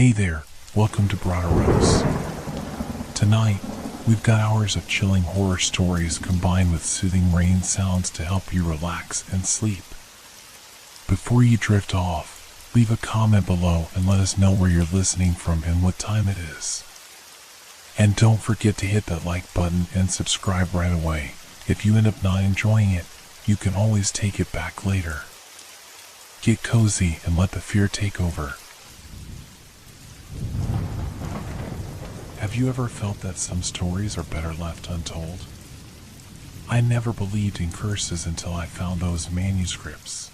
Hey there, welcome to Broderos. Tonight, we've got hours of chilling horror stories combined with soothing rain sounds to help you relax and sleep. Before you drift off, leave a comment below and let us know where you're listening from and what time it is. And don't forget to hit that like button and subscribe right away. If you end up not enjoying it, you can always take it back later. Get cozy and let the fear take over. Have you ever felt that some stories are better left untold? I never believed in curses until I found those manuscripts.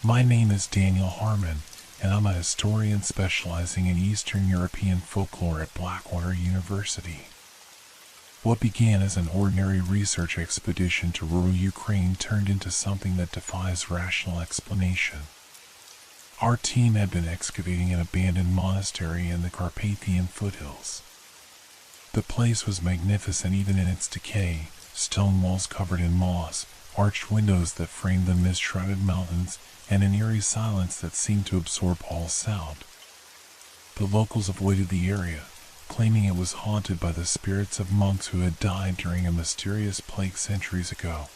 My name is Daniel Harmon, and I'm a historian specializing in Eastern European folklore at Blackwater University. What began as an ordinary research expedition to rural Ukraine turned into something that defies rational explanation. Our team had been excavating an abandoned monastery in the Carpathian foothills. The place was magnificent even in its decay, stone walls covered in moss, arched windows that framed the mist-shrouded mountains, and an eerie silence that seemed to absorb all sound. The locals avoided the area, claiming it was haunted by the spirits of monks who had died during a mysterious plague centuries ago.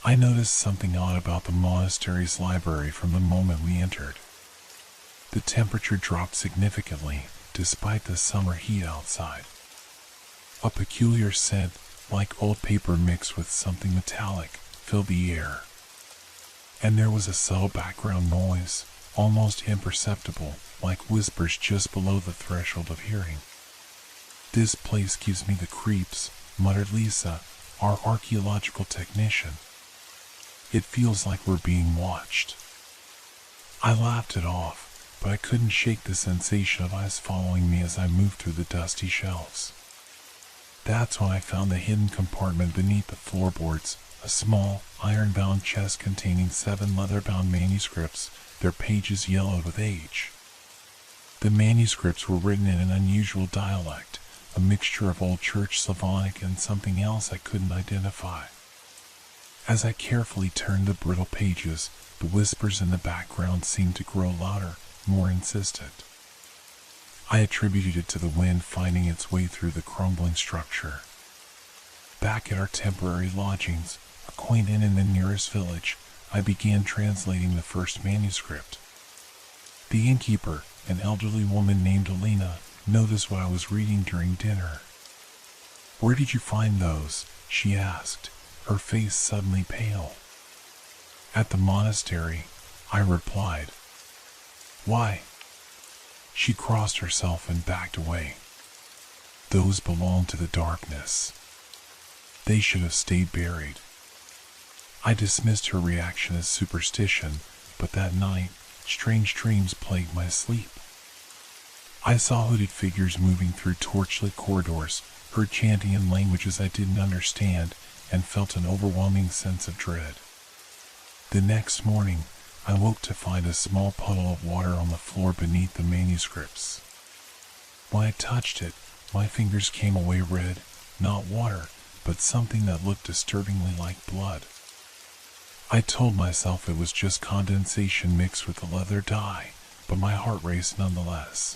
I noticed something odd about the monastery's library from the moment we entered. The temperature dropped significantly, despite the summer heat outside. A peculiar scent, like old paper mixed with something metallic, filled the air. And there was a subtle background noise, almost imperceptible, like whispers just below the threshold of hearing. "This place gives me the creeps," muttered Lisa, our archaeological technician. "It feels like we're being watched." I laughed it off, but I couldn't shake the sensation of eyes following me as I moved through the dusty shelves. That's when I found the hidden compartment beneath the floorboards, a small, iron-bound chest containing 7 leather-bound manuscripts, their pages yellowed with age. The manuscripts were written in an unusual dialect, a mixture of Old Church Slavonic and something else I couldn't identify. As I carefully turned the brittle pages, the whispers in the background seemed to grow louder, more insistent. I attributed it to the wind finding its way through the crumbling structure. Back at our temporary lodgings, a quaint inn in the nearest village, I began translating the first manuscript. The innkeeper, an elderly woman named Alina, noticed what I was reading during dinner. "Where did you find those?" she asked, her face suddenly pale. "At the monastery," I replied. "Why?" She crossed herself and backed away. "Those belong to the darkness. They should have stayed buried." I dismissed her reaction as superstition, but that night, strange dreams plagued my sleep. I saw hooded figures moving through torchlit corridors, heard chanting in languages I didn't understand, and felt an overwhelming sense of dread. The next morning, I woke to find a small puddle of water on the floor beneath the manuscripts. When I touched it, my fingers came away red, not water, but something that looked disturbingly like blood. I told myself it was just condensation mixed with the leather dye, but my heart raced nonetheless.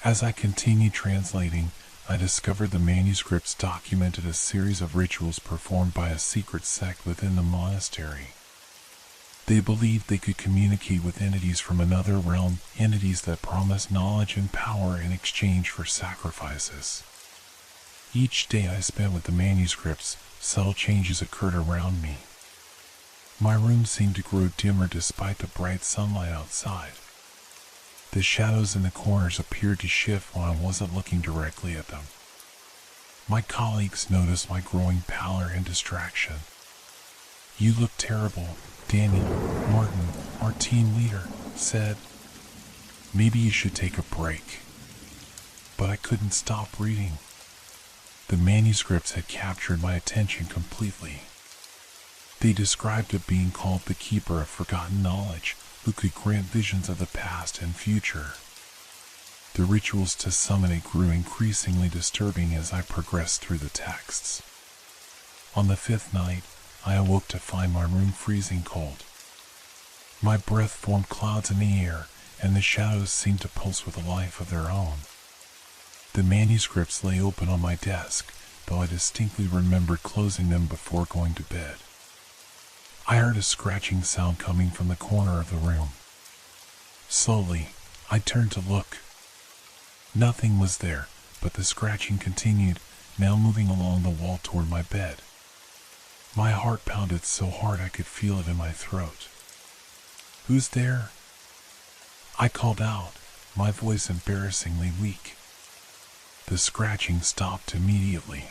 As I continued translating, I discovered the manuscripts documented a series of rituals performed by a secret sect within the monastery. They believed they could communicate with entities from another realm, entities that promised knowledge and power in exchange for sacrifices. Each day I spent with the manuscripts, subtle changes occurred around me. My room seemed to grow dimmer despite the bright sunlight outside. The shadows in the corners appeared to shift when I wasn't looking directly at them. My colleagues noticed my growing pallor and distraction. "You look terrible," Daniel, Martin, our team leader, said. "Maybe you should take a break." But I couldn't stop reading. The manuscripts had captured my attention completely. They described a being called the Keeper of Forgotten Knowledge, who could grant visions of the past and future. The rituals to summon it grew increasingly disturbing as I progressed through the texts. On the 5th night, I awoke to find my room freezing cold. My breath formed clouds in the air, and the shadows seemed to pulse with a life of their own. The manuscripts lay open on my desk, though I distinctly remembered closing them before going to bed. I heard a scratching sound coming from the corner of the room. Slowly, I turned to look. Nothing was there, but the scratching continued, now moving along the wall toward my bed. My heart pounded so hard I could feel it in my throat. "Who's there?" I called out, my voice embarrassingly weak. The scratching stopped immediately.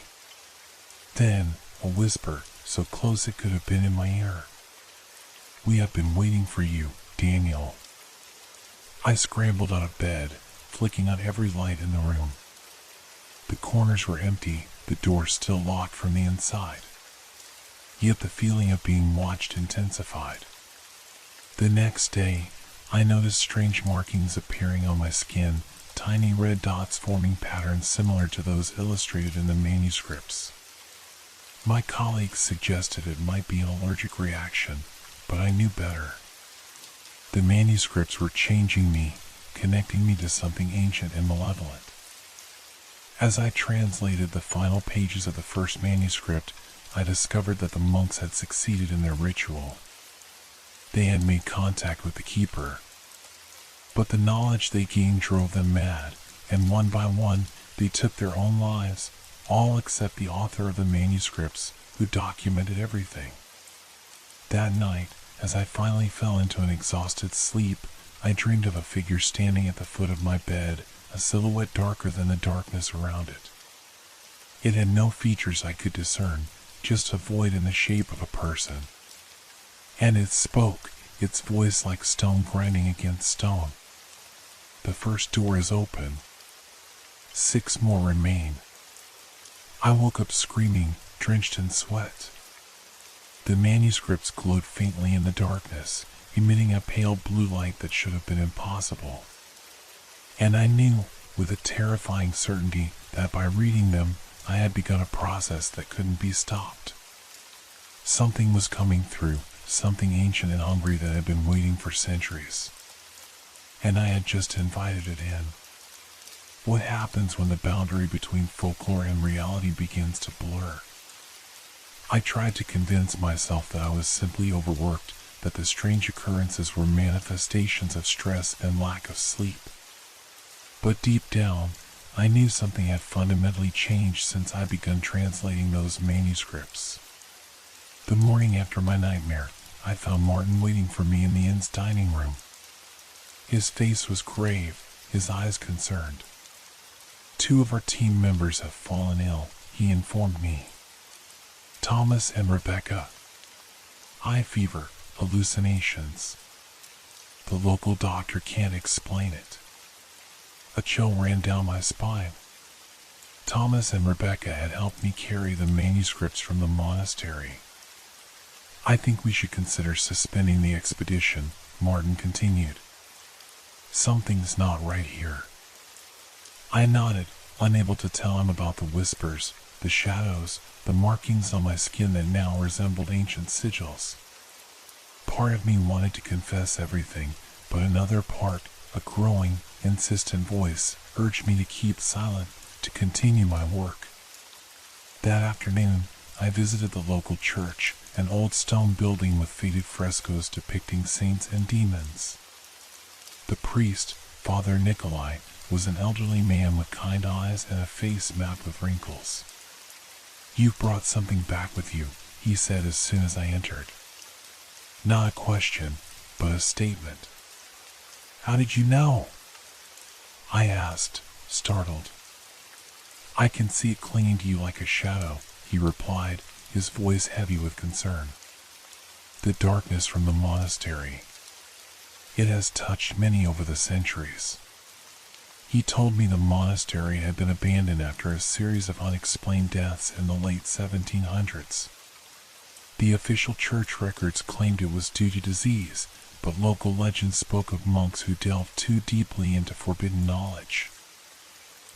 Then, a whisper, so close it could have been in my ear. "We have been waiting for you, Daniel." I scrambled out of bed, flicking on every light in the room. The corners were empty, the door still locked from the inside. Yet the feeling of being watched intensified. The next day, I noticed strange markings appearing on my skin, tiny red dots forming patterns similar to those illustrated in the manuscripts. My colleagues suggested it might be an allergic reaction, but I knew better. The manuscripts were changing me, connecting me to something ancient and malevolent. As I translated the final pages of the first manuscript, I discovered that the monks had succeeded in their ritual. They had made contact with the keeper. But the knowledge they gained drove them mad, and one by one, they took their own lives, all except the author of the manuscripts, who documented everything. That night, as I finally fell into an exhausted sleep, I dreamed of a figure standing at the foot of my bed, a silhouette darker than the darkness around it. It had no features I could discern, just a void in the shape of a person. And it spoke, its voice like stone grinding against stone. "The first door is open. 6 more remain." I woke up screaming, drenched in sweat. The manuscripts glowed faintly in the darkness, emitting a pale blue light that should have been impossible. And I knew, with a terrifying certainty, that by reading them, I had begun a process that couldn't be stopped. Something was coming through, something ancient and hungry that had been waiting for centuries. And I had just invited it in. What happens when the boundary between folklore and reality begins to blur? I tried to convince myself that I was simply overworked, that the strange occurrences were manifestations of stress and lack of sleep. But deep down, I knew something had fundamentally changed since I begun translating those manuscripts. The morning after my nightmare, I found Martin waiting for me in the inn's dining room. His face was grave, his eyes concerned. "2 of our team members have fallen ill," he informed me. "Thomas and Rebecca. High fever, hallucinations. The local doctor can't explain it." A chill ran down my spine. Thomas and Rebecca had helped me carry the manuscripts from the monastery. "I think we should consider suspending the expedition," Martin continued. "Something's not right here." I nodded, unable to tell him about the whispers, the shadows, the markings on my skin that now resembled ancient sigils. Part of me wanted to confess everything, but another part, a growing, insistent voice, urged me to keep silent, to continue my work. That afternoon, I visited the local church, an old stone building with faded frescoes depicting saints and demons. The priest, Father Nikolai, was an elderly man with kind eyes and a face mapped with wrinkles. "You've brought something back with you," he said as soon as I entered. Not a question, but a statement. "How did you know?" I asked, startled. "I can see it clinging to you like a shadow," he replied, his voice heavy with concern. "The darkness from the monastery. It has touched many over the centuries." He told me the monastery had been abandoned after a series of unexplained deaths in the late 1700s. The official church records claimed it was due to disease, but local legends spoke of monks who delved too deeply into forbidden knowledge.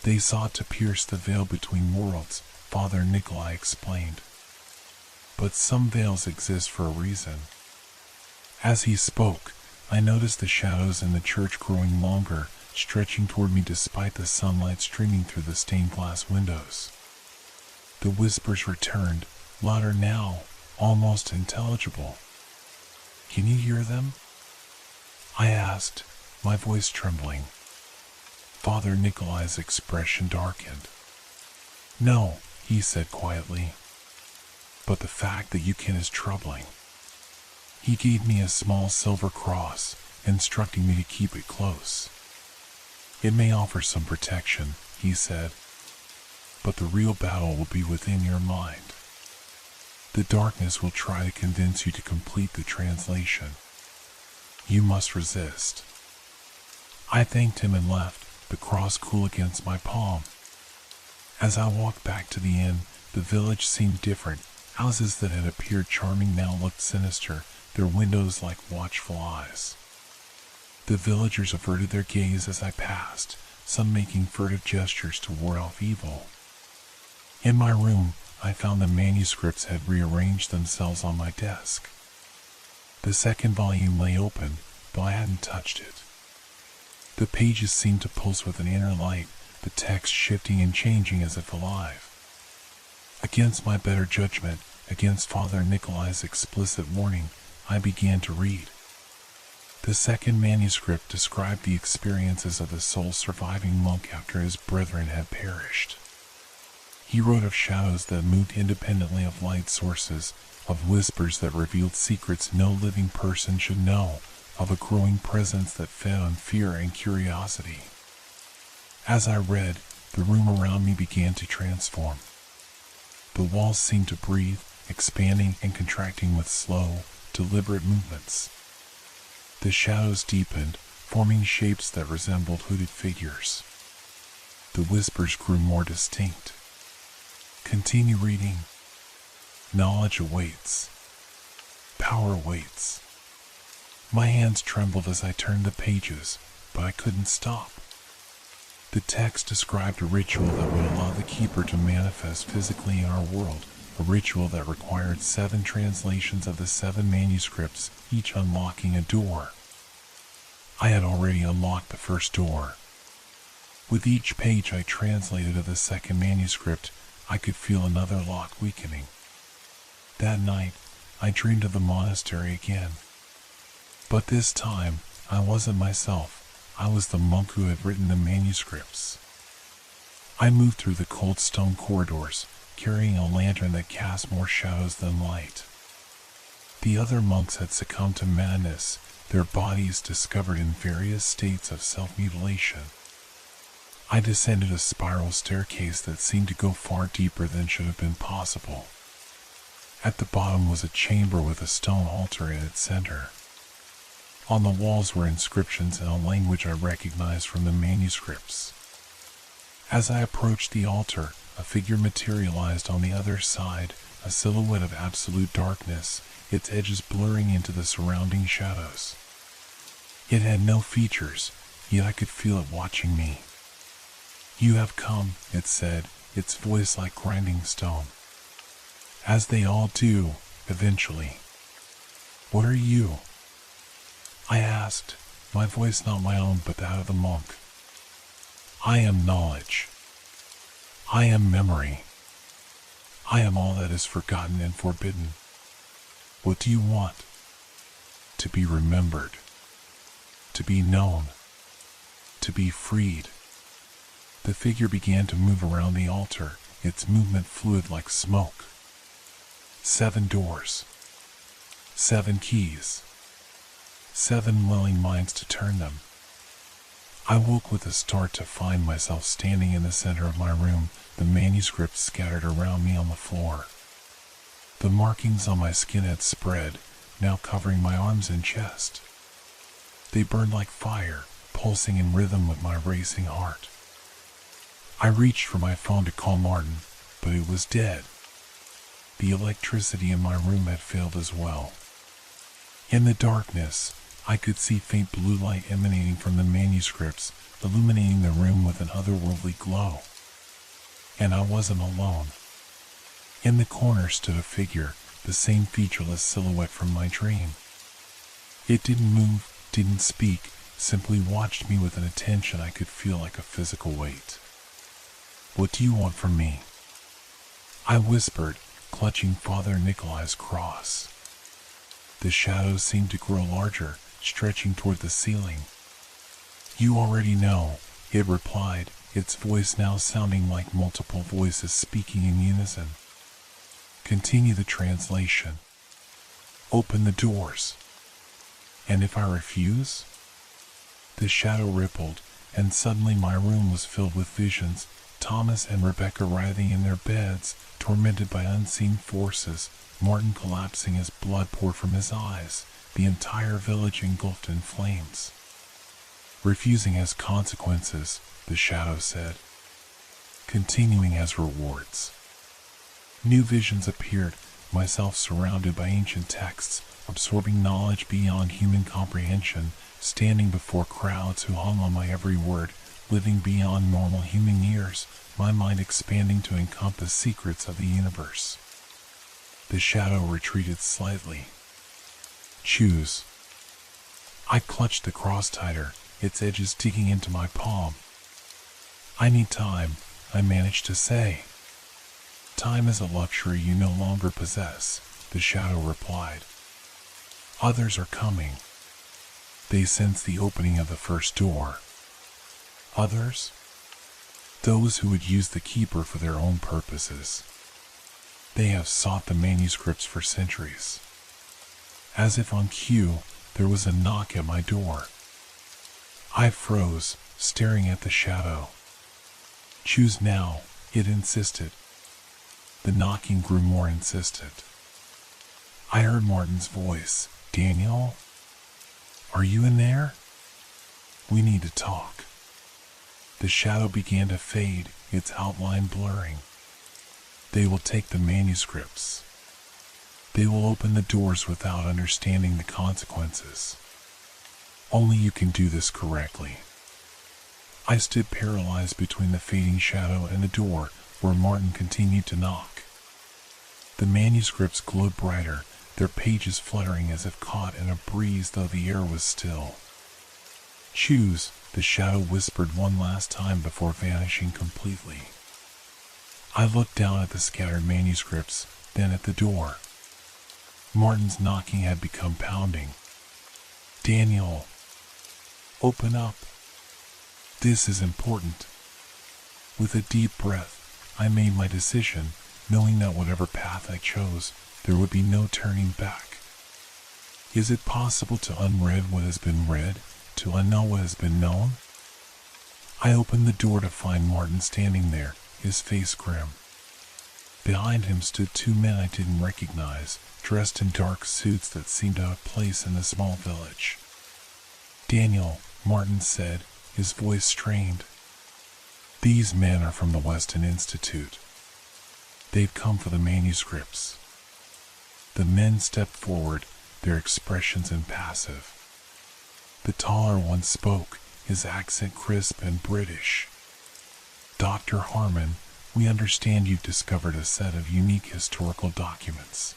They sought to pierce the veil between worlds, Father Nikolai explained. But some veils exist for a reason. As he spoke, I noticed the shadows in the church growing longer, stretching toward me despite the sunlight streaming through the stained glass windows. The whispers returned, louder now, almost intelligible. "Can you hear them?" I asked, my voice trembling. Father Nikolai's expression darkened. "No," he said quietly. "But the fact that you can is troubling." He gave me a small silver cross, instructing me to keep it close. "It may offer some protection," he said, "but the real battle will be within your mind. The darkness will try to convince you to complete the translation. You must resist." I thanked him and left, the cross cool against my palm. As I walked back to the inn, the village seemed different. Houses that had appeared charming now looked sinister, their windows like watchful eyes. The villagers averted their gaze as I passed, some making furtive gestures to ward off evil. In my room, I found the manuscripts had rearranged themselves on my desk. The second volume lay open, though I hadn't touched it. The pages seemed to pulse with an inner light, the text shifting and changing as if alive. Against my better judgment, against Father Nikolai's explicit warning, I began to read. The second manuscript described the experiences of the sole surviving monk after his brethren had perished. He wrote of shadows that moved independently of light sources, of whispers that revealed secrets no living person should know, of a growing presence that fed on fear and curiosity. As I read, the room around me began to transform. The walls seemed to breathe, expanding and contracting with slow, deliberate movements. The shadows deepened, forming shapes that resembled hooded figures. The whispers grew more distinct. "Continue reading. Knowledge awaits. Power awaits." My hands trembled as I turned the pages, but I couldn't stop. The text described a ritual that would allow the keeper to manifest physically in our world, a ritual that required 7 translations of the 7 manuscripts, each unlocking a door. I had already unlocked the first door. With each page I translated of the second manuscript, I could feel another lock weakening. That night, I dreamed of the monastery again. But this time, I wasn't myself. I was the monk who had written the manuscripts. I moved through the cold stone corridors, carrying a lantern that cast more shadows than light. The other monks had succumbed to madness, their bodies discovered in various states of self-mutilation. I descended a spiral staircase that seemed to go far deeper than should have been possible. At the bottom was a chamber with a stone altar in its center. On the walls were inscriptions in a language I recognized from the manuscripts. As I approached the altar, a figure materialized on the other side, a silhouette of absolute darkness, its edges blurring into the surrounding shadows. It had no features, yet I could feel it watching me. "You have come," it said, its voice like grinding stone. "As they all do, eventually. What are you?" I asked, my voice not my own but that of the monk. "I am knowledge. I am memory. I am all that is forgotten and forbidden. What do you want?" "To be remembered. To be known. To be freed." The figure began to move around the altar, its movement fluid like smoke. 7 doors. 7 keys. 7 willing minds to turn them. I woke with a start to find myself standing in the center of my room, the manuscripts scattered around me on the floor. The markings on my skin had spread, now covering my arms and chest. They burned like fire, pulsing in rhythm with my racing heart. I reached for my phone to call Martin, but it was dead. The electricity in my room had failed as well. In the darkness, I could see faint blue light emanating from the manuscripts, illuminating the room with an otherworldly glow. And I wasn't alone. In the corner stood a figure, the same featureless silhouette from my dream. It didn't move, didn't speak, simply watched me with an attention I could feel like a physical weight. "What do you want from me?" I whispered, clutching Father Nikolai's cross. The shadow seemed to grow larger, stretching toward the ceiling. "You already know," it replied, its voice now sounding like multiple voices speaking in unison. "Continue the translation. Open the doors." "And if I refuse?" The shadow rippled, and suddenly my room was filled with visions, Thomas and Rebecca writhing in their beds, tormented by unseen forces, Martin collapsing as blood poured from his eyes, the entire village engulfed in flames. "Refusing has consequences," the shadow said. "Continuing has rewards." New visions appeared, myself surrounded by ancient texts, absorbing knowledge beyond human comprehension, standing before crowds who hung on my every word, living beyond normal human years, my mind expanding to encompass secrets of the universe. The shadow retreated slightly. "Choose." I clutched the cross tighter, its edges digging into my palm. "I need time," I managed to say. "Time is a luxury you no longer possess," the shadow replied. "Others are coming." They sense the opening of the first door. Others? Those who would use the keeper for their own purposes. They have sought the manuscripts for centuries. As if on cue, there was a knock at my door. I froze, staring at the shadow. "Choose now," it insisted. The knocking grew more insistent. I heard Martin's voice. "Daniel? Are you in there? We need to talk." The shadow began to fade, its outline blurring. "They will take the manuscripts. They will open the doors without understanding the consequences. Only you can do this correctly." I stood paralyzed between the fading shadow and the door, where Martin continued to knock. The manuscripts glowed brighter, their pages fluttering as if caught in a breeze though the air was still. "Choose," the shadow whispered one last time before vanishing completely. I looked down at the scattered manuscripts, then at the door. Martin's knocking had become pounding. "Daniel, open up. This is important." With a deep breath, I made my decision, knowing that whatever path I chose, there would be no turning back. Is it possible to unread what has been read, to unknow what has been known? I opened the door to find Martin standing there, his face grim. Behind him stood two men I didn't recognize, dressed in dark suits that seemed out of place in the small village. "Daniel," Martin said, his voice strained. "These men are from the Weston Institute. They've come for the manuscripts." The men stepped forward, their expressions impassive. The taller one spoke, his accent crisp and British. "Dr. Harmon, we understand you've discovered a set of unique historical documents.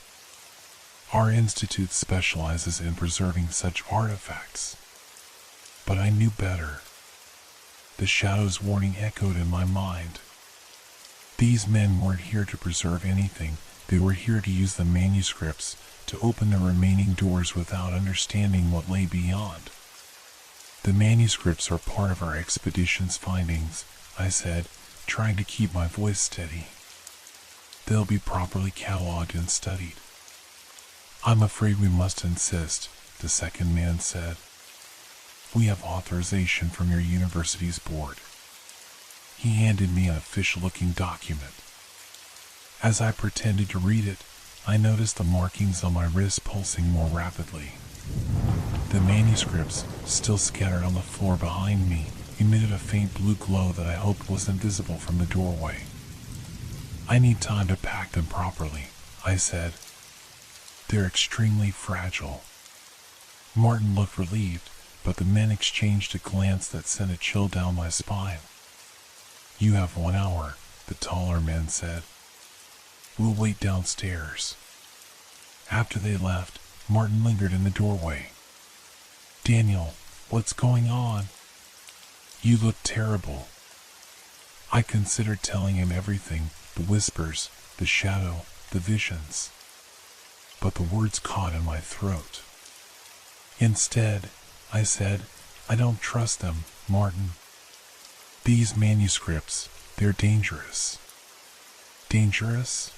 Our institute specializes in preserving such artifacts." But I knew better. The shadow's warning echoed in my mind. These men weren't here to preserve anything. They were here to use the manuscripts to open the remaining doors without understanding what lay beyond. "The manuscripts are part of our expedition's findings," I said, trying to keep my voice steady. "They'll be properly cataloged and studied." "I'm afraid we must insist," the second man said. "We have authorization from your university's board." He handed me an official-looking document. As I pretended to read it, I noticed the markings on my wrist pulsing more rapidly. The manuscripts, still scattered on the floor behind me, emitted a faint blue glow that I hoped wasn't visible from the doorway. "I need time to pack them properly," I said. "They're extremely fragile." Martin looked relieved, but the men exchanged a glance that sent a chill down my spine. "You have 1 hour," the taller man said. "We'll wait downstairs." After they left, Martin lingered in the doorway. Daniel, what's going on? You look terrible. I considered telling him everything, the whispers, the shadow, the visions. But the words caught in my throat. Instead, I said, I don't trust them, Martin. These manuscripts, they're dangerous. Dangerous?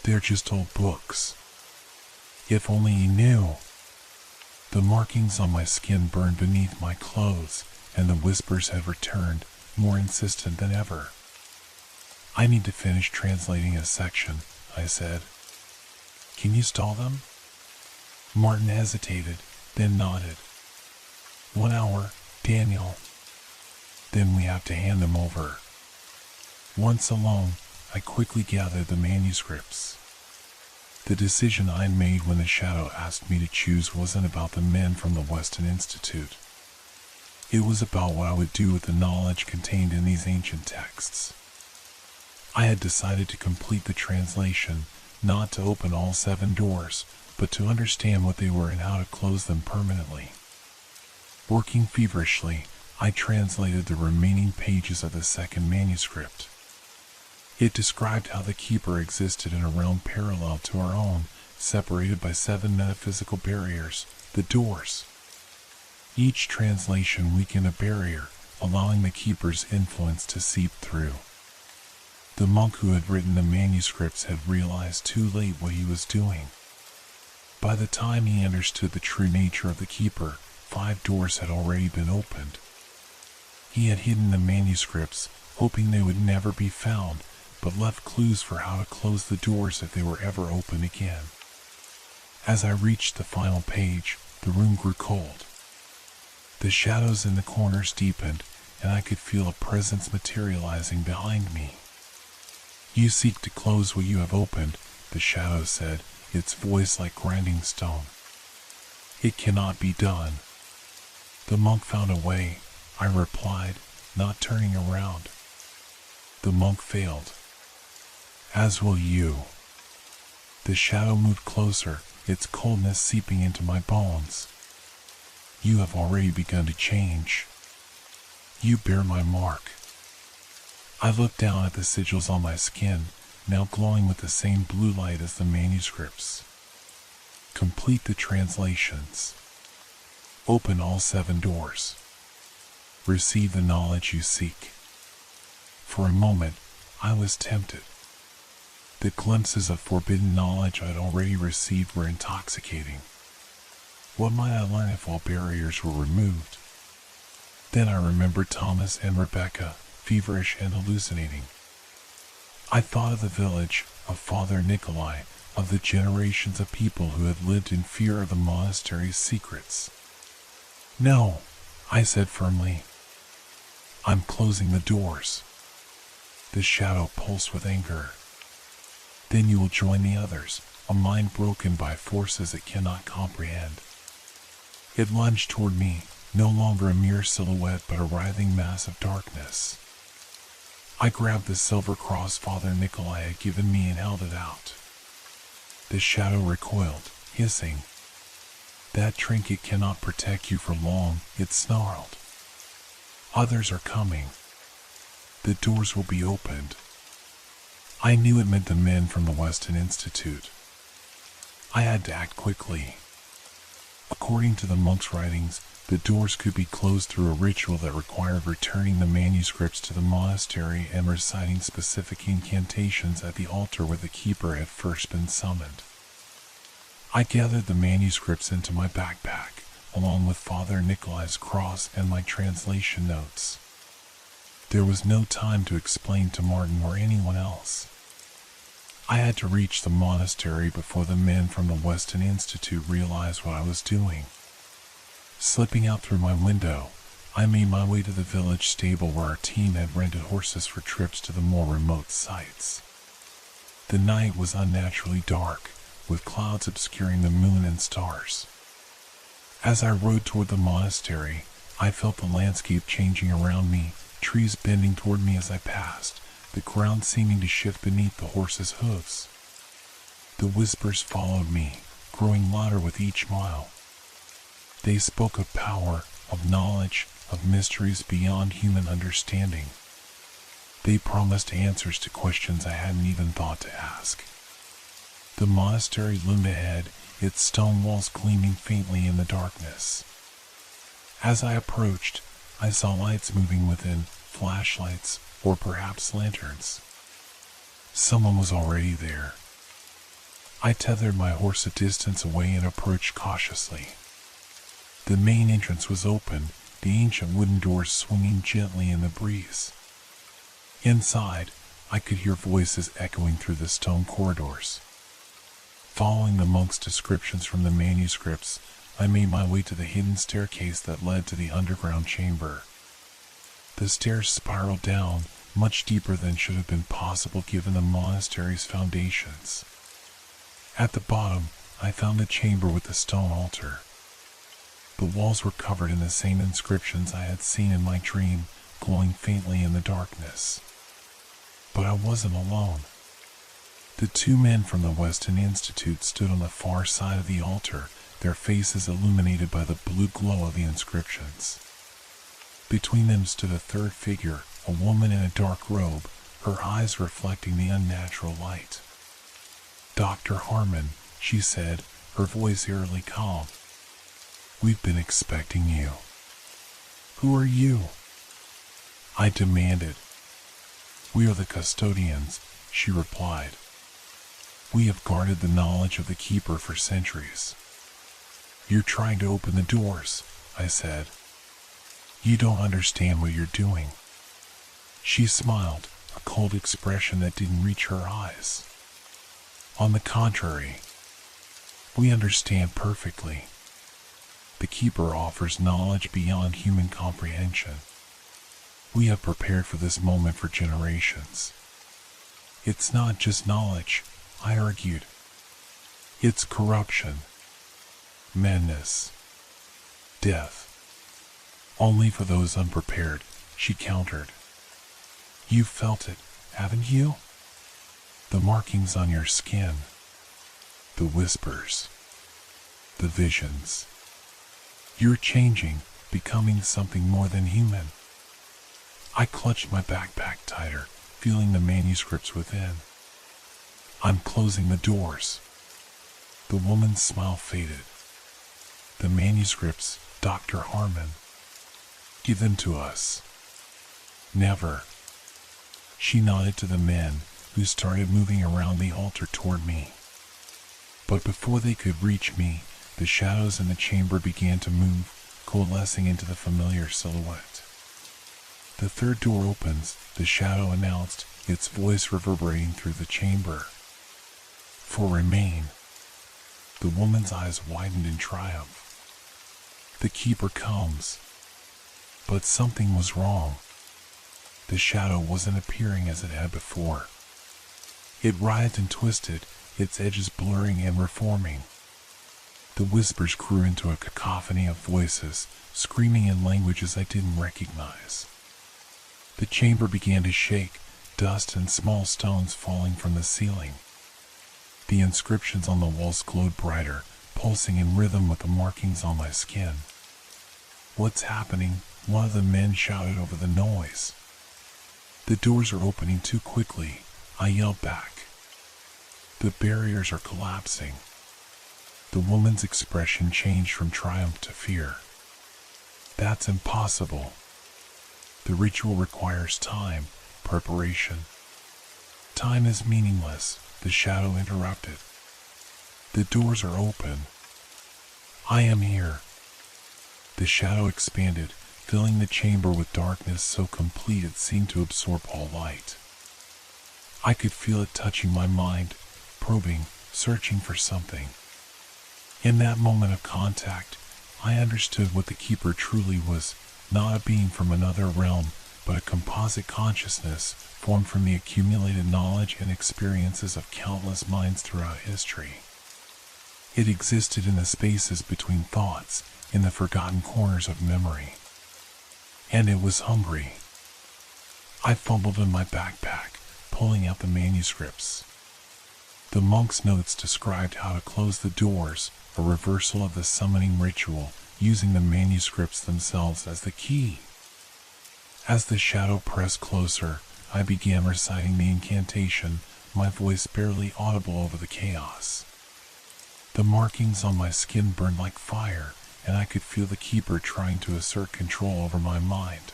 They're just old books. If only he knew. The markings on my skin burned beneath my clothes, and the whispers had returned, more insistent than ever. I need to finish translating a section, I said. Can you stall them? Martin hesitated, then nodded. 1 hour, Daniel. Then we have to hand them over. Once alone, I quickly gathered the manuscripts. The decision I made when the shadow asked me to choose wasn't about the men from the Weston Institute. It was about what I would do with the knowledge contained in these ancient texts. I had decided to complete the translation, not to open all 7 doors, but to understand what they were and how to close them permanently. Working feverishly, I translated the remaining pages of the second manuscript. It described how the Keeper existed in a realm parallel to our own, separated by 7 metaphysical barriers, the doors. Each translation weakened a barrier, allowing the Keeper's influence to seep through. The monk who had written the manuscripts had realized too late what he was doing. By the time he understood the true nature of the Keeper, 5 doors had already been opened. He had hidden the manuscripts, hoping they would never be found, but left clues for how to close the doors if they were ever opened again. As I reached the final page, the room grew cold. The shadows in the corners deepened, and I could feel a presence materializing behind me. You seek to close what you have opened, the shadow said, its voice like grinding stone. It cannot be done. The monk found a way, I replied, not turning around. The monk failed. As will you. The shadow moved closer, its coldness seeping into my bones. You have already begun to change. You bear my mark. I looked down at the sigils on my skin, now glowing with the same blue light as the manuscripts. Complete the translations. Open all 7 doors. Receive the knowledge you seek. For a moment, I was tempted. The glimpses of forbidden knowledge I'd already received were intoxicating. What might I learn if all barriers were removed? Then I remembered Thomas and Rebecca, feverish and hallucinating. I thought of the village, of Father Nikolai, of the generations of people who had lived in fear of the monastery's secrets. No, I said firmly. I'm closing the doors. The shadow pulsed with anger. Then you will join the others, a mind broken by forces it cannot comprehend. It lunged toward me, no longer a mere silhouette but a writhing mass of darkness. I grabbed the silver cross Father Nikolai had given me and held it out. The shadow recoiled, hissing. That trinket cannot protect you for long, it snarled. Others are coming. The doors will be opened. I knew it meant the men from the Weston Institute. I had to act quickly. According to the monk's writings, the doors could be closed through a ritual that required returning the manuscripts to the monastery and reciting specific incantations at the altar where the Keeper had first been summoned. I gathered the manuscripts into my backpack, along with Father Nikolai's cross and my translation notes. There was no time to explain to Martin or anyone else. I had to reach the monastery before the men from the Weston Institute realized what I was doing. Slipping out through my window, I made my way to the village stable where our team had rented horses for trips to the more remote sites. The night was unnaturally dark, with clouds obscuring the moon and stars. As I rode toward the monastery, I felt the landscape changing around me, trees bending toward me as I passed, the ground seeming to shift beneath the horses' hooves. The whispers followed me, growing louder with each mile. They spoke of power, of knowledge, of mysteries beyond human understanding. They promised answers to questions I hadn't even thought to ask. The monastery loomed ahead, its stone walls gleaming faintly in the darkness. As I approached, I saw lights moving within, flashlights, or perhaps lanterns. Someone was already there. I tethered my horse a distance away and approached cautiously. The main entrance was open, the ancient wooden doors swinging gently in the breeze. Inside, I could hear voices echoing through the stone corridors. Following the monk's descriptions from the manuscripts, I made my way to the hidden staircase that led to the underground chamber. The stairs spiraled down, much deeper than should have been possible given the monastery's foundations. At the bottom, I found a chamber with a stone altar. The walls were covered in the same inscriptions I had seen in my dream, glowing faintly in the darkness. But I wasn't alone. The two men from the Weston Institute stood on the far side of the altar, their faces illuminated by the blue glow of the inscriptions. Between them stood a third figure, a woman in a dark robe, her eyes reflecting the unnatural light. "Dr. Harmon," she said, her voice eerily calm. "We've been expecting you." "Who are you?" I demanded. "We are the custodians," she replied. "We have guarded the knowledge of the Keeper for centuries." "You're trying to open the doors," I said. "You don't understand what you're doing." She smiled, a cold expression that didn't reach her eyes. "On the contrary, we understand perfectly. The Keeper offers knowledge beyond human comprehension. We have prepared for this moment for generations. It's not just knowledge," I argued. "It's corruption, madness, death. Only for those unprepared," she countered. "You've felt it, haven't you? The markings on your skin, the whispers, the visions. You're changing, becoming something more than human." I clutched my backpack tighter, feeling the manuscripts within. "I'm closing the doors." The woman's smile faded. "The manuscripts, Dr. Harmon. Give them to us." "Never." She nodded to the men, who started moving around the altar toward me. But before they could reach me, the shadows in the chamber began to move, coalescing into the familiar silhouette. "The third door opens," the shadow announced, its voice reverberating through the chamber. "For remain." The woman's eyes widened in triumph. "The Keeper comes." But something was wrong. The shadow wasn't appearing as it had before. It writhed and twisted, its edges blurring and reforming. The whispers grew into a cacophony of voices, screaming in languages I didn't recognize. The chamber began to shake, dust and small stones falling from the ceiling. The inscriptions on the walls glowed brighter, pulsing in rhythm with the markings on my skin. "What's happening?" one of the men shouted over the noise. "The doors are opening too quickly," I yelled back. "The barriers are collapsing." The woman's expression changed from triumph to fear. "That's impossible. The ritual requires time, preparation." "Time is meaningless," the shadow interrupted. "The doors are open. I am here." The shadow expanded, filling the chamber with darkness so complete it seemed to absorb all light. I could feel it touching my mind, probing, searching for something. In that moment of contact, I understood what the Keeper truly was, not a being from another realm, but a composite consciousness formed from the accumulated knowledge and experiences of countless minds throughout history. It existed in the spaces between thoughts, in the forgotten corners of memory. And it was hungry. I fumbled in my backpack, pulling out the manuscripts. The monk's notes described how to close the doors, a reversal of the summoning ritual, using the manuscripts themselves as the key. As the shadow pressed closer, I began reciting the incantation, my voice barely audible over the chaos. The markings on my skin burned like fire, and I could feel the keeper trying to assert control over my mind.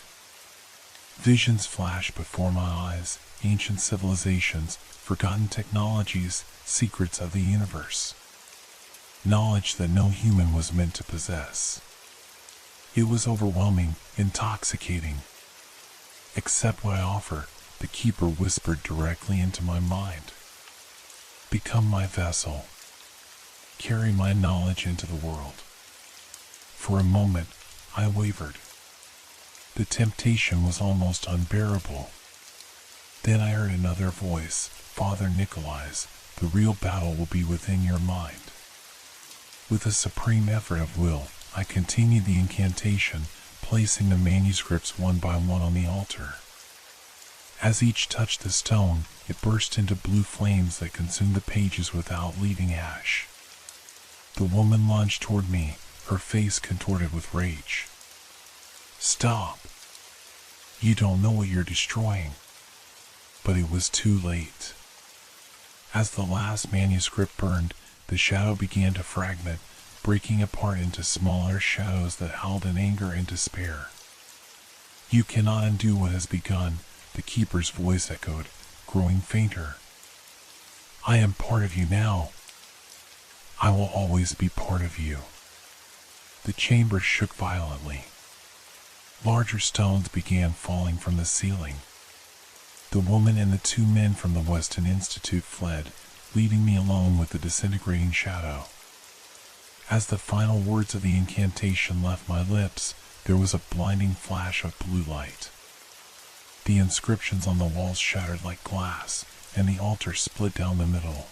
Visions flashed before my eyes, ancient civilizations, forgotten technologies, secrets of the universe. Knowledge that no human was meant to possess. It was overwhelming, intoxicating. Accept what I offer, the keeper whispered directly into my mind. Become my vessel. Carry my knowledge into the world. For a moment, I wavered. The temptation was almost unbearable. Then I heard another voice, Father Nikolai's, the real battle will be within your mind. With a supreme effort of will, I continued the incantation, placing the manuscripts one by one on the altar. As each touched the stone, it burst into blue flames that consumed the pages without leaving ash. The woman lunged toward me, her face contorted with rage. Stop! You don't know what you're destroying. But it was too late. As the last manuscript burned, the shadow began to fragment, breaking apart into smaller shadows that howled in anger and despair. You cannot undo what has begun, the keeper's voice echoed, growing fainter. I am part of you now. I will always be part of you. The chamber shook violently. Larger stones began falling from the ceiling. The woman and the two men from the Weston Institute fled, leaving me alone with the disintegrating shadow. As the final words of the incantation left my lips, there was a blinding flash of blue light. The inscriptions on the walls shattered like glass, and the altar split down the middle.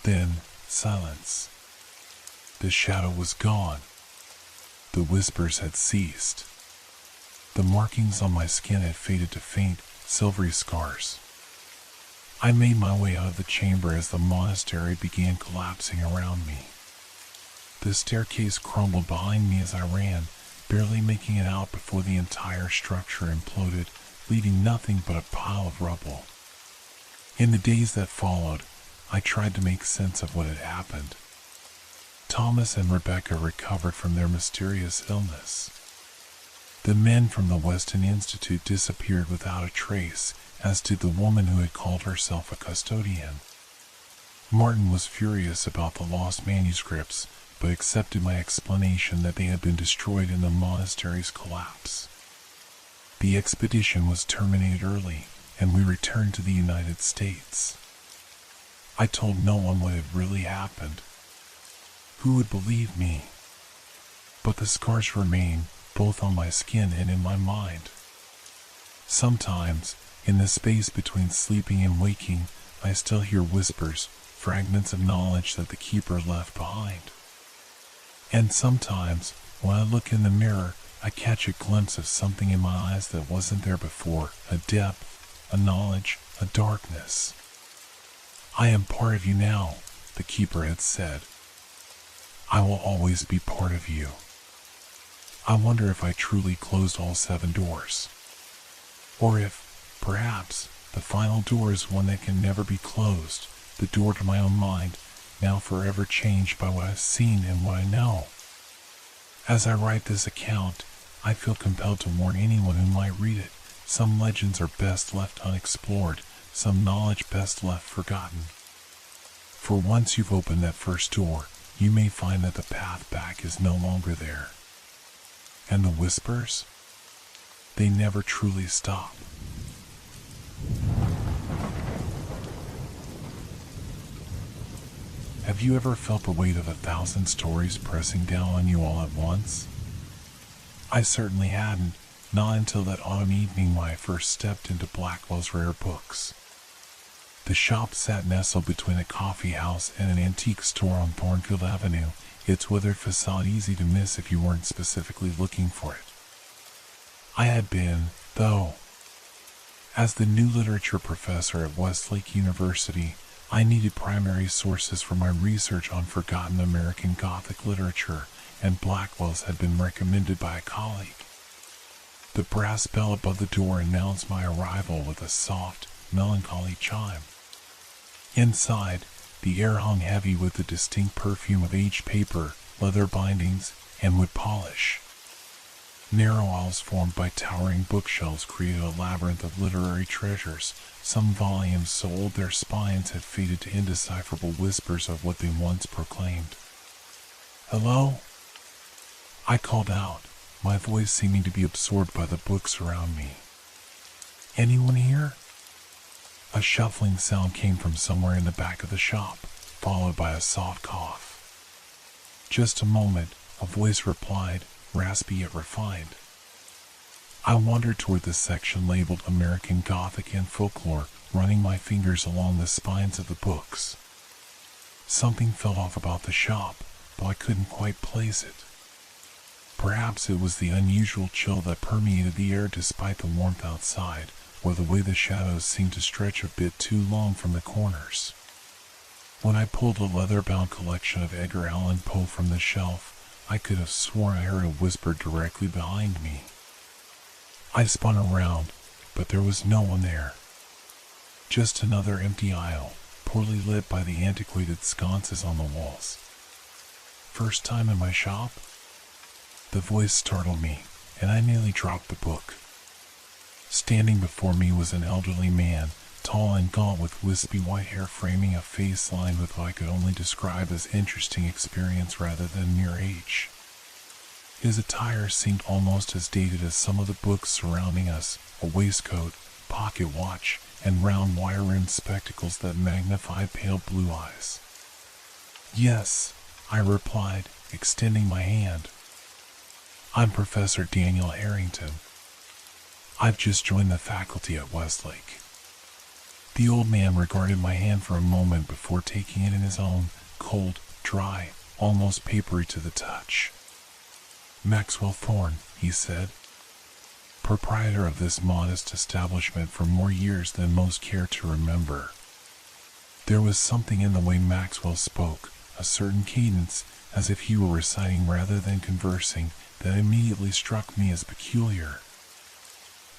Then, silence. The shadow was gone. The whispers had ceased. The markings on my skin had faded to faint, silvery scars. I made my way out of the chamber as the monastery began collapsing around me. The staircase crumbled behind me as I ran, barely making it out before the entire structure imploded, leaving nothing but a pile of rubble. In the days that followed, I tried to make sense of what had happened. Thomas and Rebecca recovered from their mysterious illness. The men from the Weston Institute disappeared without a trace, as did the woman who had called herself a custodian. Martin was furious about the lost manuscripts, but accepted my explanation that they had been destroyed in the monastery's collapse. The expedition was terminated early, and we returned to the United States. I told no one what had really happened. Who would believe me? But the scars remain, both on my skin and in my mind. Sometimes, in the space between sleeping and waking, I still hear whispers, fragments of knowledge that the keeper left behind. And sometimes, when I look in the mirror, I catch a glimpse of something in my eyes that wasn't there before, a depth, a knowledge, a darkness. I am part of you now, the keeper had said. I will always be part of you. I wonder if I truly closed all 7 doors. Or if, perhaps, the final door is one that can never be closed, the door to my own mind, now forever changed by what I've seen and what I know. As I write this account, I feel compelled to warn anyone who might read it. Some legends are best left unexplored, some knowledge best left forgotten. For once you've opened that first door, you may find that the path back is no longer there. And the whispers? They never truly stop. Have you ever felt the weight of 1,000 stories pressing down on you all at once? I certainly hadn't, not until that autumn evening when I first stepped into Blackwell's Rare Books. The shop sat nestled between a coffee house and an antique store on Thornfield Avenue, its weathered facade easy to miss if you weren't specifically looking for it. I had been, though. As the new literature professor at Westlake University, I needed primary sources for my research on forgotten American Gothic literature, and Blackwell's had been recommended by a colleague. The brass bell above the door announced my arrival with a soft, melancholy chime. Inside, the air hung heavy with the distinct perfume of aged paper, leather bindings, and wood polish. Narrow aisles formed by towering bookshelves created a labyrinth of literary treasures. Some volumes so old their spines had faded to indecipherable whispers of what they once proclaimed. "Hello?" I called out, my voice seeming to be absorbed by the books around me. "Anyone here?" A shuffling sound came from somewhere in the back of the shop, followed by a soft cough. "Just a moment," a voice replied, raspy yet refined. I wandered toward the section labeled American Gothic and Folklore, running my fingers along the spines of the books. Something felt off about the shop, though I couldn't quite place it. Perhaps it was the unusual chill that permeated the air despite the warmth outside, or the way the shadows seemed to stretch a bit too long from the corners. When I pulled a leather-bound collection of Edgar Allan Poe from the shelf, I could have sworn I heard a whisper directly behind me. I spun around, but there was no one there. Just another empty aisle, poorly lit by the antiquated sconces on the walls. "First time in my shop?" The voice startled me, and I nearly dropped the book. Standing before me was an elderly man, tall and gaunt with wispy white hair framing a face lined with what I could only describe as interesting experience rather than mere age. His attire seemed almost as dated as some of the books surrounding us, a waistcoat, pocket watch, and round wire-rimmed spectacles that magnified pale blue eyes. "Yes," I replied, extending my hand. "I'm Professor Daniel Harrington. I've just joined the faculty at Westlake." The old man regarded my hand for a moment before taking it in his own, cold, dry, almost papery to the touch. "Maxwell Thorne," he said, "proprietor of this modest establishment for more years than most care to remember." There was something in the way Maxwell spoke, a certain cadence, as if he were reciting rather than conversing, that immediately struck me as peculiar.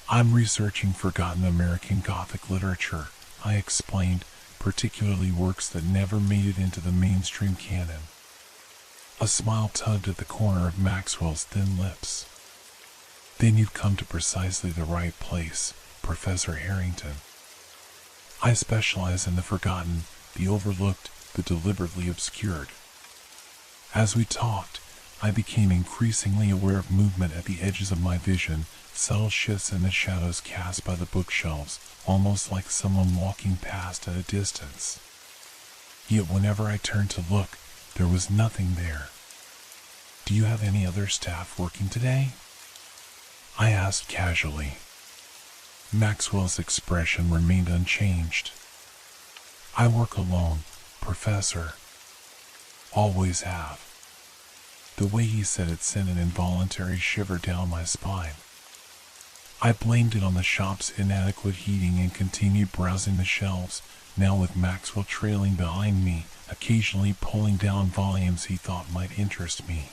"I'm researching forgotten American Gothic literature," I explained, "particularly works that never made it into the mainstream canon." A smile tugged at the corner of Maxwell's thin lips. "Then you've come to precisely the right place, Professor Harrington. I specialize in the forgotten, the overlooked, the deliberately obscured." As we talked, I became increasingly aware of movement at the edges of my vision, subtle shifts in the shadows cast by the bookshelves, almost like someone walking past at a distance. Yet whenever I turned to look, there was nothing there. "Do you have any other staff working today?" I asked casually. Maxwell's expression remained unchanged. "I work alone, Professor. Always have." The way he said it sent an involuntary shiver down my spine. I blamed it on the shop's inadequate heating and continued browsing the shelves, now with Maxwell trailing behind me, occasionally pulling down volumes he thought might interest me.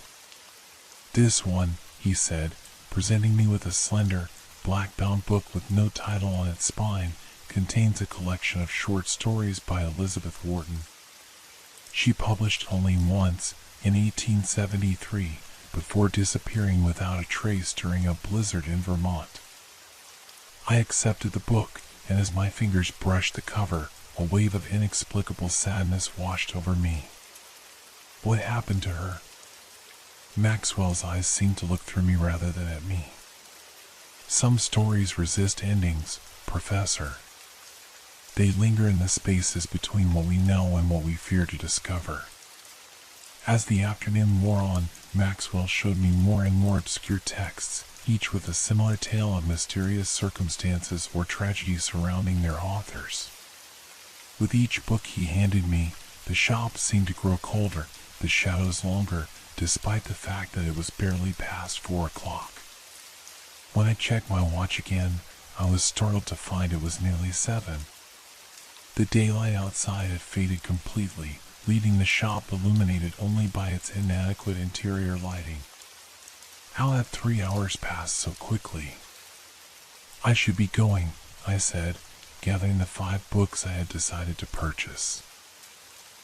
"This one," he said, presenting me with a slender, black-bound book with no title on its spine, contains a collection of short stories by Elizabeth Wharton. She published only once, in 1873, before disappearing without a trace during a blizzard in Vermont. I accepted the book, and as my fingers brushed the cover, a wave of inexplicable sadness washed over me. What happened to her? Maxwell's eyes seemed to look through me rather than at me. "Some stories resist endings, Professor. They linger in the spaces between what we know and what we fear to discover." As the afternoon wore on, Maxwell showed me more and more obscure texts, each with a similar tale of mysterious circumstances or tragedy surrounding their authors. With each book he handed me, the shop seemed to grow colder, the shadows longer, despite the fact that it was barely past 4 o'clock. When I checked my watch again, I was startled to find it was nearly 7. The daylight outside had faded completely, leaving the shop illuminated only by its inadequate interior lighting. How had 3 hours passed so quickly? I should be going, I said, gathering the 5 books I had decided to purchase.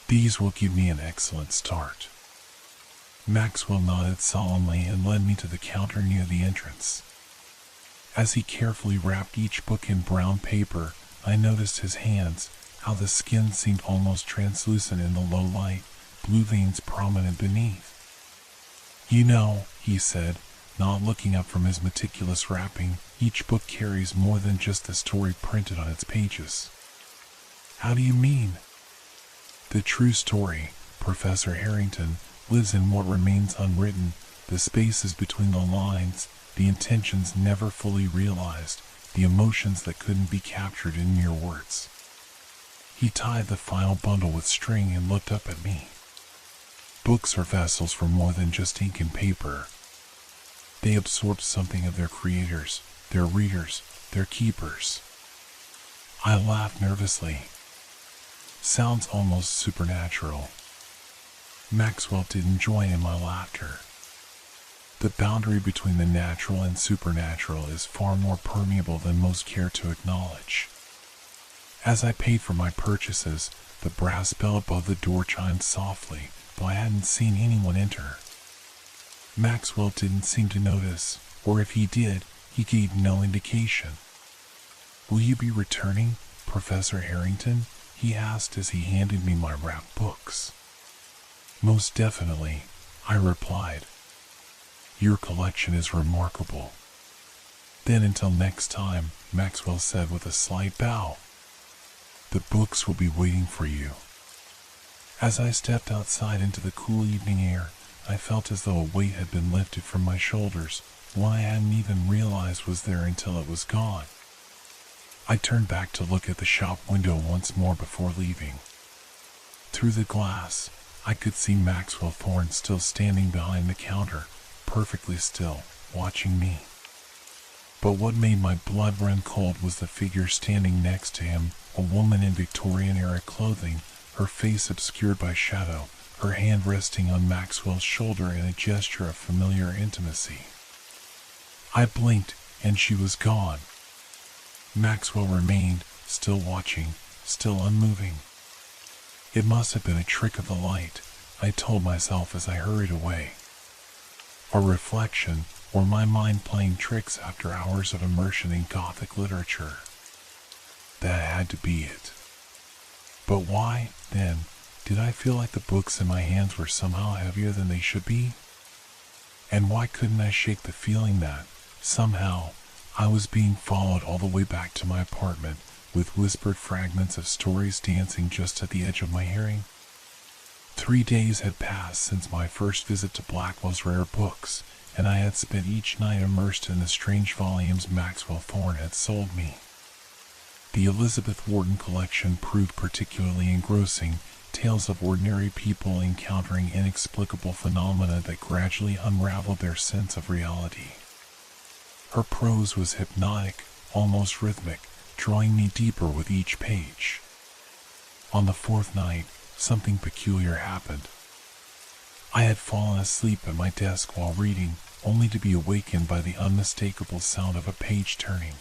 These will give me an excellent start. Maxwell nodded solemnly and led me to the counter near the entrance. As he carefully wrapped each book in brown paper, I noticed his hands, how the skin seemed almost translucent in the low light, blue veins prominent beneath. You know, he said, not looking up from his meticulous wrapping, each book carries more than just the story printed on its pages. How do you mean? The true story, Professor Harrington, lives in what remains unwritten, the spaces between the lines, the intentions never fully realized, the emotions that couldn't be captured in mere words. He tied the final bundle with string and looked up at me. Books are vessels for more than just ink and paper. They absorb something of their creators, their readers, their keepers. I laughed nervously. Sounds almost supernatural. Maxwell didn't join in my laughter. The boundary between the natural and supernatural is far more permeable than most care to acknowledge. As I paid for my purchases, the brass bell above the door chimed softly, though I hadn't seen anyone enter. Maxwell didn't seem to notice, or if he did, he gave no indication. Will you be returning, Professor Harrington? He asked as he handed me my wrapped books. Most definitely, I replied. Your collection is remarkable. Then until next time, Maxwell said with a slight bow. The books will be waiting for you. As I stepped outside into the cool evening air, I felt as though a weight had been lifted from my shoulders, one I hadn't even realized was there until it was gone. I turned back to look at the shop window once more before leaving. Through the glass, I could see Maxwell Thorne still standing behind the counter, perfectly still, watching me. But what made my blood run cold was the figure standing next to him, a woman in Victorian-era clothing, her face obscured by shadow, her hand resting on Maxwell's shoulder in a gesture of familiar intimacy. I blinked, and she was gone. Maxwell remained, still watching, still unmoving. It must have been a trick of the light, I told myself as I hurried away. A reflection, or my mind playing tricks after hours of immersion in Gothic literature. That had to be it. But why, then, did I feel like the books in my hands were somehow heavier than they should be? And why couldn't I shake the feeling that, somehow, I was being followed all the way back to my apartment, with whispered fragments of stories dancing just at the edge of my hearing? 3 days had passed since my first visit to Blackwell's Rare Books, and I had spent each night immersed in the strange volumes Maxwell Thorne had sold me. The Elizabeth Wharton collection proved particularly engrossing, tales of ordinary people encountering inexplicable phenomena that gradually unraveled their sense of reality. Her prose was hypnotic, almost rhythmic, drawing me deeper with each page. On the 4th night, something peculiar happened. I had fallen asleep at my desk while reading, only to be awakened by the unmistakable sound of a page turning.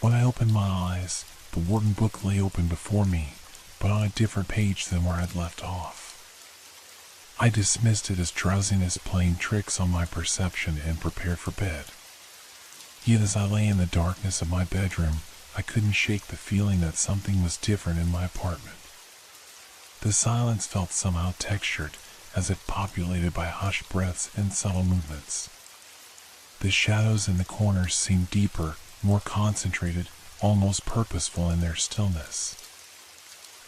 When I opened my eyes, the Wharton book lay open before me, but on a different page than where I'd left off. I dismissed it as drowsiness playing tricks on my perception and prepared for bed. Yet as I lay in the darkness of my bedroom, I couldn't shake the feeling that something was different in my apartment. The silence felt somehow textured, as if populated by hushed breaths and subtle movements. The shadows in the corners seemed deeper, more concentrated, almost purposeful in their stillness.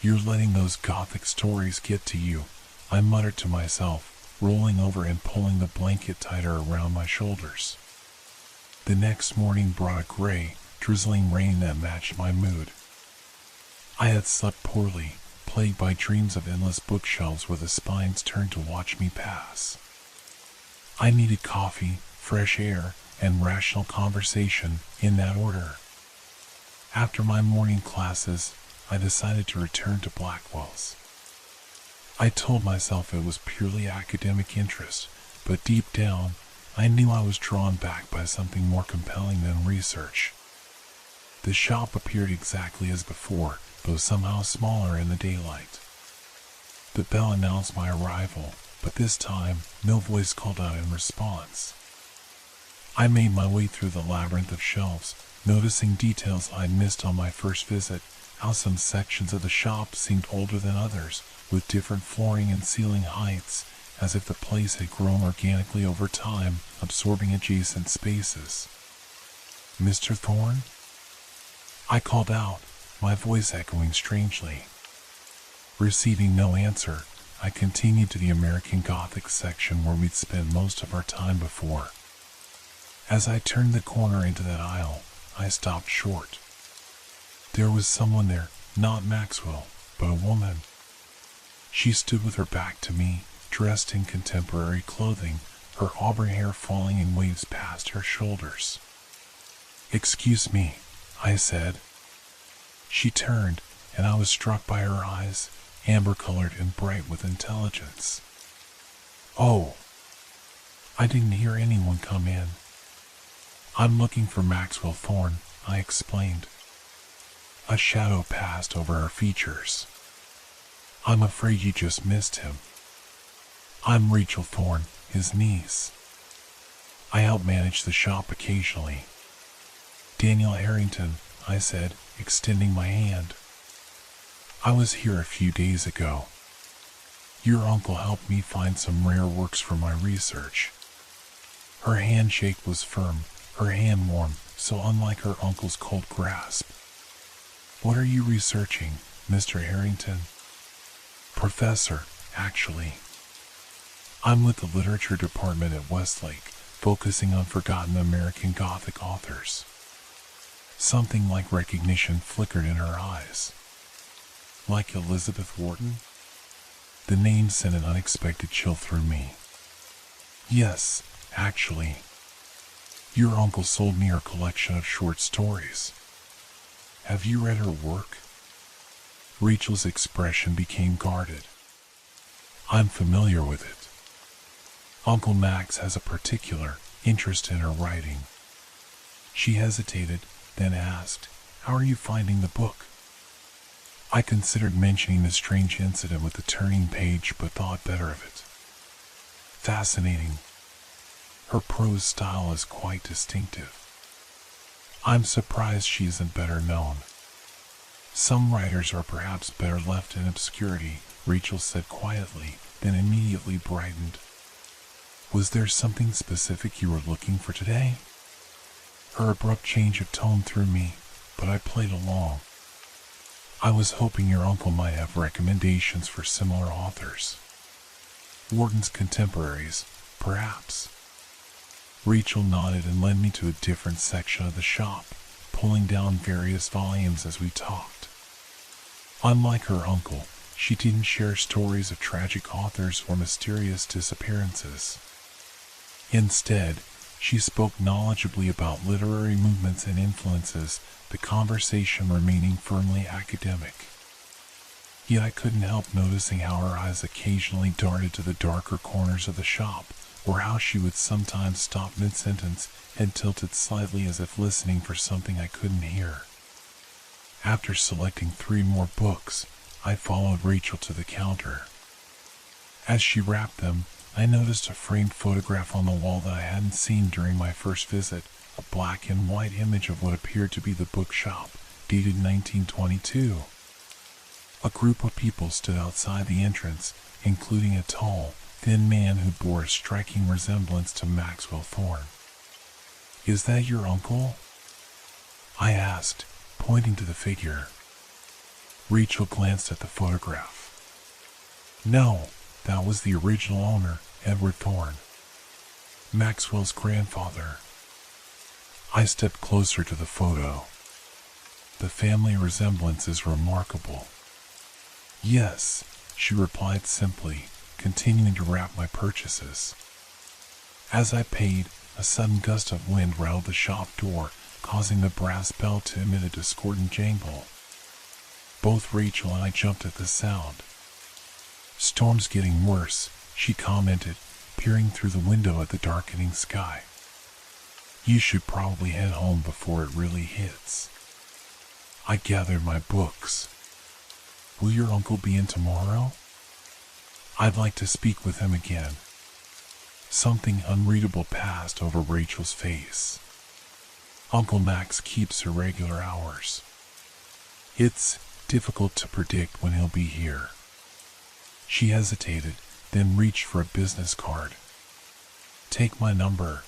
You're letting those Gothic stories get to you, I muttered to myself, rolling over and pulling the blanket tighter around my shoulders. The next morning brought a gray, drizzling rain that matched my mood. I had slept poorly, plagued by dreams of endless bookshelves where the spines turned to watch me pass. I needed coffee, fresh air, and rational conversation, in that order. After my morning classes, I decided to return to Blackwell's. I told myself it was purely academic interest, but deep down, I knew I was drawn back by something more compelling than research. The shop appeared exactly as before, though somehow smaller in the daylight. The bell announced my arrival, but this time, no voice called out in response. I made my way through the labyrinth of shelves, noticing details I'd missed on my first visit, how some sections of the shop seemed older than others, with different flooring and ceiling heights, as if the place had grown organically over time, absorbing adjacent spaces. "Mr. Thorne?" I called out, my voice echoing strangely. Receiving no answer, I continued to the American Gothic section where we'd spent most of our time before. As I turned the corner into that aisle, I stopped short. There was someone there, not Maxwell, but a woman. She stood with her back to me, dressed in contemporary clothing, her auburn hair falling in waves past her shoulders. "Excuse me," I said. She turned, and I was struck by her eyes, amber-colored and bright with intelligence. "Oh, I didn't hear anyone come in." "I'm looking for Maxwell Thorne," I explained. A shadow passed over her features. "I'm afraid you just missed him. I'm Rachel Thorne, his niece. I help manage the shop occasionally." "Daniel Harrington," I said, extending my hand. "I was here a few days ago. Your uncle helped me find some rare works for my research." Her handshake was firm, her hand warm, so unlike her uncle's cold grasp. "What are you researching, Mr. Harrington?" "Professor, actually. I'm with the literature department at Westlake, focusing on forgotten American Gothic authors." Something like recognition flickered in her eyes. "Like Elizabeth Wharton?" The name sent an unexpected chill through me. "Yes, actually. Your uncle sold me her collection of short stories. Have you read her work?" Rachel's expression became guarded. "I'm familiar with it. Uncle Max has a particular interest in her writing." She hesitated, then asked, "How are you finding the book?" I considered mentioning the strange incident with the turning page, but thought better of it. "Fascinating. Her prose style is quite distinctive. I'm surprised she isn't better known. Some writers are perhaps better left in obscurity," Rachel said quietly, then immediately brightened. "Was there something specific you were looking for today?" Her abrupt change of tone threw me, but I played along. "I was hoping your uncle might have recommendations for similar authors. Wharton's contemporaries, perhaps." Rachel nodded and led me to a different section of the shop, pulling down various volumes as we talked. Unlike her uncle, she didn't share stories of tragic authors or mysterious disappearances. Instead, she spoke knowledgeably about literary movements and influences, the conversation remaining firmly academic. Yet I couldn't help noticing how her eyes occasionally darted to the darker corners of the shop, or how she would sometimes stop mid-sentence and tilted slightly as if listening for something I couldn't hear. After selecting 3 more books, I followed Rachel to the counter. As she wrapped them, I noticed a framed photograph on the wall that I hadn't seen during my first visit, a black and white image of what appeared to be the bookshop, dated 1922. A group of people stood outside the entrance, including a tall, thin man who bore a striking resemblance to Maxwell Thorne. "Is that your uncle?" I asked, pointing to the figure. Rachel glanced at the photograph. "No, that was the original owner, Edward Thorne. Maxwell's grandfather." I stepped closer to the photo. "The family resemblance is remarkable." "Yes," she replied simply, continuing to wrap my purchases. As I paid, a sudden gust of wind rattled the shop door, causing the brass bell to emit a discordant jangle. Both Rachel and I jumped at the sound. Storm's getting worse, she commented, peering through the window at the darkening sky. You should probably head home before it really hits. I gathered my books. Will your uncle be in tomorrow? I'd like to speak with him again. Something unreadable passed over Rachel's face. Uncle Max keeps irregular hours. It's difficult to predict when he'll be here. She hesitated, then reached for a business card. Take my number.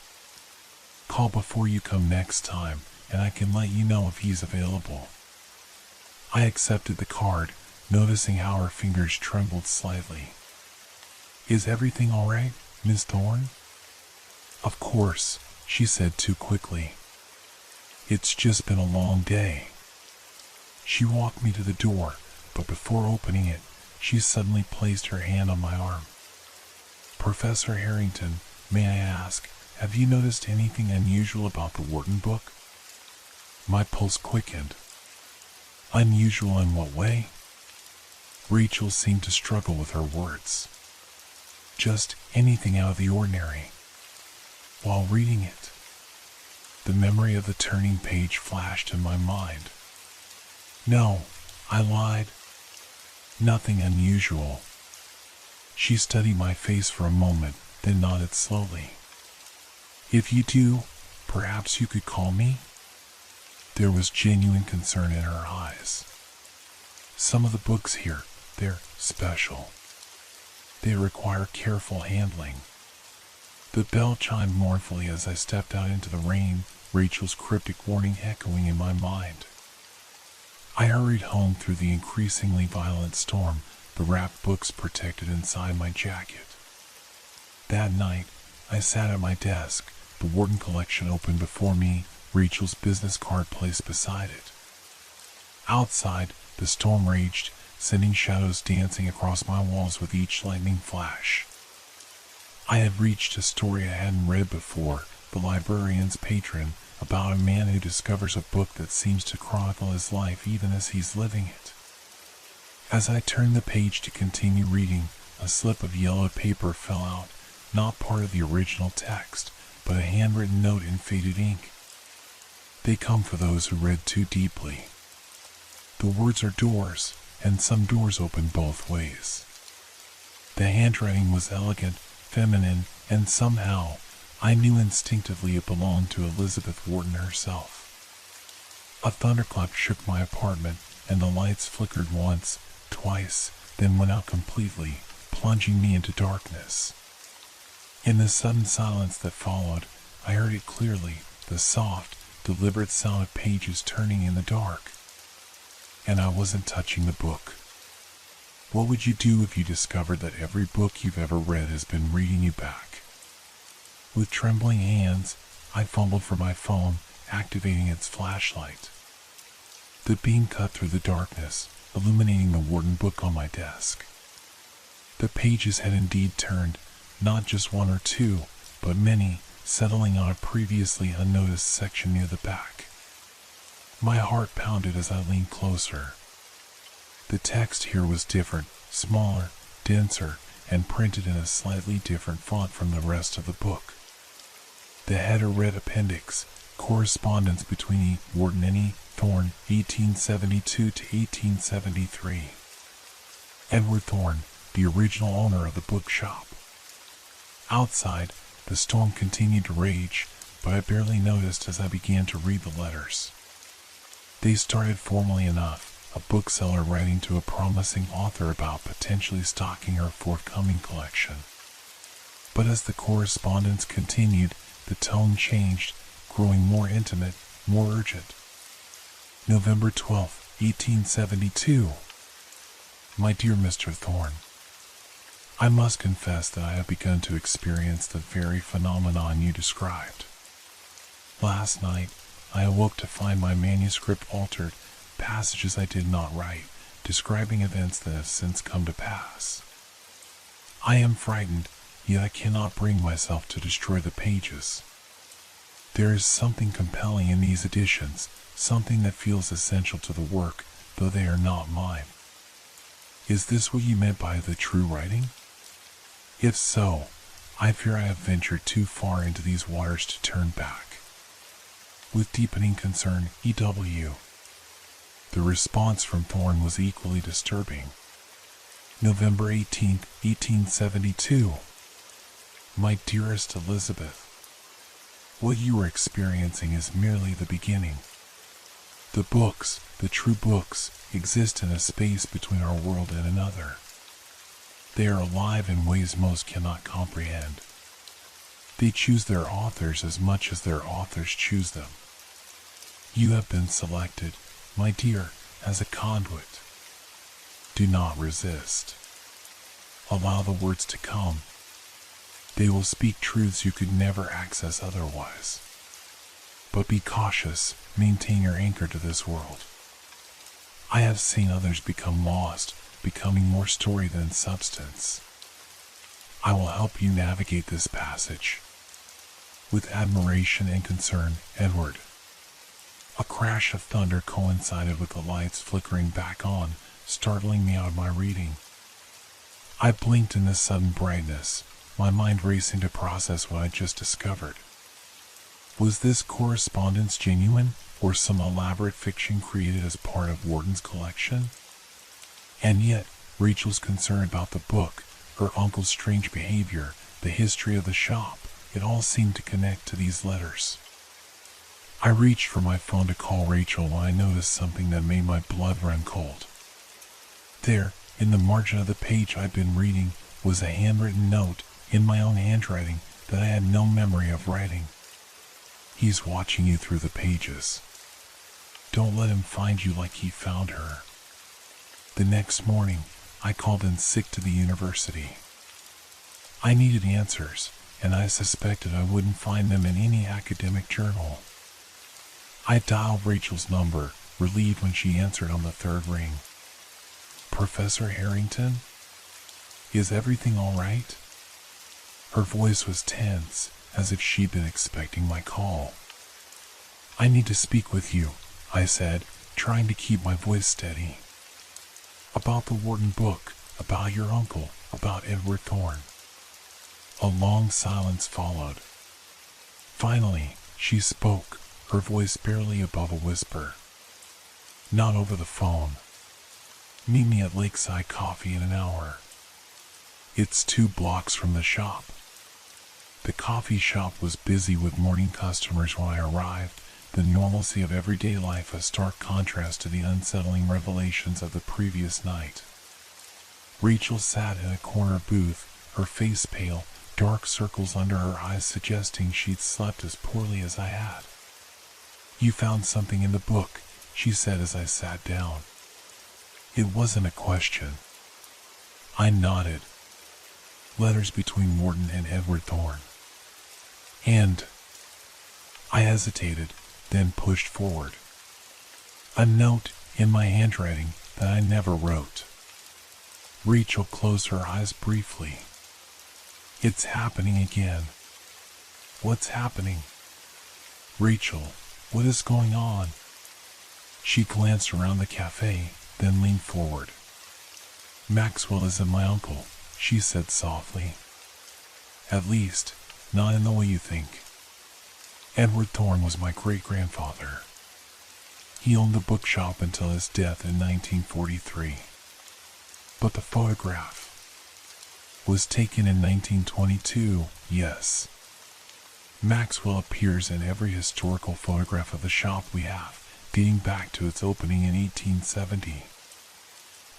Call before you come next time, and I can let you know if he's available. I accepted the card, noticing how her fingers trembled slightly. Is everything all right, Miss Thorne? Of course, she said too quickly. It's just been a long day. She walked me to the door, but before opening it, she suddenly placed her hand on my arm. Professor Harrington, may I ask, have you noticed anything unusual about the Wharton book? My pulse quickened. Unusual in what way? Rachel seemed to struggle with her words. Just anything out of the ordinary. While reading it, the memory of the turning page flashed in my mind. No, I lied. Nothing unusual. She studied my face for a moment, then nodded slowly. If you do, perhaps you could call me? There was genuine concern in her eyes. Some of the books here, they're special. They require careful handling. The bell chimed mournfully as I stepped out into the rain, Rachel's cryptic warning echoing in my mind. I hurried home through the increasingly violent storm, the wrapped books protected inside my jacket. That night, I sat at my desk, the Wharton collection open before me, Rachel's business card placed beside it. Outside, the storm raged, sending shadows dancing across my walls with each lightning flash. I had reached a story I hadn't read before, The Librarian's Patron, about a man who discovers a book that seems to chronicle his life even as he's living it. As I turned the page to continue reading, a slip of yellow paper fell out, not part of the original text, but a handwritten note in faded ink. They come for those who read too deeply. The words are doors, and some doors open both ways. The handwriting was elegant, feminine, and somehow, I knew instinctively it belonged to Elizabeth Wharton herself. A thunderclap shook my apartment, and the lights flickered once, twice, then went out completely, plunging me into darkness. In the sudden silence that followed, I heard it clearly, the soft, deliberate sound of pages turning in the dark. And I wasn't touching the book. What would you do if you discovered that every book you've ever read has been reading you back? With trembling hands, I fumbled for my phone, activating its flashlight. The beam cut through the darkness, illuminating the Wharton book on my desk. The pages had indeed turned, not just one or two, but many, settling on a previously unnoticed section near the back. My heart pounded as I leaned closer. The text here was different, smaller, denser, and printed in a slightly different font from the rest of the book. The header read Appendix, Correspondence between E. Wharton and E. Thorne, 1872 to 1873. Edward Thorne, the original owner of the bookshop. Outside, the storm continued to rage, but I barely noticed as I began to read the letters. They started formally enough, a bookseller writing to a promising author about potentially stocking her forthcoming collection. But as the correspondence continued, the tone changed, growing more intimate, more urgent. November 12, 1872. My dear Mr. Thorne, I must confess that I have begun to experience the very phenomenon you described. Last night, I awoke to find my manuscript altered, passages I did not write, describing events that have since come to pass. I am frightened, yet I cannot bring myself to destroy the pages. There is something compelling in these editions, something that feels essential to the work, though they are not mine. Is this what you meant by the true writing? If so, I fear I have ventured too far into these waters to turn back. With deepening concern, E.W. The response from Thorne was equally disturbing. November 18, 1872. My dearest Elizabeth, what you are experiencing is merely the beginning. The books, the true books, exist in a space between our world and another. They are alive in ways most cannot comprehend. They choose their authors as much as their authors choose them. You have been selected, my dear, as a conduit. Do not resist. Allow the words to come. They will speak truths you could never access otherwise. But be cautious, maintain your anchor to this world. I have seen others become lost, becoming more story than substance. I will help you navigate this passage. With admiration and concern, Edward. A crash of thunder coincided with the lights flickering back on, startling me out of my reading. I blinked in this sudden brightness, my mind racing to process what I just discovered. Was this correspondence genuine, or some elaborate fiction created as part of Warden's collection? And yet, Rachel's concern about the book, her uncle's strange behavior, the history of the shop, it all seemed to connect to these letters. I reached for my phone to call Rachel when I noticed something that made my blood run cold. There, in the margin of the page I'd been reading, was a handwritten note, in my own handwriting, that I had no memory of writing. He's watching you through the pages. Don't let him find you like he found her. The next morning, I called in sick to the university. I needed answers, and I suspected I wouldn't find them in any academic journal. I dialed Rachel's number, relieved when she answered on the third ring. Professor Harrington? Is everything all right? Her voice was tense, as if she'd been expecting my call. I need to speak with you, I said, trying to keep my voice steady. About the Warden book, about your uncle, about Edward Thorne. A long silence followed. Finally, she spoke, her voice barely above a whisper. Not over the phone. Meet me at Lakeside Coffee in an hour. It's 2 blocks from the shop. The coffee shop was busy with morning customers when I arrived, the normalcy of everyday life a stark contrast to the unsettling revelations of the previous night. Rachel sat in a corner booth, her face pale, dark circles under her eyes suggesting she'd slept as poorly as I had. You found something in the book, she said as I sat down. It wasn't a question. I nodded. Letters between Warden and Edward Thorne. And I hesitated, then pushed forward. A note in my handwriting that I never wrote. Rachel closed her eyes briefly. It's happening again. What's happening? Rachel, what is going on? She glanced around the cafe, then leaned forward. Maxwell isn't my uncle, she said softly. At least, not in the way you think. Edward Thorne was my great-grandfather. He owned the bookshop until his death in 1943. But the photograph was taken in 1922, yes. Maxwell appears in every historical photograph of the shop we have, dating back to its opening in 1870.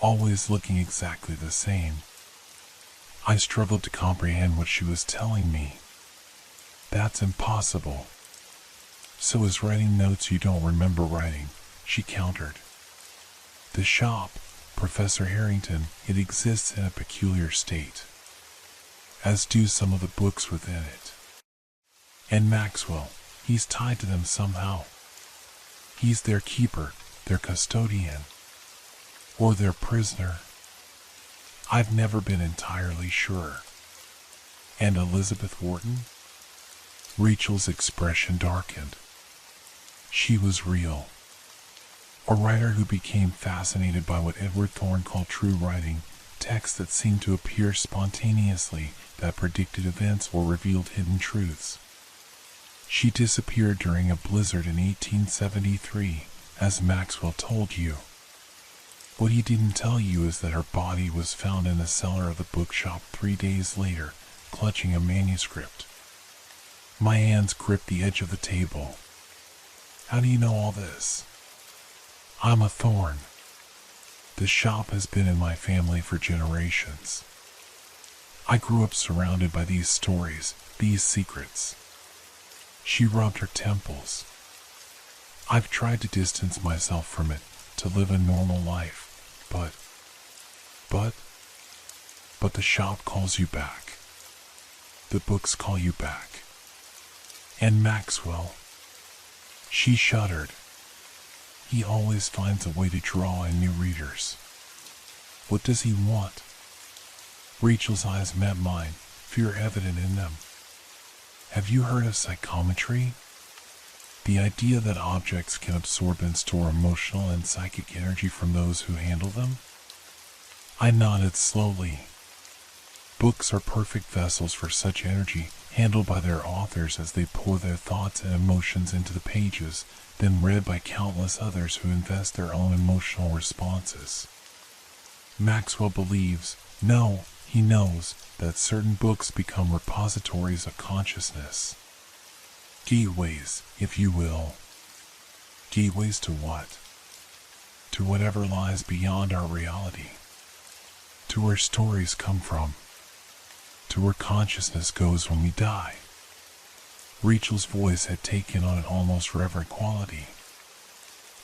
Always looking exactly the same. I struggled to comprehend what she was telling me. That's impossible. So is writing notes you don't remember writing, she countered. The shop, Professor Harrington, it exists in a peculiar state, as do some of the books within it. And Maxwell, he's tied to them somehow. He's their keeper, their custodian, or their prisoner. I've never been entirely sure. And Elizabeth Wharton? Rachel's expression darkened. She was real. A writer who became fascinated by what Edward Thorne called true writing, texts that seemed to appear spontaneously, that predicted events or revealed hidden truths. She disappeared during a blizzard in 1873, as Maxwell told you. What he didn't tell you is that her body was found in the cellar of the bookshop 3 days later, clutching a manuscript. My hands gripped the edge of the table. How do you know all this? I'm a Thorne. The shop has been in my family for generations. I grew up surrounded by these stories, these secrets. She rubbed her temples. I've tried to distance myself from it, to live a normal life, but the shop calls you back. The books call you back. And Maxwell. She shuddered. He always finds a way to draw in new readers. What does he want? Rachel's eyes met mine, fear evident in them. Have you heard of psychometry? The idea that objects can absorb and store emotional and psychic energy from those who handle them? I nodded slowly. Books are perfect vessels for such energy, handled by their authors as they pour their thoughts and emotions into the pages, then read by countless others who invest their own emotional responses. Maxwell believes, no, he knows, that certain books become repositories of consciousness. Gateways, if you will. Gateways to what? To whatever lies beyond our reality. To where stories come from. To where consciousness goes when we die. Rachel's voice had taken on an almost reverent quality.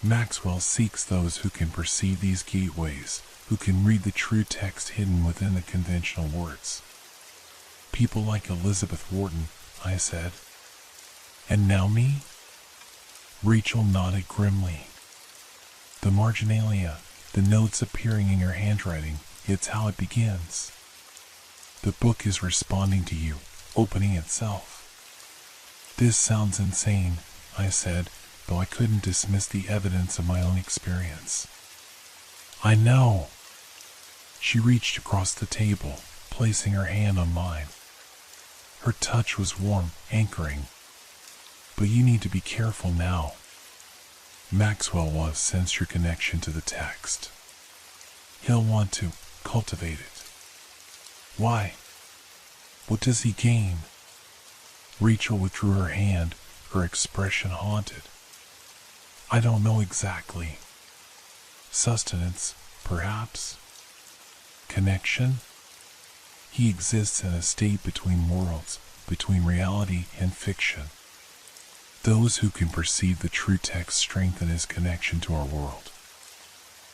Maxwell seeks those who can perceive these gateways, who can read the true text hidden within the conventional words. People like Elizabeth Wharton, I said. And now me? Rachel nodded grimly. The marginalia, the notes appearing in your handwriting, it's how it begins. The book is responding to you, opening itself. This sounds insane, I said, though I couldn't dismiss the evidence of my own experience. I know. She reached across the table, placing her hand on mine. Her touch was warm, anchoring. But you need to be careful now. Maxwell will have sensed your connection to the text. He'll want to cultivate it. Why? What does he gain? Rachel withdrew her hand, her expression haunted. I don't know exactly. Sustenance, perhaps? Connection? He exists in a state between worlds, between reality and fiction. Those who can perceive the true text strengthen his connection to our world.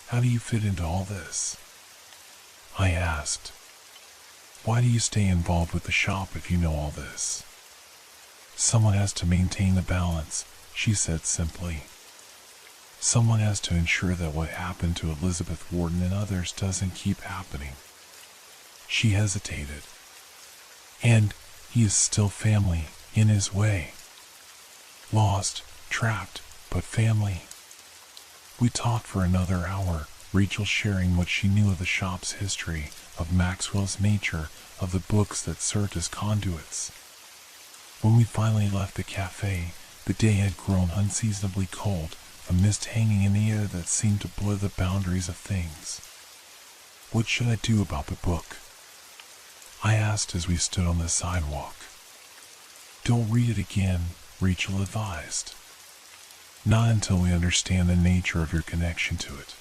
How do you fit into all this? I asked. Why do you stay involved with the shop if you know all this? Someone has to maintain the balance, she said simply. Someone has to ensure that what happened to Elizabeth Wharton and others doesn't keep happening. She hesitated. And he is still family, in his way. Lost, trapped, but family. We talked for another hour, Rachel sharing what she knew of the shop's history, of Maxwell's nature, of the books that served as conduits. When we finally left the cafe, the day had grown unseasonably cold, a mist hanging in the air that seemed to blur the boundaries of things. What should I do about the book? I asked as we stood on the sidewalk. Don't read it again, Rachel advised. Not until we understand the nature of your connection to it.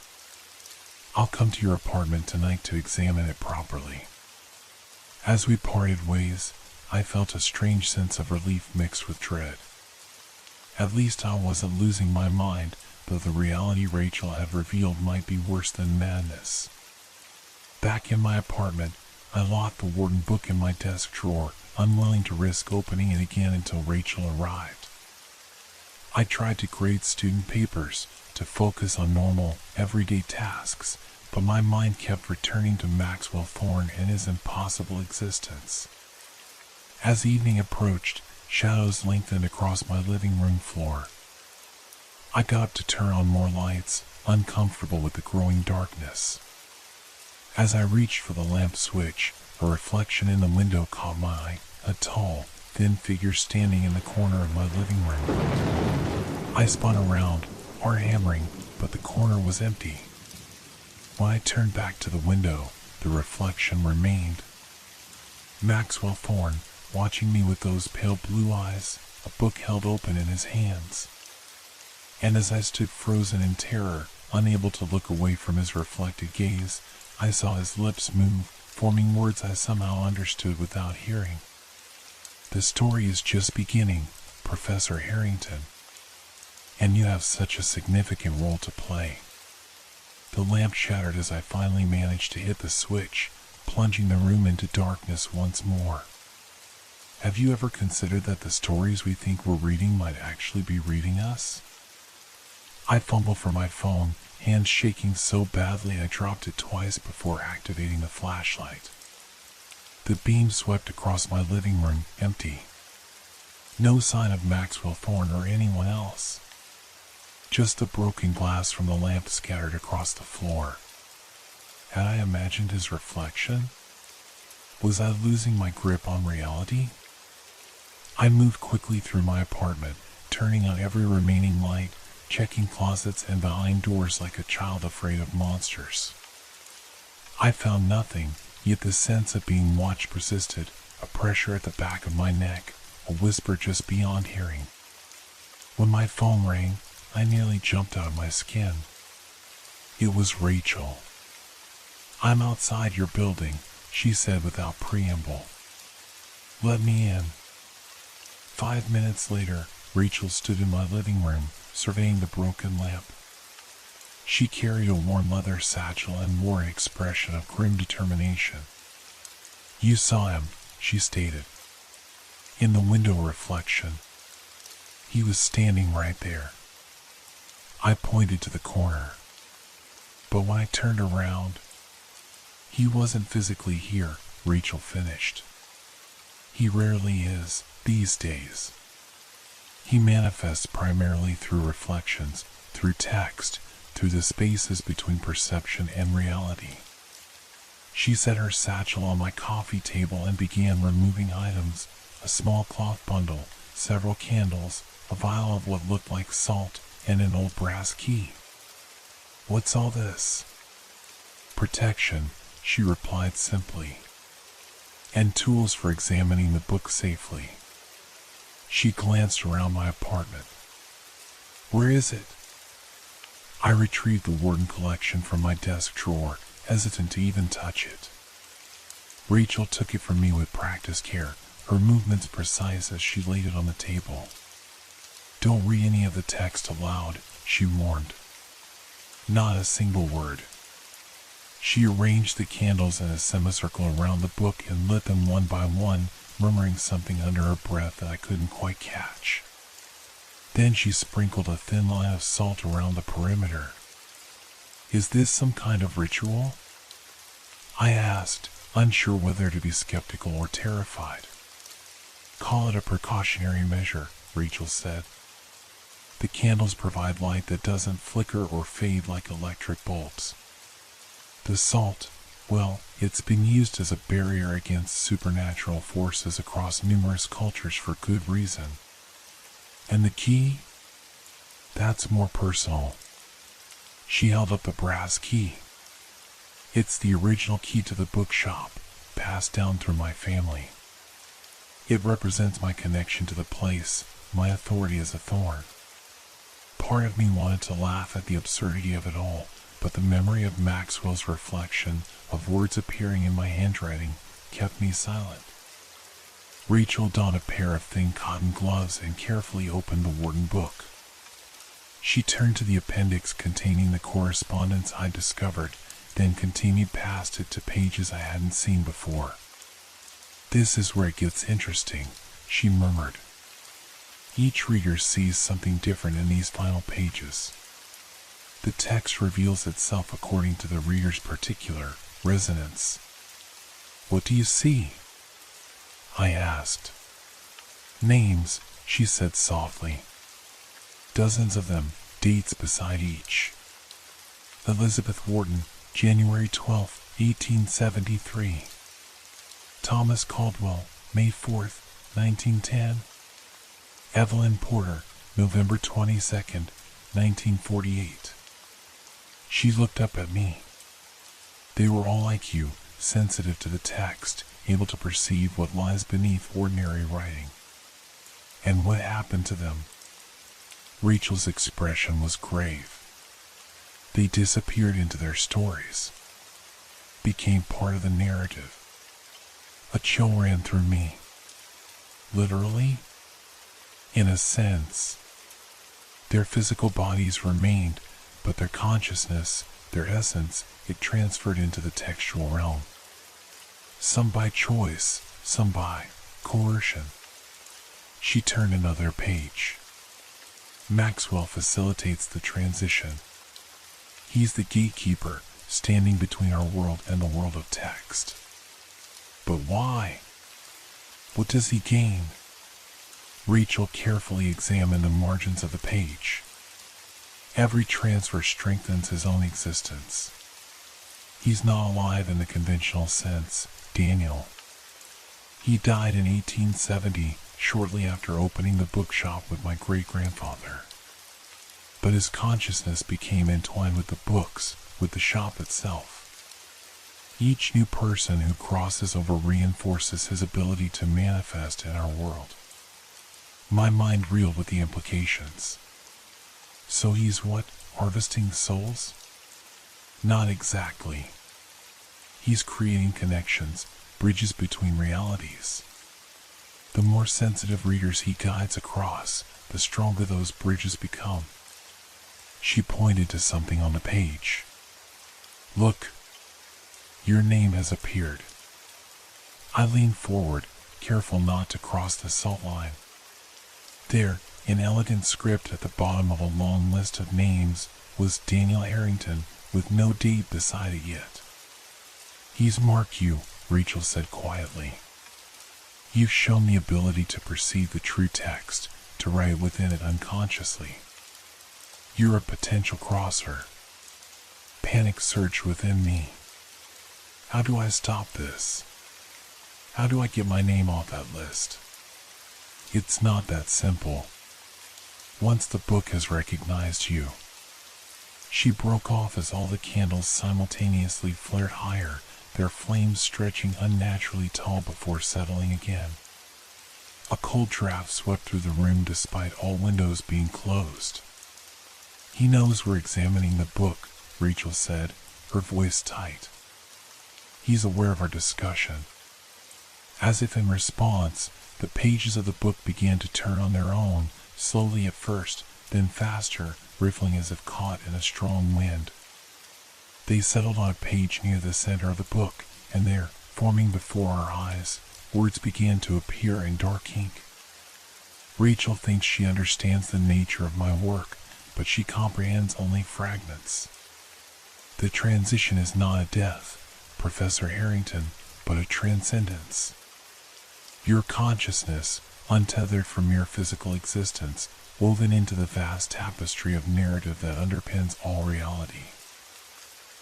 I'll come to your apartment tonight to examine it properly. As we parted ways, I felt a strange sense of relief mixed with dread. At least I wasn't losing my mind, though the reality Rachel had revealed might be worse than madness. Back in my apartment, I locked the Wharton book in my desk drawer, unwilling to risk opening it again until Rachel arrived. I tried to grade student papers, to focus on normal, everyday tasks, but my mind kept returning to Maxwell Thorne and his impossible existence. As evening approached, shadows lengthened across my living room floor. I got up to turn on more lights, uncomfortable with the growing darkness. As I reached for the lamp switch, a reflection in the window caught my eye, a tall, thin figure standing in the corner of my living room. I spun around, hard hammering, but the corner was empty. When I turned back to the window, the reflection remained. Maxwell Thorne, watching me with those pale blue eyes, a book held open in his hands. And as I stood frozen in terror, unable to look away from his reflected gaze, I saw his lips move, forming words I somehow understood without hearing. The story is just beginning, Professor Harrington. And you have such a significant role to play. The lamp shattered as I finally managed to hit the switch, plunging the room into darkness once more. Have you ever considered that the stories we think we're reading might actually be reading us? I fumbled for my phone, hands shaking so badly I dropped it twice before activating the flashlight. The beam swept across my living room, empty. No sign of Maxwell Thorne or anyone else. Just the broken glass from the lamp scattered across the floor. Had I imagined his reflection? Was I losing my grip on reality? I moved quickly through my apartment, turning on every remaining light, checking closets and behind doors like a child afraid of monsters. I found nothing, yet the sense of being watched persisted, a pressure at the back of my neck, a whisper just beyond hearing. When my phone rang, I nearly jumped out of my skin. It was Rachel. "I'm outside your building," she said without preamble. "Let me in." 5 minutes later, Rachel stood in my living room, surveying the broken lamp. She carried a worn leather satchel and wore an expression of grim determination. "You saw him," she stated. "In the window reflection. He was standing right there." I pointed to the corner. But when I turned around, "He wasn't physically here," Rachel finished. "He rarely is, these days. He manifests primarily through reflections, through text, through the spaces between perception and reality." She set her satchel on my coffee table and began removing items, a small cloth bundle, several candles, a vial of what looked like salt, and an old brass key. "What's all this?" "Protection," she replied simply. "And tools for examining the book safely." She glanced around my apartment. "Where is it?" I retrieved the Warden collection from my desk drawer, hesitant to even touch it. Rachel took it from me with practiced care, her movements precise as she laid it on the table. "Don't read any of the text aloud," she warned. "Not a single word." She arranged the candles in a semicircle around the book and lit them one by one, murmuring something under her breath that I couldn't quite catch. Then she sprinkled a thin line of salt around the perimeter. "Is this some kind of ritual?" I asked, unsure whether to be skeptical or terrified. "Call it a precautionary measure," Rachel said. "The candles provide light that doesn't flicker or fade like electric bulbs. The salt, well, it's been used as a barrier against supernatural forces across numerous cultures for good reason. And the key? That's more personal." She held up a brass key. "It's the original key to the bookshop, passed down through my family. It represents my connection to the place, my authority as a thorn." Part of me wanted to laugh at the absurdity of it all, but the memory of Maxwell's reflection, of words appearing in my handwriting, kept me silent. Rachel donned a pair of thin cotton gloves and carefully opened the Warden book. She turned to the appendix containing the correspondence I'd discovered, then continued past it to pages I hadn't seen before. "This is where it gets interesting," she murmured. "Each reader sees something different in these final pages. The text reveals itself according to the reader's particular resonance." "What do you see?" I asked. "Names," she said softly. "Dozens of them, dates beside each. Elizabeth Wharton, January 12, 1873. Thomas Caldwell, May 4, 1910. Evelyn Porter, November 22, 1948. She looked up at me. They were all like you, sensitive to the text, able to perceive what lies beneath ordinary writing. And what happened to them? Rachel's expression was grave. They disappeared into their stories, became part of the narrative. A chill ran through me. Literally? In a sense. Their physical bodies remained, but their consciousness, their essence, it transferred into the textual realm. Some by choice, some by coercion. She turned another page. Maxwell facilitates the transition. He's the gatekeeper, standing between our world and the world of text. But why? What does he gain? Rachel carefully examined the margins of the page. Every transfer strengthens his own existence. He's not alive in the conventional sense, Daniel. He died in 1870, shortly after opening the bookshop with my great-grandfather. But his consciousness became entwined with the books, with the shop itself. Each new person who crosses over reinforces his ability to manifest in our world. My mind reeled with the implications. So he's what? Harvesting souls? Not exactly. He's creating connections, bridges between realities. The more sensitive readers he guides across, the stronger those bridges become. She pointed to something on the page. Look. Your name has appeared. I leaned forward, careful not to cross the salt line. There, in elegant script at the bottom of a long list of names, was Daniel Harrington, with no date beside it yet. He's marked you, Rachel said quietly. You've shown the ability to perceive the true text, to write within it unconsciously. You're a potential crosser. Panic surged within me. How do I stop this? How do I get my name off that list? It's not that simple. Once the book has recognized you. She broke off as all the candles simultaneously flared higher, their flames stretching unnaturally tall before settling again. A cold draft swept through the room despite all windows being closed. He knows we're examining the book, Rachel said, her voice tight. He's aware of our discussion. As if in response, the pages of the book began to turn on their own, slowly at first, then faster, riffling as if caught in a strong wind. They settled on a page near the center of the book, and there, forming before our eyes, words began to appear in dark ink. Rachel thinks she understands the nature of my work, but she comprehends only fragments. The transition is not a death, Professor Harrington, but a transcendence. Your consciousness, untethered from mere physical existence, woven into the vast tapestry of narrative that underpins all reality.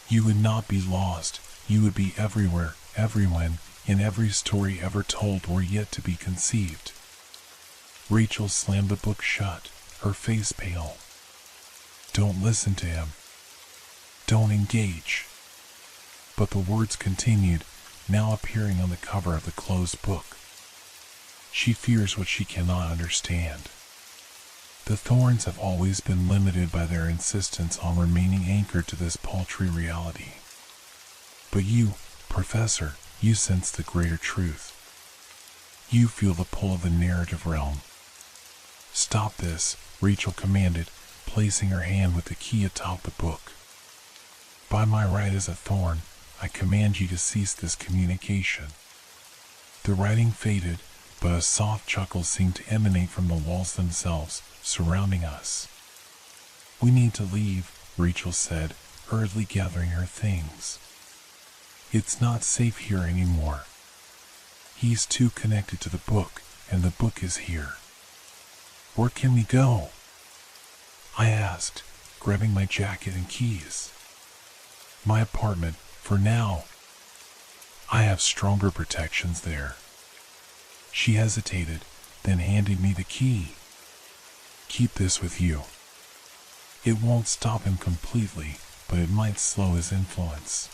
You would not be lost, you would be everywhere, everyone, in every story ever told or yet to be conceived. Rachel slammed the book shut, her face pale. Don't listen to him. Don't engage. But the words continued, now appearing on the cover of the closed book. She fears what she cannot understand. The Thorns have always been limited by their insistence on remaining anchored to this paltry reality. But you, Professor, you sense the greater truth. You feel the pull of the narrative realm. Stop this, Rachel commanded, placing her hand with the key atop the book. By my right as a Thorn, I command you to cease this communication. The writing faded, but a soft chuckle seemed to emanate from the walls themselves, surrounding us. We need to leave, Rachel said, hurriedly gathering her things. It's not safe here anymore. He's too connected to the book, and the book is here. Where can we go? I asked, grabbing my jacket and keys. My apartment, for now. I have stronger protections there. She hesitated, then handed me the key. Keep this with you. It won't stop him completely, but it might slow his influence.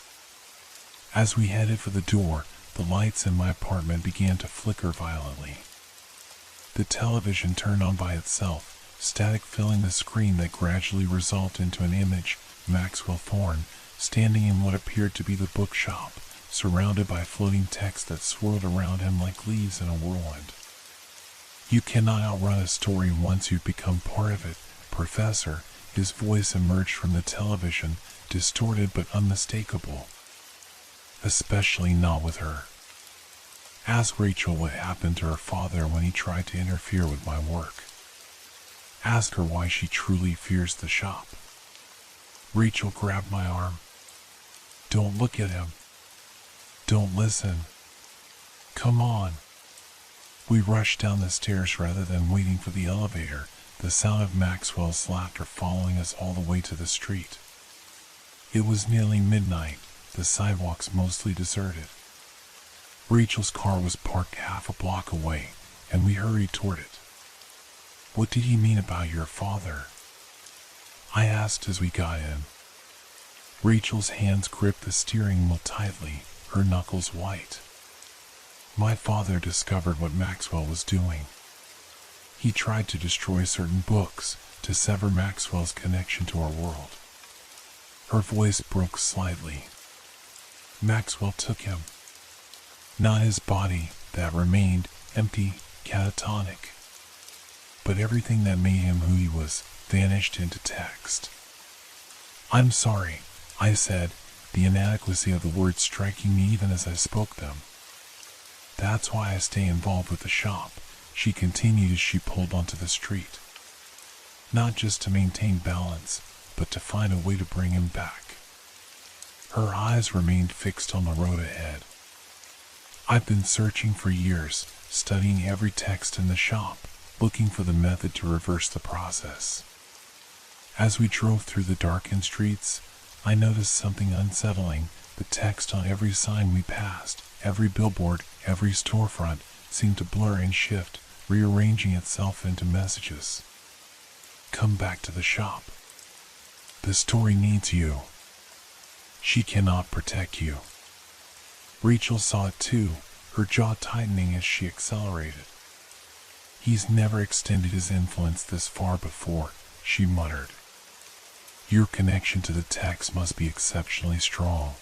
As we headed for the door, the lights in my apartment began to flicker violently. The television turned on by itself, static filling the screen that gradually resolved into an image, Maxwell Thorne, standing in what appeared to be the bookshop, surrounded by floating text that swirled around him like leaves in a whirlwind. You cannot outrun a story once you've become part of it, Professor. His voice emerged from the television, distorted but unmistakable. Especially not with her. Ask Rachel what happened to her father when he tried to interfere with my work. Ask her why she truly fears the shop. Rachel grabbed my arm. Don't look at him. Don't listen. Come on. We rushed down the stairs rather than waiting for the elevator, the sound of Maxwell's laughter following us all the way to the street. It was nearly midnight, the sidewalks mostly deserted. Rachel's car was parked half a block away, and we hurried toward it. What did he mean about your father? I asked as we got in. Rachel's hands gripped the steering wheel tightly, her knuckles white. My father discovered what Maxwell was doing. He tried to destroy certain books, to sever Maxwell's connection to our world. Her voice broke slightly. Maxwell took him. Not his body, that remained empty, catatonic. But everything that made him who he was vanished into text. I'm sorry, I said, the inadequacy of the words striking me even as I spoke them. That's why I stay involved with the shop, she continued as she pulled onto the street. Not just to maintain balance, but to find a way to bring him back. Her eyes remained fixed on the road ahead. I've been searching for years, studying every text in the shop, looking for the method to reverse the process. As we drove through the darkened streets, I noticed something unsettling. The text on every sign we passed, every billboard, every storefront, seemed to blur and shift, rearranging itself into messages. Come back to the shop. The story needs you. She cannot protect you. Rachel saw it too, her jaw tightening as she accelerated. He's never extended his influence this far before, she muttered. Your connection to the text must be exceptionally strong.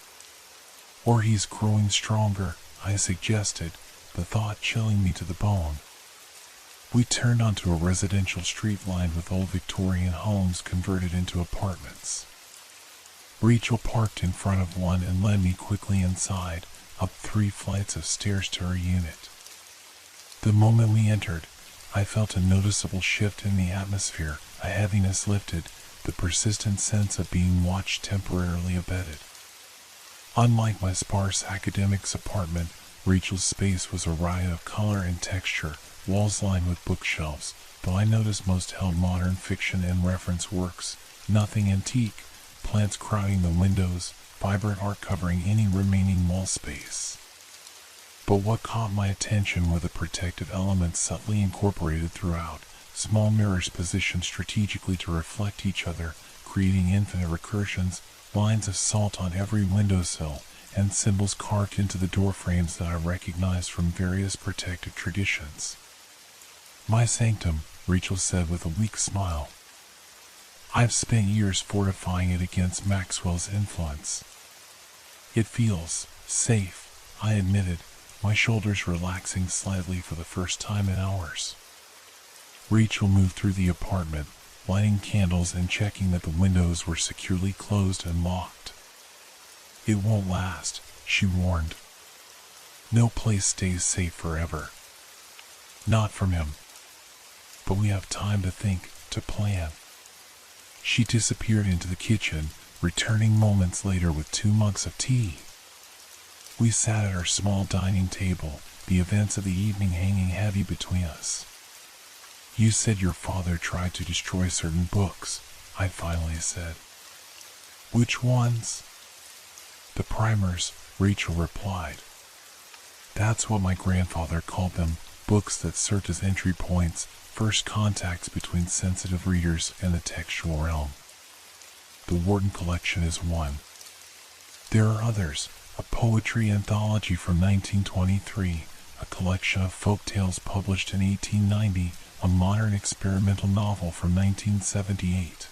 Or he's growing stronger, I suggested, the thought chilling me to the bone. We turned onto a residential street lined with old Victorian homes converted into apartments. Rachel parked in front of one and led me quickly inside, up 3 flights of stairs to her unit. The moment we entered, I felt a noticeable shift in the atmosphere, a heaviness lifted, the persistent sense of being watched temporarily abated. Unlike my sparse academic's apartment, Rachel's space was a riot of color and texture, walls lined with bookshelves, though I noticed most held modern fiction and reference works, nothing antique, plants crowding the windows, vibrant art covering any remaining wall space. But what caught my attention were the protective elements subtly incorporated throughout, small mirrors positioned strategically to reflect each other, creating infinite recursions, lines of salt on every windowsill, and symbols carved into the door frames that I recognized from various protective traditions. My sanctum, Rachel said with a weak smile. I've spent years fortifying it against Maxwell's influence. It feels safe, I admitted, my shoulders relaxing slightly for the first time in hours. Rachel moved through the apartment, lighting candles and checking that the windows were securely closed and locked. It won't last, she warned. No place stays safe forever. Not from him. But we have time to think, to plan. She disappeared into the kitchen, returning moments later with 2 mugs of tea. We sat at our small dining table, the events of the evening hanging heavy between us. You said your father tried to destroy certain books, I finally said. Which ones? The primers, Rachel replied. That's what my grandfather called them, books that served as entry points, first contacts between sensitive readers and the textual realm. The Wharton collection is one. There are others, a poetry anthology from 1923, a collection of folk tales published in 1890, a modern experimental novel from 1978.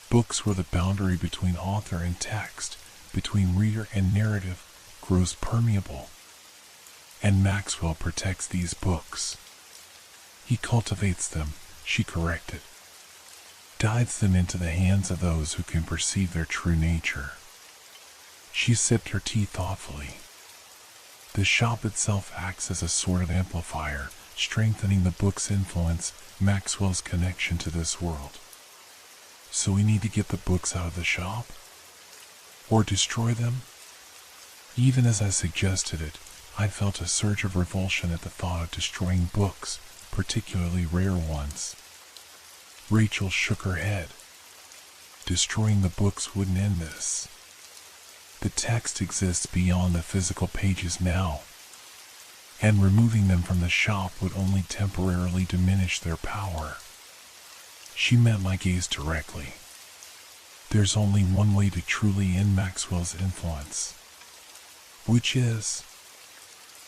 Books where the boundary between author and text, between reader and narrative, grows permeable. And Maxwell protects these books. He cultivates them, she corrected. Guides them into the hands of those who can perceive their true nature. She sipped her tea thoughtfully. The shop itself acts as a sort of amplifier, strengthening the book's influence, Maxwell's connection to this world. So we need to get the books out of the shop? Or destroy them? Even as I suggested it, I felt a surge of revulsion at the thought of destroying books, particularly rare ones. Rachel shook her head. Destroying the books wouldn't end this. The text exists beyond the physical pages now, and removing them from the shop would only temporarily diminish their power. She met my gaze directly. There's only one way to truly end Maxwell's influence, which is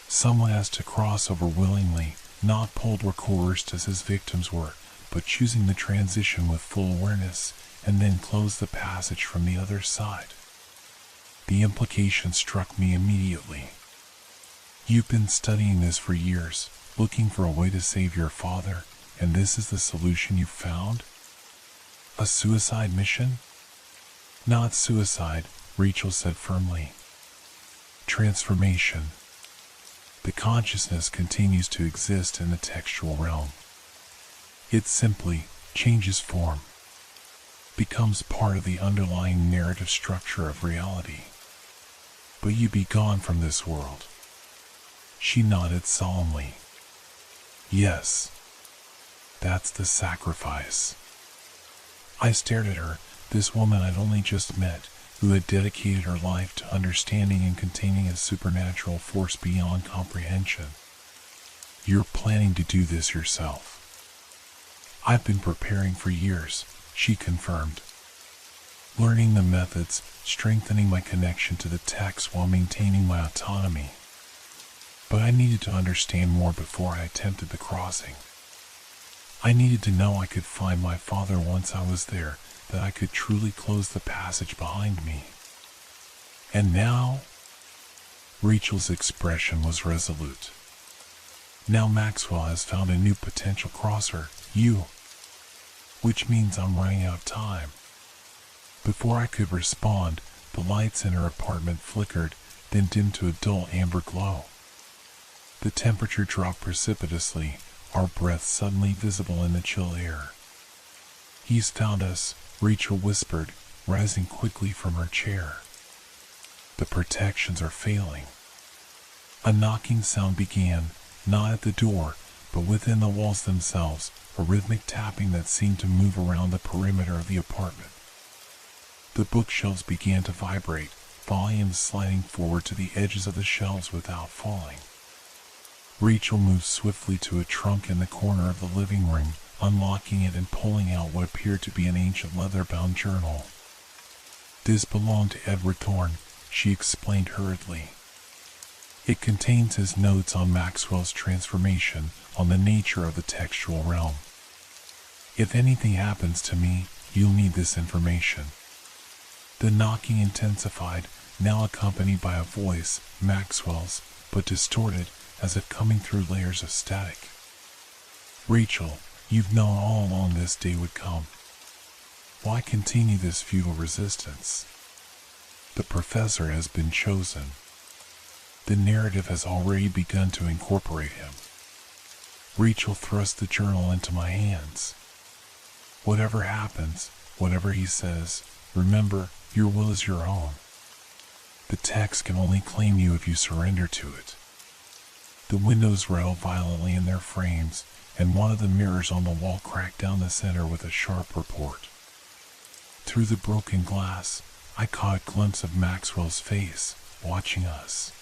someone has to cross over willingly, not pulled or coerced as his victims were, but choosing the transition with full awareness, and then close the passage from the other side. The implication struck me immediately. You've been studying this for years, looking for a way to save your father, and this is the solution you've found? A suicide mission? Not suicide, Rachel said firmly. Transformation. The consciousness continues to exist in the textual realm. It simply changes form, becomes part of the underlying narrative structure of reality. But you be gone from this world. She nodded solemnly. Yes, that's the sacrifice. I stared at her, this woman I'd only just met, who had dedicated her life to understanding and containing a supernatural force beyond comprehension. You're planning to do this yourself. I've been preparing for years, she confirmed. Learning the methods, strengthening my connection to the text while maintaining my autonomy. But I needed to understand more before I attempted the crossing. I needed to know I could find my father once I was there, that I could truly close the passage behind me. And now? Rachel's expression was resolute. Now Maxwell has found a new potential crosser, you. Which means I'm running out of time. Before I could respond, the lights in her apartment flickered, then dimmed to a dull amber glow. The temperature dropped precipitously, our breath suddenly visible in the chill air. He's found us, Rachel whispered, rising quickly from her chair. The protections are failing. A knocking sound began, not at the door, but within the walls themselves, a rhythmic tapping that seemed to move around the perimeter of the apartment. The bookshelves began to vibrate, volumes sliding forward to the edges of the shelves without falling. Rachel moved swiftly to a trunk in the corner of the living room, unlocking it and pulling out what appeared to be an ancient leather-bound journal. This belonged to Edward Thorne, she explained hurriedly. It contains his notes on Maxwell's transformation, on the nature of the textual realm. If anything happens to me, you'll need this information. The knocking intensified, now accompanied by a voice, Maxwell's, but distorted, as if coming through layers of static. Rachel, you've known all along this day would come. Why continue this futile resistance? The professor has been chosen. The narrative has already begun to incorporate him. Rachel thrust the journal into my hands. Whatever happens, whatever he says, remember, your will is your own. The text can only claim you if you surrender to it. The windows rattled violently in their frames, and one of the mirrors on the wall cracked down the center with a sharp report. Through the broken glass, I caught a glimpse of Maxwell's face, watching us.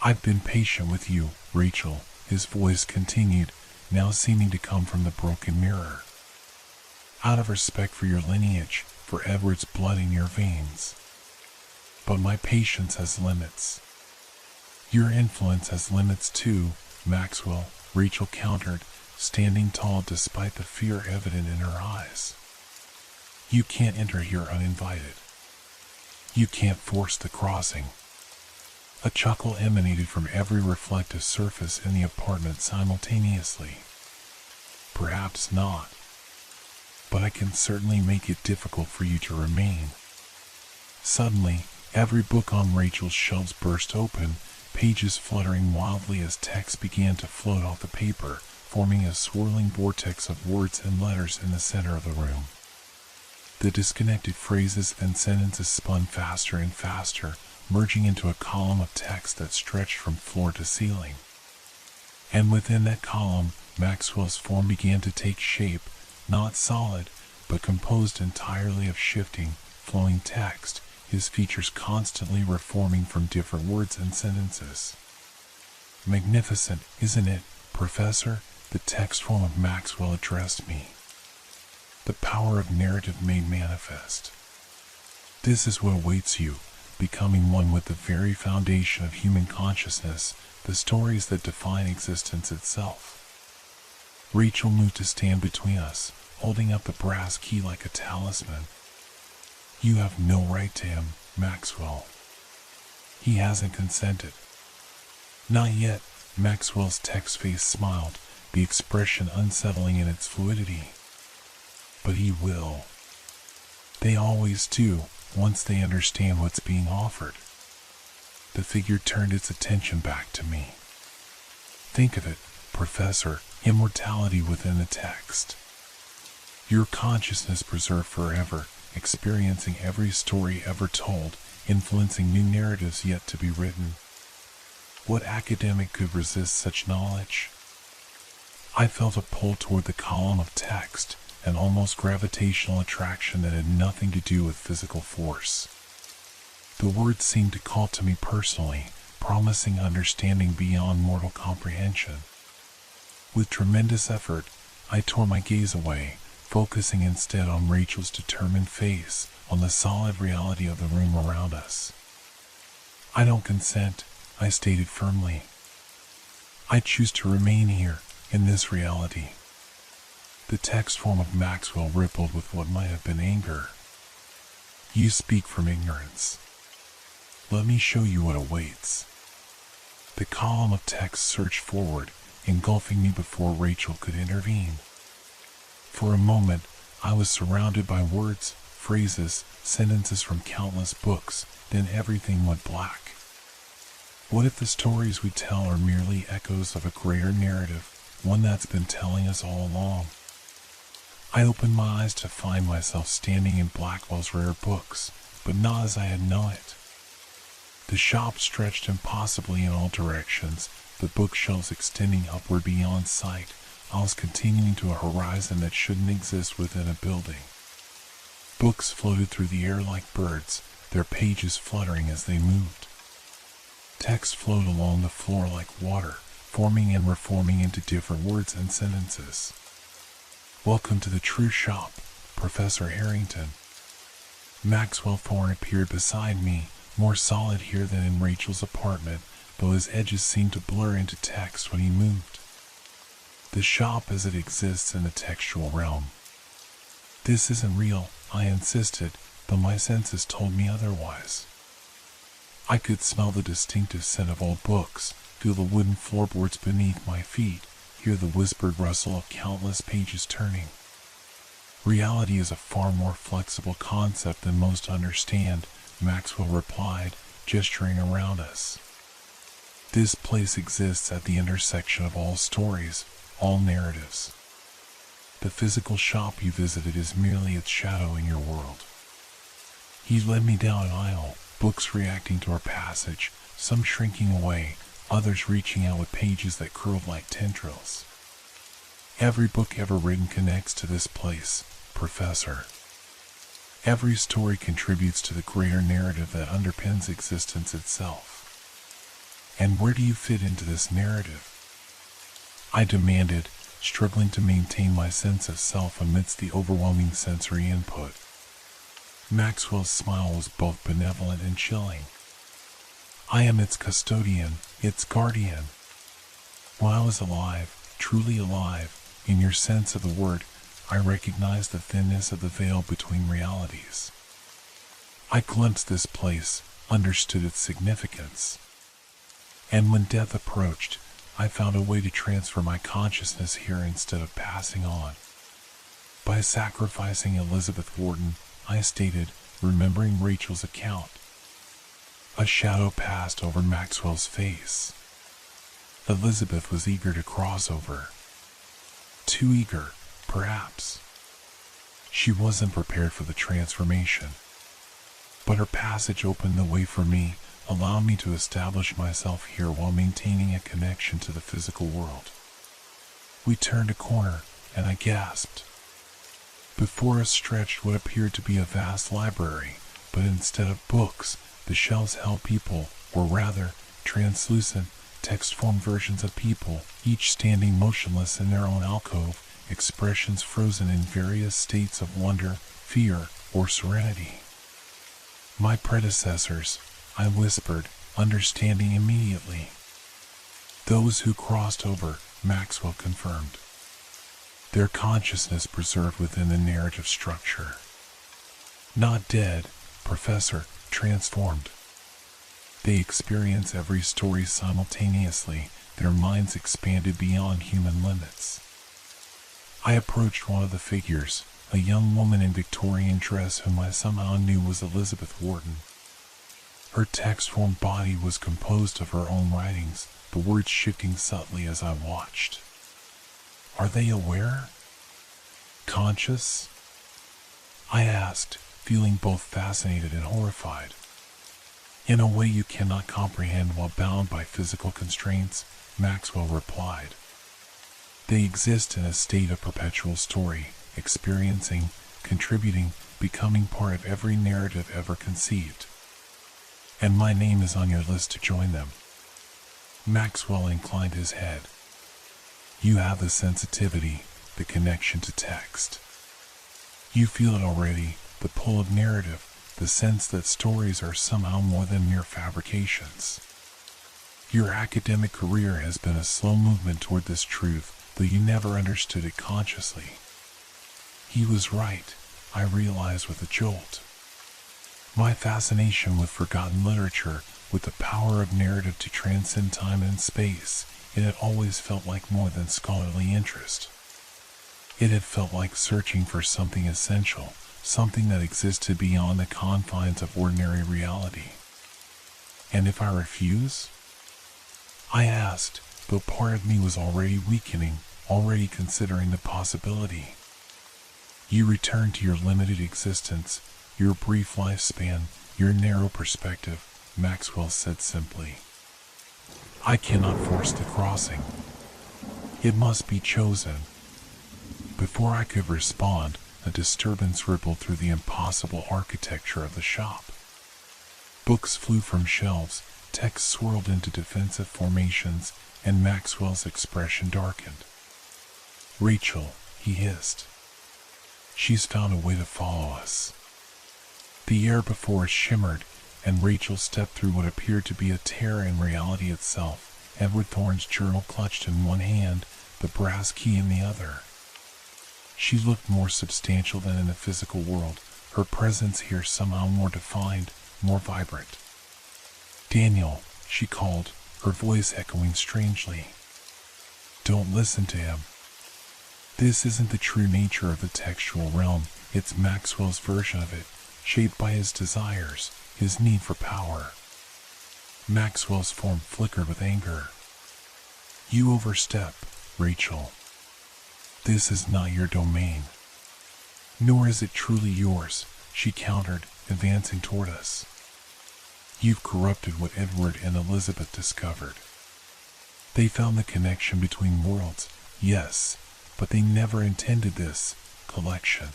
"I've been patient with you, Rachel," his voice continued, now seeming to come from the broken mirror. "Out of respect for your lineage, for Edward's blood in your veins. But my patience has limits." "Your influence has limits too, Maxwell," Rachel countered, standing tall despite the fear evident in her eyes. "You can't enter here uninvited. You can't force the crossing." A chuckle emanated from every reflective surface in the apartment simultaneously. "Perhaps not. But I can certainly make it difficult for you to remain." Suddenly, every book on Rachel's shelves burst open, pages fluttering wildly as text began to float off the paper, forming a swirling vortex of words and letters in the center of the room. The disconnected phrases and sentences spun faster and faster, merging into a column of text that stretched from floor to ceiling. And within that column, Maxwell's form began to take shape, not solid, but composed entirely of shifting, flowing text, his features constantly reforming from different words and sentences. "Magnificent, isn't it, Professor?" the text form of Maxwell addressed me. "The power of narrative made manifest. This is what awaits you, becoming one with the very foundation of human consciousness, the stories that define existence itself." Rachel moved to stand between us, holding up the brass key like a talisman. "You have no right to him, Maxwell. He hasn't consented." "Not yet," Maxwell's text face smiled, the expression unsettling in its fluidity. "But he will. They always do, once they understand what's being offered." The figure turned its attention back to me. "Think of it, Professor, immortality within the text. Your consciousness preserved forever, experiencing every story ever told, influencing new narratives yet to be written. What academic could resist such knowledge?" I felt a pull toward the column of text, an almost gravitational attraction that had nothing to do with physical force. The words seemed to call to me personally, promising understanding beyond mortal comprehension. With tremendous effort, I tore my gaze away, focusing instead on Rachel's determined face, on the solid reality of the room around us. "I don't consent," I stated firmly. "I choose to remain here, in this reality." The text form of Maxwell rippled with what might have been anger. "You speak from ignorance. Let me show you what awaits." The column of text surged forward, engulfing me before Rachel could intervene. For a moment, I was surrounded by words, phrases, sentences from countless books, then everything went black. What if the stories we tell are merely echoes of a greater narrative, one that's been telling us all along? I opened my eyes to find myself standing in Blackwell's rare books, but not as I had known it. The shop stretched impossibly in all directions, the bookshelves extending upward beyond sight. I was continuing to a horizon that shouldn't exist within a building. Books floated through the air like birds, their pages fluttering as they moved. Text flowed along the floor like water, forming and reforming into different words and sentences. "Welcome to the true shop, Professor Harrington." Maxwell Thorne appeared beside me, more solid here than in Rachel's apartment, though his edges seemed to blur into text when he moved. "The shop as it exists in the textual realm." "This isn't real," I insisted, though my senses told me otherwise. I could smell the distinctive scent of old books, feel the wooden floorboards beneath my feet, hear the whispered rustle of countless pages turning. "Reality is a far more flexible concept than most understand," Maxwell replied, gesturing around us. "This place exists at the intersection of all stories, all narratives. The physical shop you visited is merely its shadow in your world." He led me down an aisle, books reacting to our passage, some shrinking away, others reaching out with pages that curled like tendrils. "Every book ever written connects to this place, Professor. Every story contributes to the greater narrative that underpins existence itself. And where do you fit into this narrative? I demanded, struggling to maintain my sense of self amidst the overwhelming sensory input. Maxwell's smile was both benevolent and chilling. I am its custodian, its guardian. When I was alive, truly alive, in your sense of the word, I recognized the thinness of the veil between realities. I glimpsed this place, understood its significance. And when death approached, I found a way to transfer my consciousness here instead of passing on. By sacrificing Elizabeth Wharton, I stated, remembering Rachel's account. A shadow passed over Maxwell's face. Elizabeth was eager to cross over. Too eager, perhaps. She wasn't prepared for the transformation. But her passage opened the way for me, allowing me to establish myself here while maintaining a connection to the physical world. We turned a corner, and I gasped. Before us stretched what appeared to be a vast library, but instead of books, the shelves held people, or rather, translucent, text-formed versions of people, each standing motionless in their own alcove, expressions frozen in various states of wonder, fear, or serenity. My predecessors, I whispered, understanding immediately. Those who crossed over, Maxwell confirmed. Their consciousness preserved within the narrative structure. Not dead, Professor, transformed. They experience every story simultaneously, their minds expanded beyond human limits. I approached one of the figures, a young woman in Victorian dress whom I somehow knew was Elizabeth Wharton. Her text-formed body was composed of her own writings, the words shifting subtly as I watched. Are they aware? Conscious? I asked, feeling both fascinated and horrified. In a way you cannot comprehend while bound by physical constraints, Maxwell replied. They exist in a state of perpetual story, experiencing, contributing, becoming part of every narrative ever conceived. And my name is on your list to join them. Maxwell inclined his head. You have the sensitivity, the connection to text. You feel it already, the pull of narrative, the sense that stories are somehow more than mere fabrications. Your academic career has been a slow movement toward this truth, though you never understood it consciously. He was right, I realized with a jolt. My fascination with forgotten literature, with the power of narrative to transcend time and space, it had always felt like more than scholarly interest. It had felt like searching for something essential, something that existed beyond the confines of ordinary reality. And if I refuse? I asked, though part of me was already weakening, already considering the possibility. You return to your limited existence, your brief lifespan, your narrow perspective, Maxwell said simply. I cannot force the crossing. It must be chosen. Before I could respond, a disturbance rippled through the impossible architecture of the shop. Books flew from shelves, text swirled into defensive formations, and Maxwell's expression darkened. Rachel, he hissed. She's found a way to follow us. The air before us shimmered, and Rachel stepped through what appeared to be a tear in reality itself, Edward Thorne's journal clutched in one hand, the brass key in the other. She looked more substantial than in the physical world, her presence here somehow more defined, more vibrant. Daniel, she called, her voice echoing strangely. Don't listen to him. This isn't the true nature of the textual realm, it's Maxwell's version of it, shaped by his desires, his need for power. Maxwell's form flickered with anger. You overstep, Rachel. This is not your domain. Nor is it truly yours, she countered, advancing toward us. You've corrupted what Edward and Elizabeth discovered. They found the connection between worlds, yes, but they never intended this collection.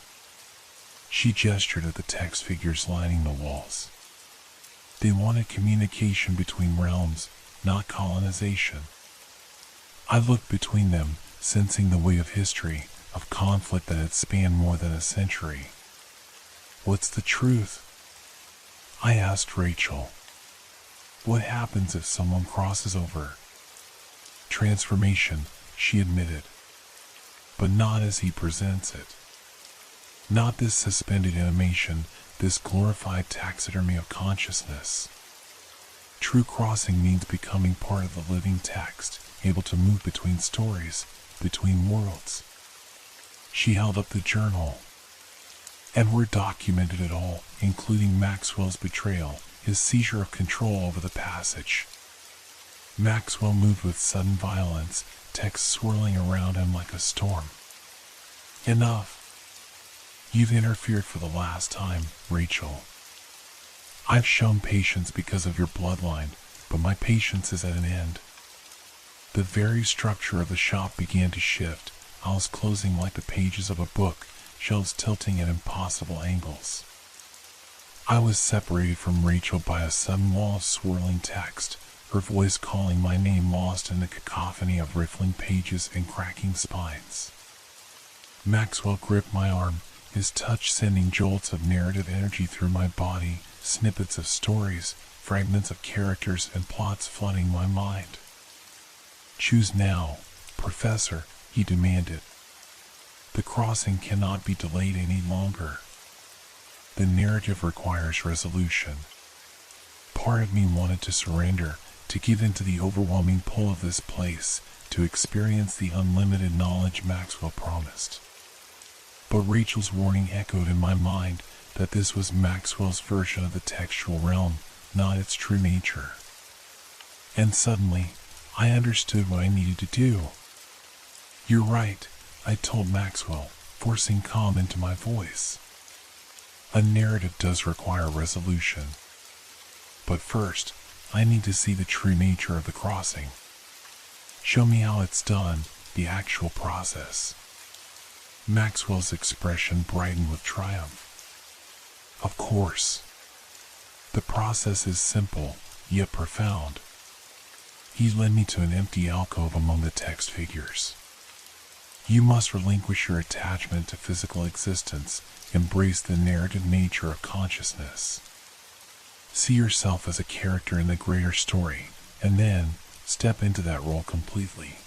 She gestured at the text figures lining the walls. They wanted communication between realms, not colonization. I looked between them, sensing the weight of history, of conflict that had spanned more than a century. What's the truth? I asked Rachel. What happens if someone crosses over? Transformation, she admitted. But not as he presents it. Not this suspended animation, this glorified taxidermy of consciousness. True crossing means becoming part of the living text, able to move between stories, between worlds. She held up the journal. Edward documented it all, including Maxwell's betrayal, his seizure of control over the passage. Maxwell moved with sudden violence, text swirling around him like a storm. Enough. You've interfered for the last time, Rachel. I've shown patience because of your bloodline, but my patience is at an end. The very structure of the shop began to shift, aisles closing like the pages of a book, shelves tilting at impossible angles. I was separated from Rachel by a sudden wall of swirling text, her voice calling my name lost in the cacophony of riffling pages and cracking spines. Maxwell gripped my arm, his touch sending jolts of narrative energy through my body, snippets of stories, fragments of characters and plots flooding my mind. Choose now, Professor, he demanded. The crossing cannot be delayed any longer. The narrative requires resolution. Part of me wanted to surrender, to give in to the overwhelming pull of this place, to experience the unlimited knowledge Maxwell promised. But Rachel's warning echoed in my mind that this was Maxwell's version of the textual realm, not its true nature. And suddenly, I understood what I needed to do. You're right, I told Maxwell, forcing calm into my voice. A narrative does require resolution. But first, I need to see the true nature of the crossing. Show me how it's done, the actual process. Maxwell's expression brightened with triumph. Of course. The process is simple, yet profound. He led me to an empty alcove among the text figures. You must relinquish your attachment to physical existence, embrace the narrative nature of consciousness. See yourself as a character in the greater story, and then step into that role completely.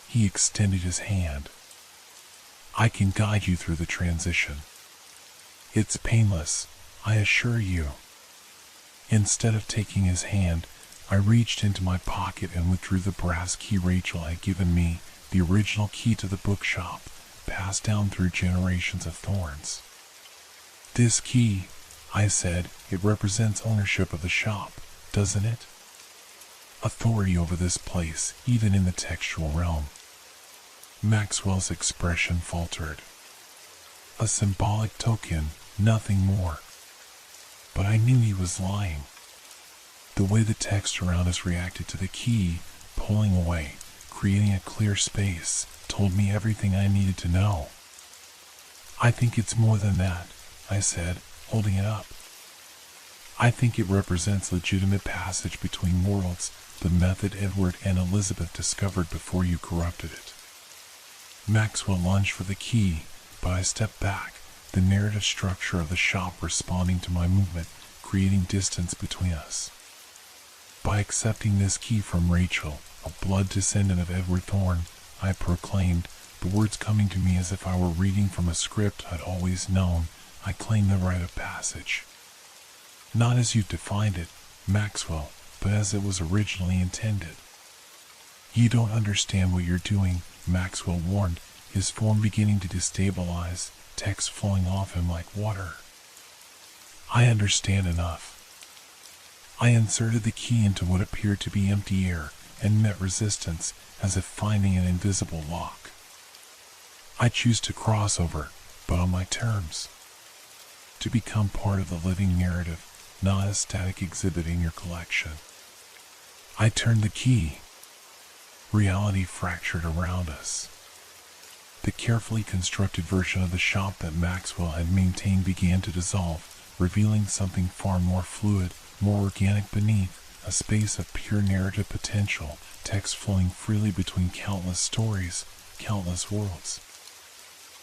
He extended his hand. I can guide you through the transition. It's painless, I assure you. Instead of taking his hand, I reached into my pocket and withdrew the brass key Rachel had given me, the original key to the bookshop, passed down through generations of Thorns. This key, I said, it represents ownership of the shop, doesn't it? Authority over this place, even in the textual realm. Maxwell's expression faltered. A symbolic token, nothing more. But I knew he was lying. The way the text around us reacted to the key, pulling away, creating a clear space, told me everything I needed to know. I think it's more than that, I said, holding it up. I think it represents legitimate passage between worlds, the method Edward and Elizabeth discovered before you corrupted it. Maxwell lunged for the key, but I stepped back, the narrative structure of the shop responding to my movement, creating distance between us. By accepting this key from Rachel, a blood descendant of Edward Thorne, I proclaimed, the words coming to me as if I were reading from a script I'd always known, I claim the rite of passage. Not as you've defined it, Maxwell, but as it was originally intended. You don't understand what you're doing, Maxwell warned, his form beginning to destabilize, text flowing off him like water. I understand enough. I inserted the key into what appeared to be empty air and met resistance as if finding an invisible lock. I choose to cross over, but on my terms. To become part of the living narrative, not a static exhibit in your collection. I turned the key. Reality fractured around us. The carefully constructed version of the shop that Maxwell had maintained began to dissolve, revealing something far more fluid, more organic beneath, a space of pure narrative potential, text flowing freely between countless stories, countless worlds.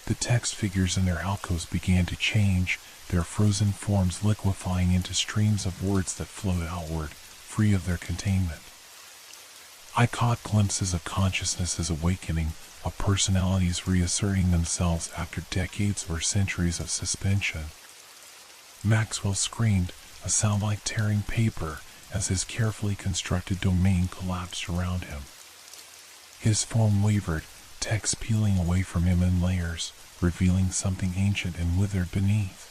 The text figures in their alcoves began to change, their frozen forms liquefying into streams of words that flowed outward, free of their containment. I caught glimpses of consciousnesses awakening, of personalities reasserting themselves after decades or centuries of suspension. Maxwell screamed, a sound like tearing paper, as his carefully constructed domain collapsed around him. His form wavered, text peeling away from him in layers, revealing something ancient and withered beneath.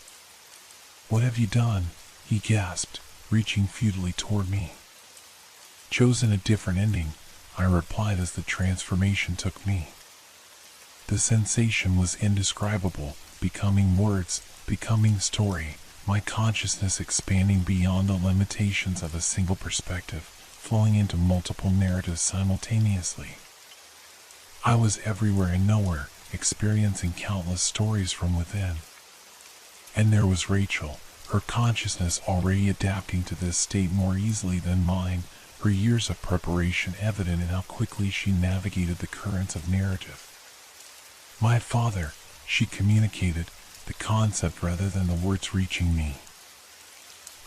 "What have you done?" he gasped, reaching futilely toward me. "Chosen a different ending," I replied as the transformation took me. The sensation was indescribable, becoming words, becoming story, my consciousness expanding beyond the limitations of a single perspective, flowing into multiple narratives simultaneously. I was everywhere and nowhere, experiencing countless stories from within. And there was Rachel, her consciousness already adapting to this state more easily than mine, her years of preparation evident in how quickly she navigated the currents of narrative. "My father," she communicated, the concept rather than the words reaching me.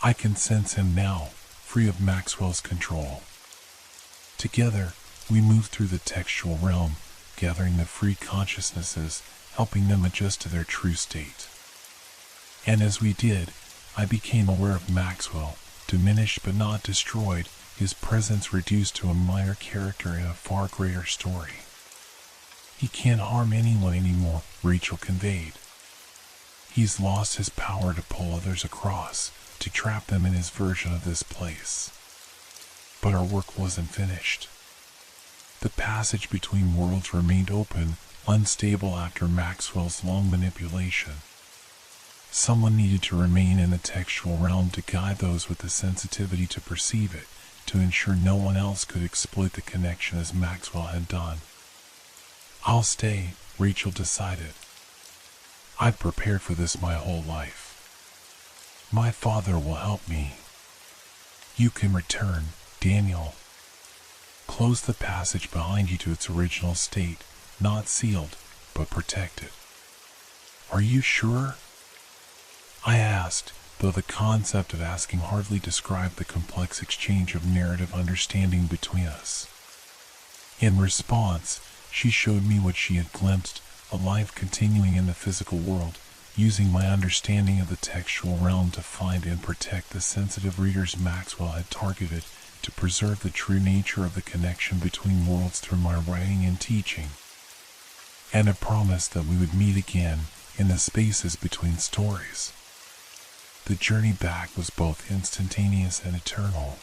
"I can sense him now, free of Maxwell's control." Together, we moved through the textual realm, gathering the free consciousnesses, helping them adjust to their true state. And as we did, I became aware of Maxwell, diminished but not destroyed, his presence reduced to a minor character in a far greater story. "He can't harm anyone anymore," Rachel conveyed. "He's lost his power to pull others across, to trap them in his version of this place." But our work wasn't finished. The passage between worlds remained open, unstable after Maxwell's long manipulation. Someone needed to remain in the textual realm to guide those with the sensitivity to perceive it, to ensure no one else could exploit the connection as Maxwell had done. "I'll stay," Rachel decided. "I've prepared for this my whole life. My father will help me. You can return, Daniel. Close the passage behind you to its original state, not sealed, but protected." "Are you sure?" I asked, though the concept of asking hardly described the complex exchange of narrative understanding between us. In response, she showed me what she had glimpsed, a life continuing in the physical world, using my understanding of the textual realm to find and protect the sensitive readers Maxwell had targeted, to preserve the true nature of the connection between worlds through my writing and teaching. And a promise that we would meet again in the spaces between stories. The journey back was both instantaneous and eternal.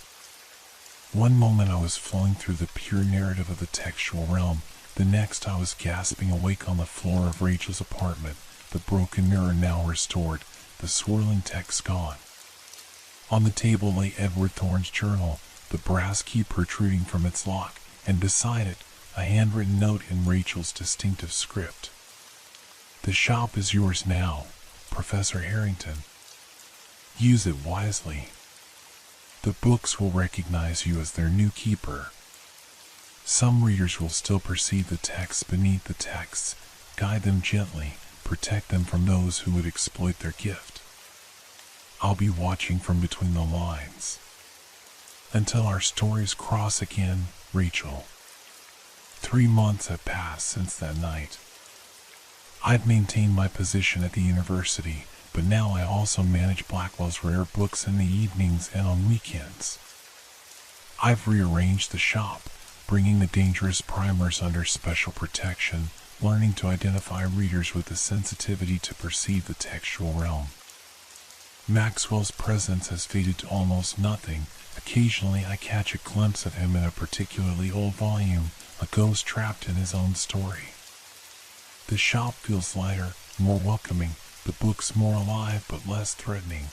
One moment I was flowing through the pure narrative of the textual realm, the next I was gasping awake on the floor of Rachel's apartment, the broken mirror now restored, the swirling text gone. On the table lay Edward Thorne's journal, the brass key protruding from its lock, and beside it, a handwritten note in Rachel's distinctive script. "The shop is yours now, Professor Harrington. Use it wisely. The books will recognize you as their new keeper. Some readers will still perceive the text beneath the texts. Guide them gently, protect them from those who would exploit their gift. I'll be watching from between the lines. Until our stories cross again, Rachel." 3 months have passed since that night. I've maintained my position at the university, but now I also manage Blackwell's rare books in the evenings and on weekends. I've rearranged the shop, bringing the dangerous primers under special protection, learning to identify readers with the sensitivity to perceive the textual realm. Maxwell's presence has faded to almost nothing. Occasionally I catch a glimpse of him in a particularly old volume, a ghost trapped in his own story. The shop feels lighter, more welcoming, the books more alive but less threatening.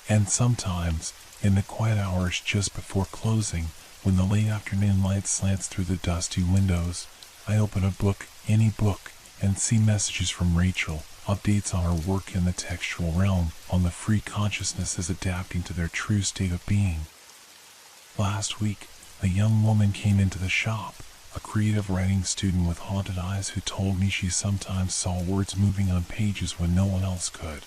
And sometimes, in the quiet hours just before closing, when the late afternoon light slants through the dusty windows, I open a book, any book, and see messages from Rachel, updates on her work in the textual realm, on the free consciousnesses adapting to their true state of being. Last week, a young woman came into the shop, a creative writing student with haunted eyes who told me she sometimes saw words moving on pages when no one else could.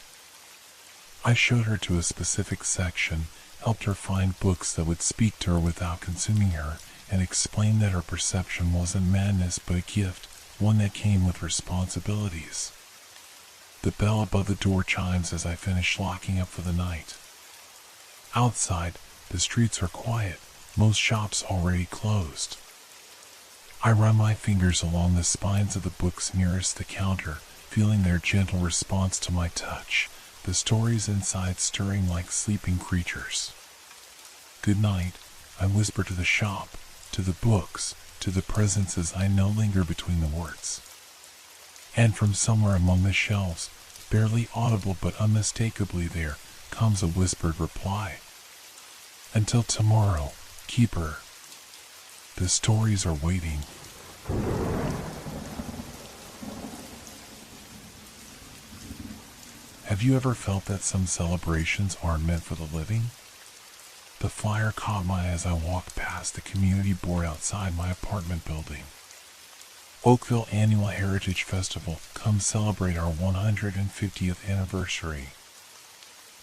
I showed her to a specific section, helped her find books that would speak to her without consuming her, and explained that her perception wasn't madness but a gift, one that came with responsibilities. The bell above the door chimes as I finish locking up for the night. Outside, the streets are quiet, most shops already closed. I run my fingers along the spines of the books nearest the counter, feeling their gentle response to my touch, the stories inside stirring like sleeping creatures. Good night, I whisper to the shop, to the books, to the presences I know linger between the words. And from somewhere among the shelves, barely audible but unmistakably there, comes a whispered reply. Until tomorrow, keeper. The stories are waiting. Have you ever felt that some celebrations aren't meant for the living? The flyer caught my eye as I walked past the community board outside my apartment building. Oakville Annual Heritage Festival, come celebrate our 150th anniversary.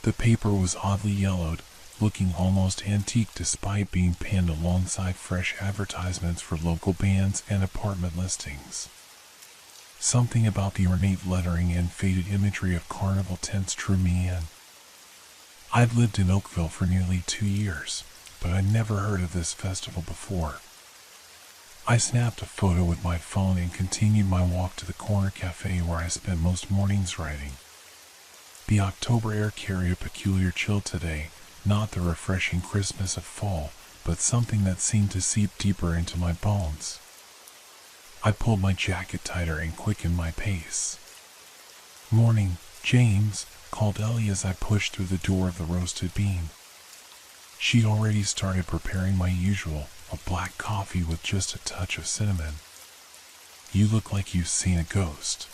The paper was oddly yellowed, looking almost antique despite being pinned alongside fresh advertisements for local bands and apartment listings. Something about the ornate lettering and faded imagery of carnival tents drew me in. I've lived in Oakville for nearly 2 years, but I'd never heard of this festival before. I snapped a photo with my phone and continued my walk to the corner cafe where I spent most mornings writing. The October air carried a peculiar chill today, not the refreshing crispness of fall, but something that seemed to seep deeper into my bones. I pulled my jacket tighter and quickened my pace. "Morning, James," called Ellie as I pushed through the door of the Roasted Bean. She'd already started preparing my usual, a black coffee with just a touch of cinnamon. "You look like you've seen a ghost."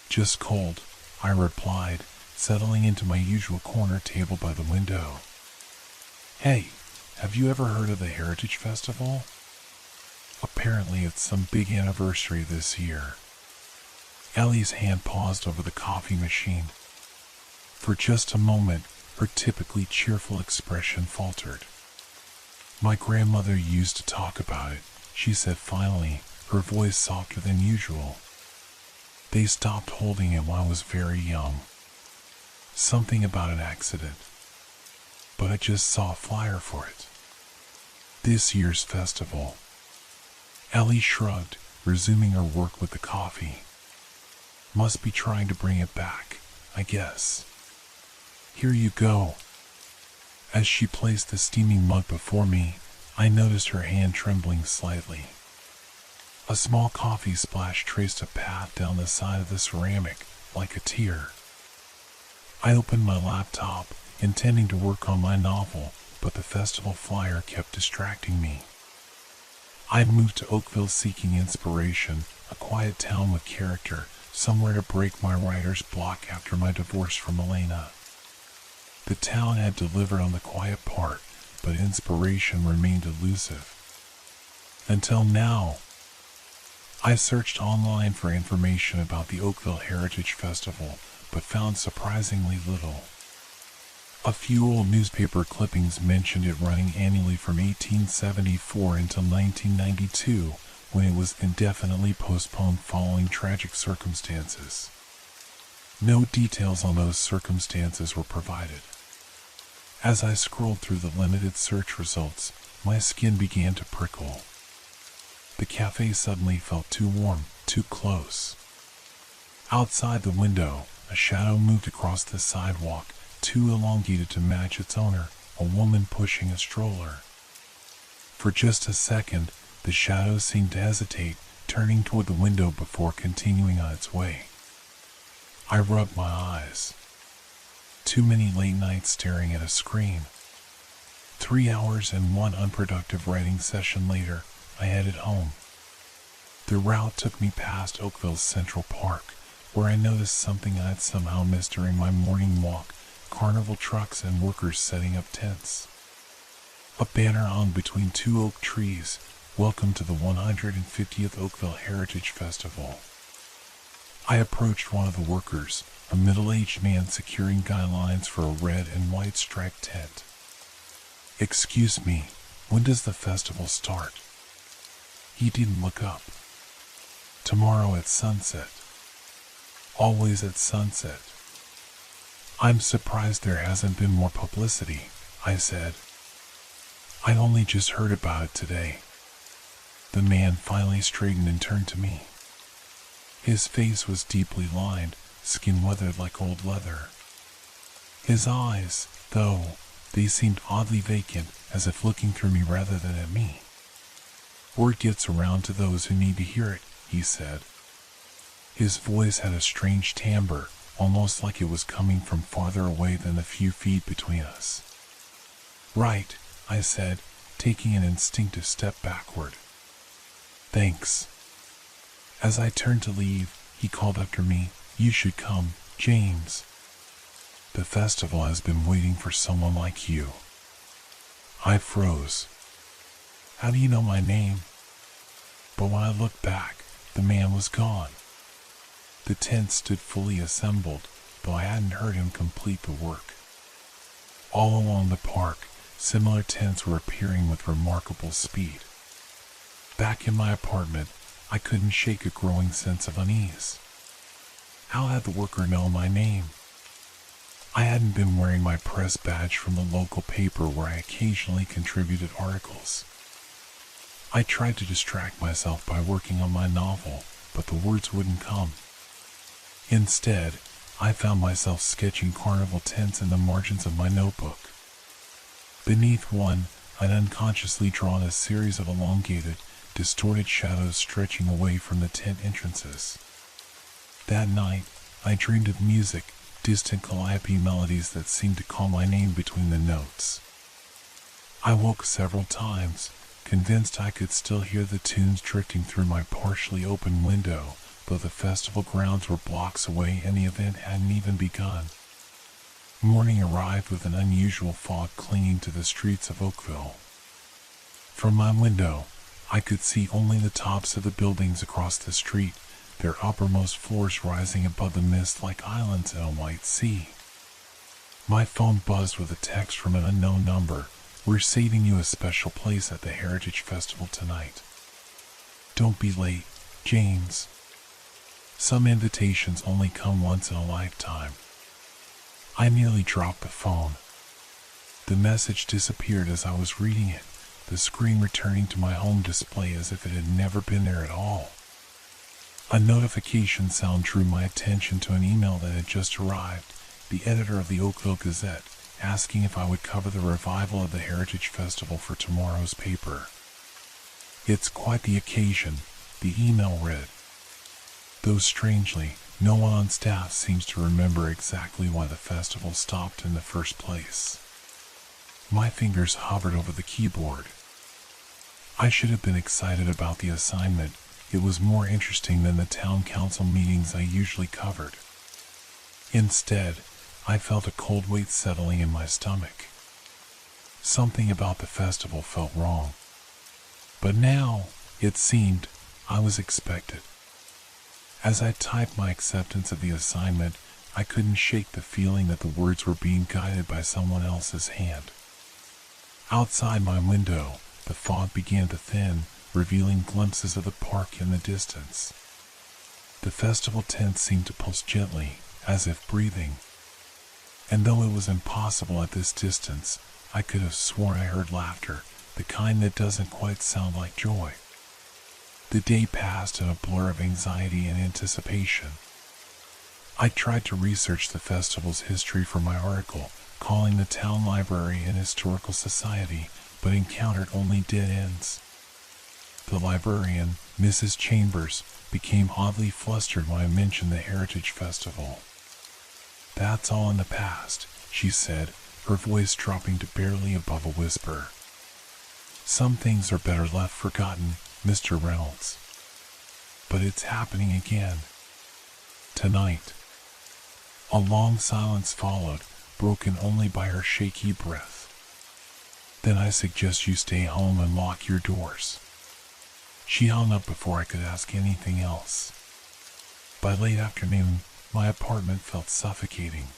"Just cold," I replied, settling into my usual corner table by the window. "Hey, have you ever heard of the Heritage Festival? Apparently it's some big anniversary this year." Ellie's hand paused over the coffee machine. For just a moment, her typically cheerful expression faltered. "My grandmother used to talk about it," she said finally, her voice softer than usual. "They stopped holding it when I was very young. Something about an accident. But I just saw a flyer for it. This year's festival." Ellie shrugged, resuming her work with the coffee. "Must be trying to bring it back, I guess. Here you go." As she placed the steaming mug before me, I noticed her hand trembling slightly. A small coffee splash traced a path down the side of the ceramic, like a tear. I opened my laptop, intending to work on my novel, but the festival flyer kept distracting me. I'd moved to Oakville seeking inspiration, a quiet town with character, somewhere to break my writer's block after my divorce from Elena. The town had delivered on the quiet part, but inspiration remained elusive. Until now. I searched online for information about the Oakville Heritage Festival, but found surprisingly little. A few old newspaper clippings mentioned it running annually from 1874 until 1992, when it was indefinitely postponed following tragic circumstances. No details on those circumstances were provided. As I scrolled through the limited search results, my skin began to prickle. The cafe suddenly felt too warm, too close. Outside the window, a shadow moved across the sidewalk, too elongated to match its owner, a woman pushing a stroller. For just a second, the shadow seemed to hesitate, turning toward the window before continuing on its way. I rubbed my eyes. Too many late nights staring at a screen. 3 hours and one unproductive writing session later, I headed home. The route took me past Oakville's Central Park, where I noticed something I'd somehow missed during my morning walk: carnival trucks and workers setting up tents. A banner hung between two oak trees: "Welcome to the 150th Oakville Heritage Festival." I approached one of the workers, a middle-aged man securing guidelines for a red and white striped tent. "Excuse me, when does the festival start?" He didn't look up. "Tomorrow at sunset." "Always at sunset." "I'm surprised there hasn't been more publicity," I said. "I only just heard about it today." The man finally straightened and turned to me. His face was deeply lined, skin weathered like old leather. His eyes, though, they seemed oddly vacant, as if looking through me rather than at me. "Word gets around to those who need to hear it," he said. His voice had a strange timbre, almost like it was coming from farther away than the few feet between us. "Right," I said, taking an instinctive step backward. "Thanks." As I turned to leave, he called after me, "You should come, James. The festival has been waiting for someone like you." I froze. "How do you know my name?" But when I looked back, the man was gone. The tent stood fully assembled, though I hadn't heard him complete the work. All along the park, similar tents were appearing with remarkable speed. Back in my apartment, I couldn't shake a growing sense of unease. How had the worker known my name? I hadn't been wearing my press badge from the local paper where I occasionally contributed articles. I tried to distract myself by working on my novel, but the words wouldn't come. Instead, I found myself sketching carnival tents in the margins of my notebook. Beneath one, I'd unconsciously drawn a series of elongated, distorted shadows stretching away from the tent entrances. That night, I dreamed of music, distant calliope melodies that seemed to call my name between the notes. I woke several times, convinced I could still hear the tunes drifting through my partially open window, though the festival grounds were blocks away and the event hadn't even begun. Morning arrived with an unusual fog clinging to the streets of Oakville. From my window, I could see only the tops of the buildings across the street, their uppermost floors rising above the mist like islands in a white sea. My phone buzzed with a text from an unknown number: "We're saving you a special place at the Heritage Festival tonight. Don't be late, James." Some invitations only come once in a lifetime. I nearly dropped the phone. The message disappeared as I was reading it, the screen returning to my home display as if it had never been there at all. A notification sound drew my attention to an email that had just arrived, the editor of the Oakville Gazette, asking if I would cover the revival of the Heritage Festival for tomorrow's paper. "It's quite the occasion," the email read. Though strangely, no one on staff seems to remember exactly why the festival stopped in the first place. My fingers hovered over the keyboard. I should have been excited about the assignment. It was more interesting than the town council meetings I usually covered. Instead, I felt a cold weight settling in my stomach. Something about the festival felt wrong. But now, it seemed, I was expected. As I typed my acceptance of the assignment, I couldn't shake the feeling that the words were being guided by someone else's hand. Outside my window, the fog began to thin, revealing glimpses of the park in the distance. The festival tent seemed to pulse gently, as if breathing. And though it was impossible at this distance, I could have sworn I heard laughter, the kind that doesn't quite sound like joy. The day passed in a blur of anxiety and anticipation. I tried to research the festival's history for my article, calling the town library and historical society, but encountered only dead ends. The librarian, Mrs. Chambers, became oddly flustered when I mentioned the Heritage Festival. "That's all in the past," she said, her voice dropping to barely above a whisper. "Some things are better left forgotten, Mr. Reynolds." But it's happening again. Tonight. A long silence followed, broken only by her shaky breath. Then I suggest you stay home and lock your doors. She hung up before I could ask anything else. By late afternoon, my apartment felt suffocating.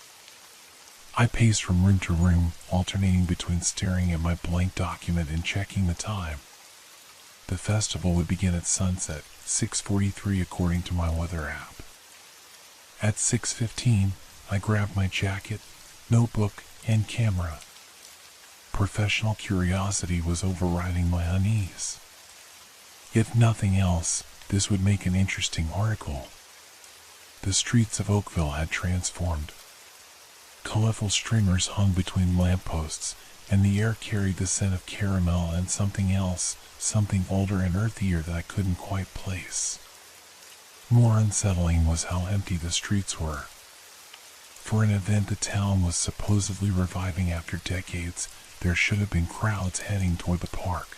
I paced from room to room, alternating between staring at my blank document and checking the time. The festival would begin at sunset, 6:43 according to my weather app. At 6:15, I grabbed my jacket, notebook, and camera. Professional curiosity was overriding my unease. If nothing else, this would make an interesting article. The streets of Oakville had transformed. Colorful streamers hung between lampposts, and the air carried the scent of caramel and something else, something older and earthier that I couldn't quite place. More unsettling was how empty the streets were. For an event the town was supposedly reviving after decades, there should have been crowds heading toward the park.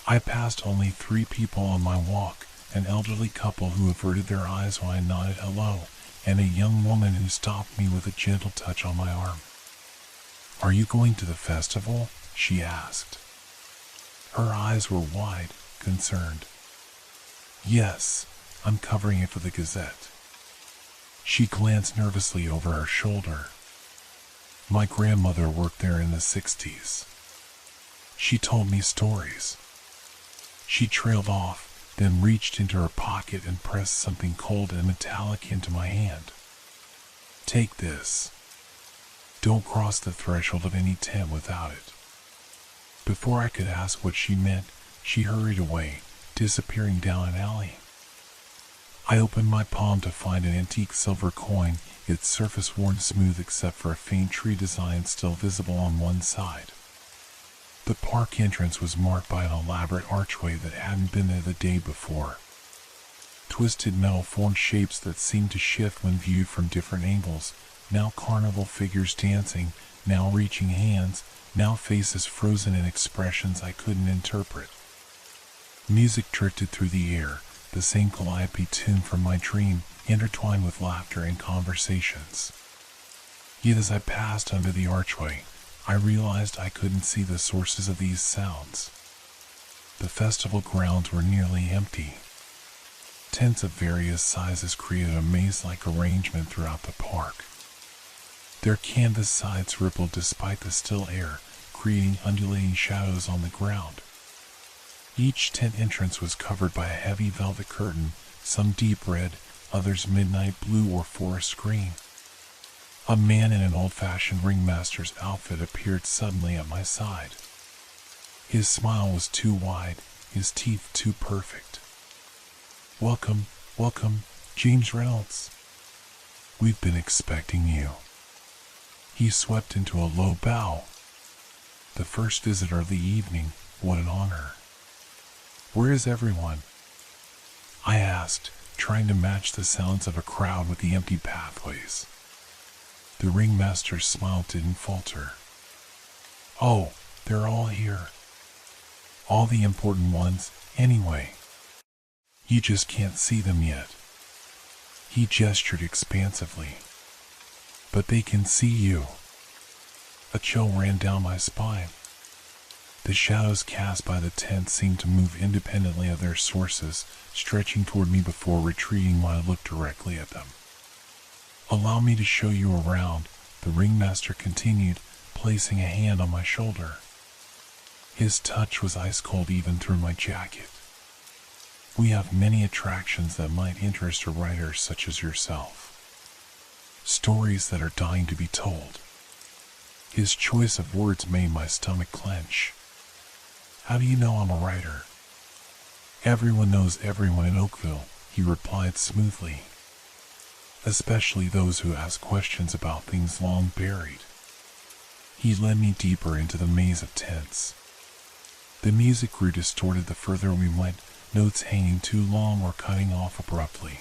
I passed only 3 people on my walk, an elderly couple who averted their eyes when I nodded hello, and a young woman who stopped me with a gentle touch on my arm. "Are you going to the festival?" she asked. Her eyes were wide, concerned. "Yes, I'm covering it for the Gazette." She glanced nervously over her shoulder. "My grandmother worked there in the 60s. She told me stories." She trailed off, then reached into her pocket and pressed something cold and metallic into my hand. "Take this. Don't cross the threshold of any tent without it." Before I could ask what she meant, she hurried away, disappearing down an alley. I opened my palm to find an antique silver coin, its surface worn smooth except for a faint tree design still visible on one side. The park entrance was marked by an elaborate archway that hadn't been there the day before. Twisted metal formed shapes that seemed to shift when viewed from different angles, now carnival figures dancing, now reaching hands, now faces frozen in expressions I couldn't interpret. Music drifted through the air, the same calliope tune from my dream, intertwined with laughter and conversations. Yet as I passed under the archway, I realized I couldn't see the sources of these sounds. The festival grounds were nearly empty. Tents of various sizes created a maze-like arrangement throughout the park. Their canvas sides rippled despite the still air, creating undulating shadows on the ground. Each tent entrance was covered by a heavy velvet curtain, some deep red, others midnight blue or forest green. A man in an old-fashioned ringmaster's outfit appeared suddenly at my side. His smile was too wide, his teeth too perfect. "Welcome, welcome, James Reynolds. We've been expecting you." He swept into a low bow. The first visitor of the evening, what an honor. "Where is everyone?" I asked, trying to match the sounds of a crowd with the empty pathways. The ringmaster's smile didn't falter. "Oh, they're all here. All the important ones, anyway. You just can't see them yet." He gestured expansively. "But they can see you." A chill ran down my spine. The shadows cast by the tent seemed to move independently of their sources, stretching toward me before retreating when I looked directly at them. "Allow me to show you around," the ringmaster continued, placing a hand on my shoulder. His touch was ice-cold even through my jacket. "We have many attractions that might interest a writer such as yourself. Stories that are dying to be told." His choice of words made my stomach clench. "How do you know I'm a writer?" "Everyone knows everyone in Oakville," he replied smoothly. "Especially those who ask questions about things long buried." He led me deeper into the maze of tents. The music grew distorted the further we went, notes hanging too long or cutting off abruptly.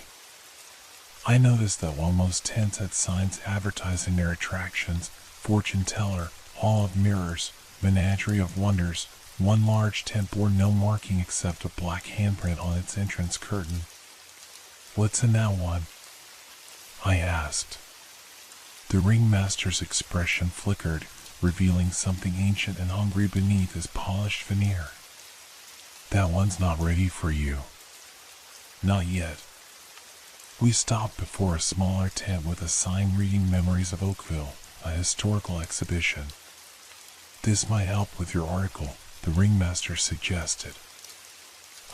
I noticed that while most tents had signs advertising their attractions, fortune teller, hall of mirrors, menagerie of wonders, One large tent bore no marking except a black handprint on its entrance curtain. "What's in that one?" I asked. The ringmaster's expression flickered, revealing something ancient and hungry beneath his polished veneer. "That one's not ready for you." "Not yet." We stopped before a smaller tent with a sign reading Memories of Oakville, a historical exhibition. "This might help with your article," the ringmaster suggested.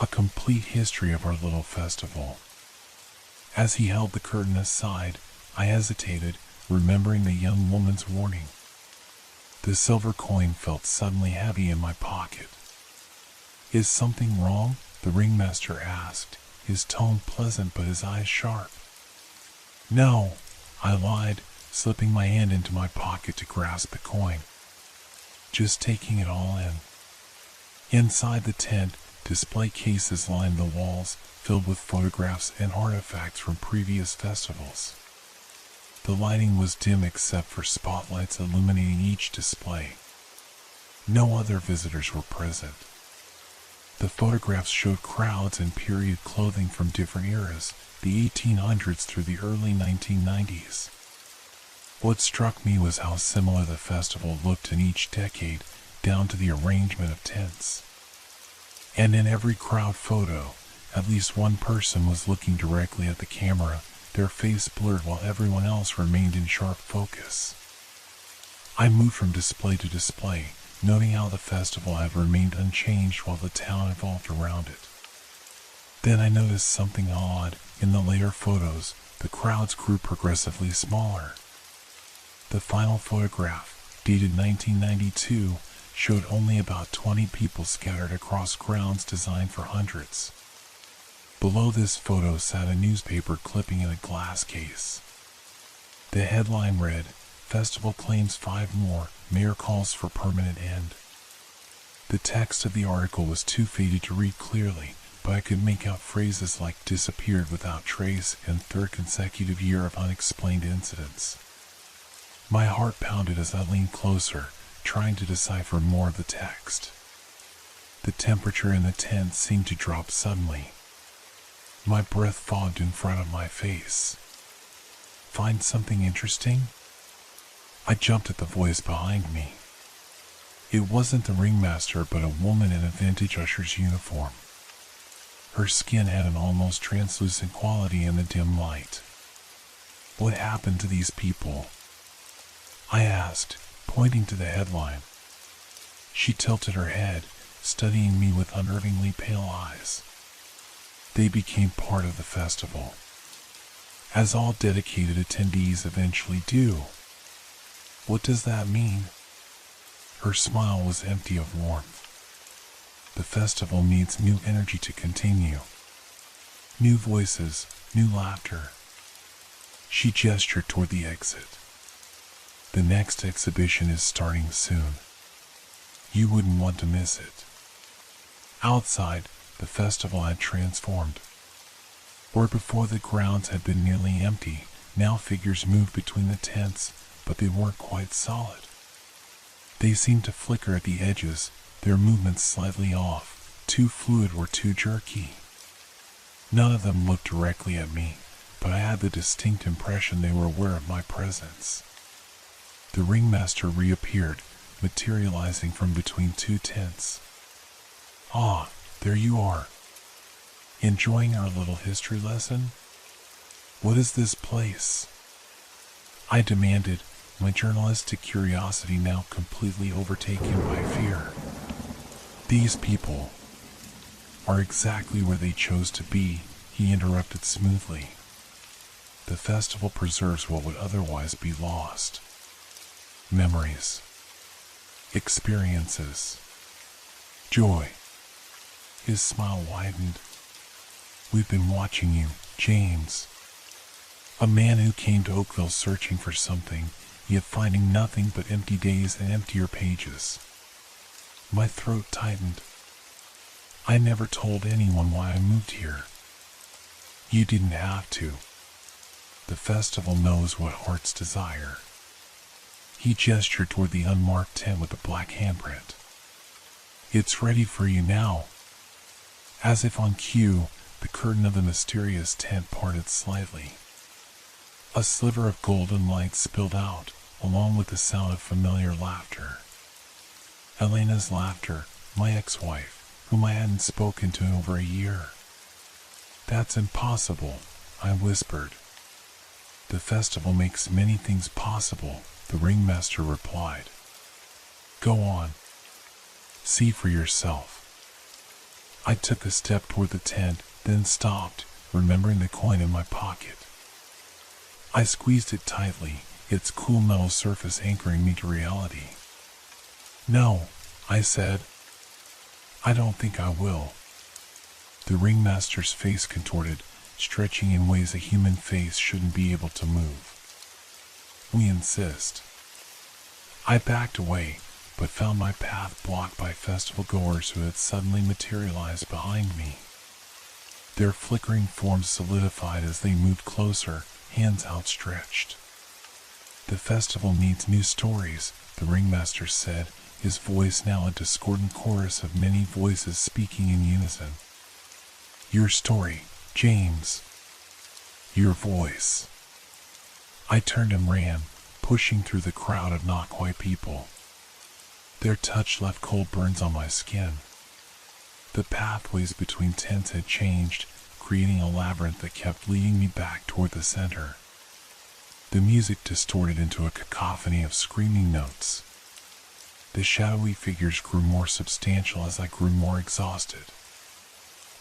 "A complete history of our little festival." As he held the curtain aside, I hesitated, remembering the young woman's warning. The silver coin felt suddenly heavy in my pocket. "Is something wrong?" the ringmaster asked, his tone pleasant but his eyes sharp. "No," I lied, slipping my hand into my pocket to grasp the coin. "Just taking it all in." Inside the tent, display cases lined the walls, filled with photographs and artifacts from previous festivals. The lighting was dim except for spotlights illuminating each display. No other visitors were present. The photographs showed crowds in period clothing from different eras, the 1800s through the early 1990s. What struck me was how similar the festival looked in each decade, down to the arrangement of tents. And in every crowd photo, at least one person was looking directly at the camera, their face blurred while everyone else remained in sharp focus. I moved from display to display, noting how the festival had remained unchanged while the town evolved around it. Then I noticed something odd. In the later photos, the crowds grew progressively smaller. The final photograph, dated 1992, showed only about 20 people scattered across grounds designed for hundreds. Below this photo sat a newspaper clipping in a glass case. The headline read, "Festival claims 5 more, Mayor calls for permanent end." The text of the article was too faded to read clearly, but I could make out phrases like "disappeared without trace" and "third consecutive year of unexplained incidents." My heart pounded as I leaned closer, trying to decipher more of the text. The temperature in the tent seemed to drop suddenly. My breath fogged in front of my face. "Find something interesting?" I jumped at the voice behind me. It wasn't the ringmaster, but a woman in a vintage usher's uniform. Her skin had an almost translucent quality in the dim light. "What happened to these people?" I asked, pointing to the headline. She tilted her head, studying me with unnervingly pale eyes. "They became part of the festival, as all dedicated attendees eventually do." "What does that mean?" Her smile was empty of warmth. "The festival needs new energy to continue. New voices, new laughter." She gestured toward the exit. "The next exhibition is starting soon. You wouldn't want to miss it." Outside, the festival had transformed. Where before the grounds had been nearly empty, now figures moved between the tents, but they weren't quite solid. They seemed to flicker at the edges, their movements slightly off, too fluid or too jerky. None of them looked directly at me, but I had the distinct impression they were aware of my presence. The ringmaster reappeared, materializing from between 2 tents. "Ah, there you are. Enjoying our little history lesson? What is this place?" I demanded, my journalistic curiosity now completely overtaken by fear. "These people are exactly where they chose to be," he interrupted smoothly. "The festival preserves what would otherwise be lost. Memories, experiences, joy." His smile widened. "We've been watching you, James. A man who came to Oakville searching for something, yet finding nothing but empty days and emptier pages." My throat tightened. "I never told anyone why I moved here." "You didn't have to. The festival knows what hearts desire." He gestured toward the unmarked tent with the black handprint. It's ready for you now. As if on cue, the curtain of the mysterious tent parted slightly. A sliver of golden light spilled out, along with the sound of familiar laughter. Elena's laughter, my ex-wife, whom I hadn't spoken to in over a year. That's impossible, I whispered. The festival makes many things possible, the ringmaster replied. Go on. See for yourself. I took a step toward the tent, then stopped, remembering the coin in my pocket. I squeezed it tightly, its cool metal surface anchoring me to reality. No, I said. I don't think I will. The ringmaster's face contorted, stretching in ways a human face shouldn't be able to move. We insist. I backed away, but found my path blocked by festival goers who had suddenly materialized behind me. Their flickering forms solidified as they moved closer, hands outstretched. The festival needs new stories, the ringmaster said, his voice now a discordant chorus of many voices speaking in unison. Your story, James. Your voice. I turned and ran, pushing through the crowd of not quite people. Their touch left cold burns on my skin. The pathways between tents had changed, creating a labyrinth that kept leading me back toward the center. The music distorted into a cacophony of screaming notes. The shadowy figures grew more substantial as I grew more exhausted.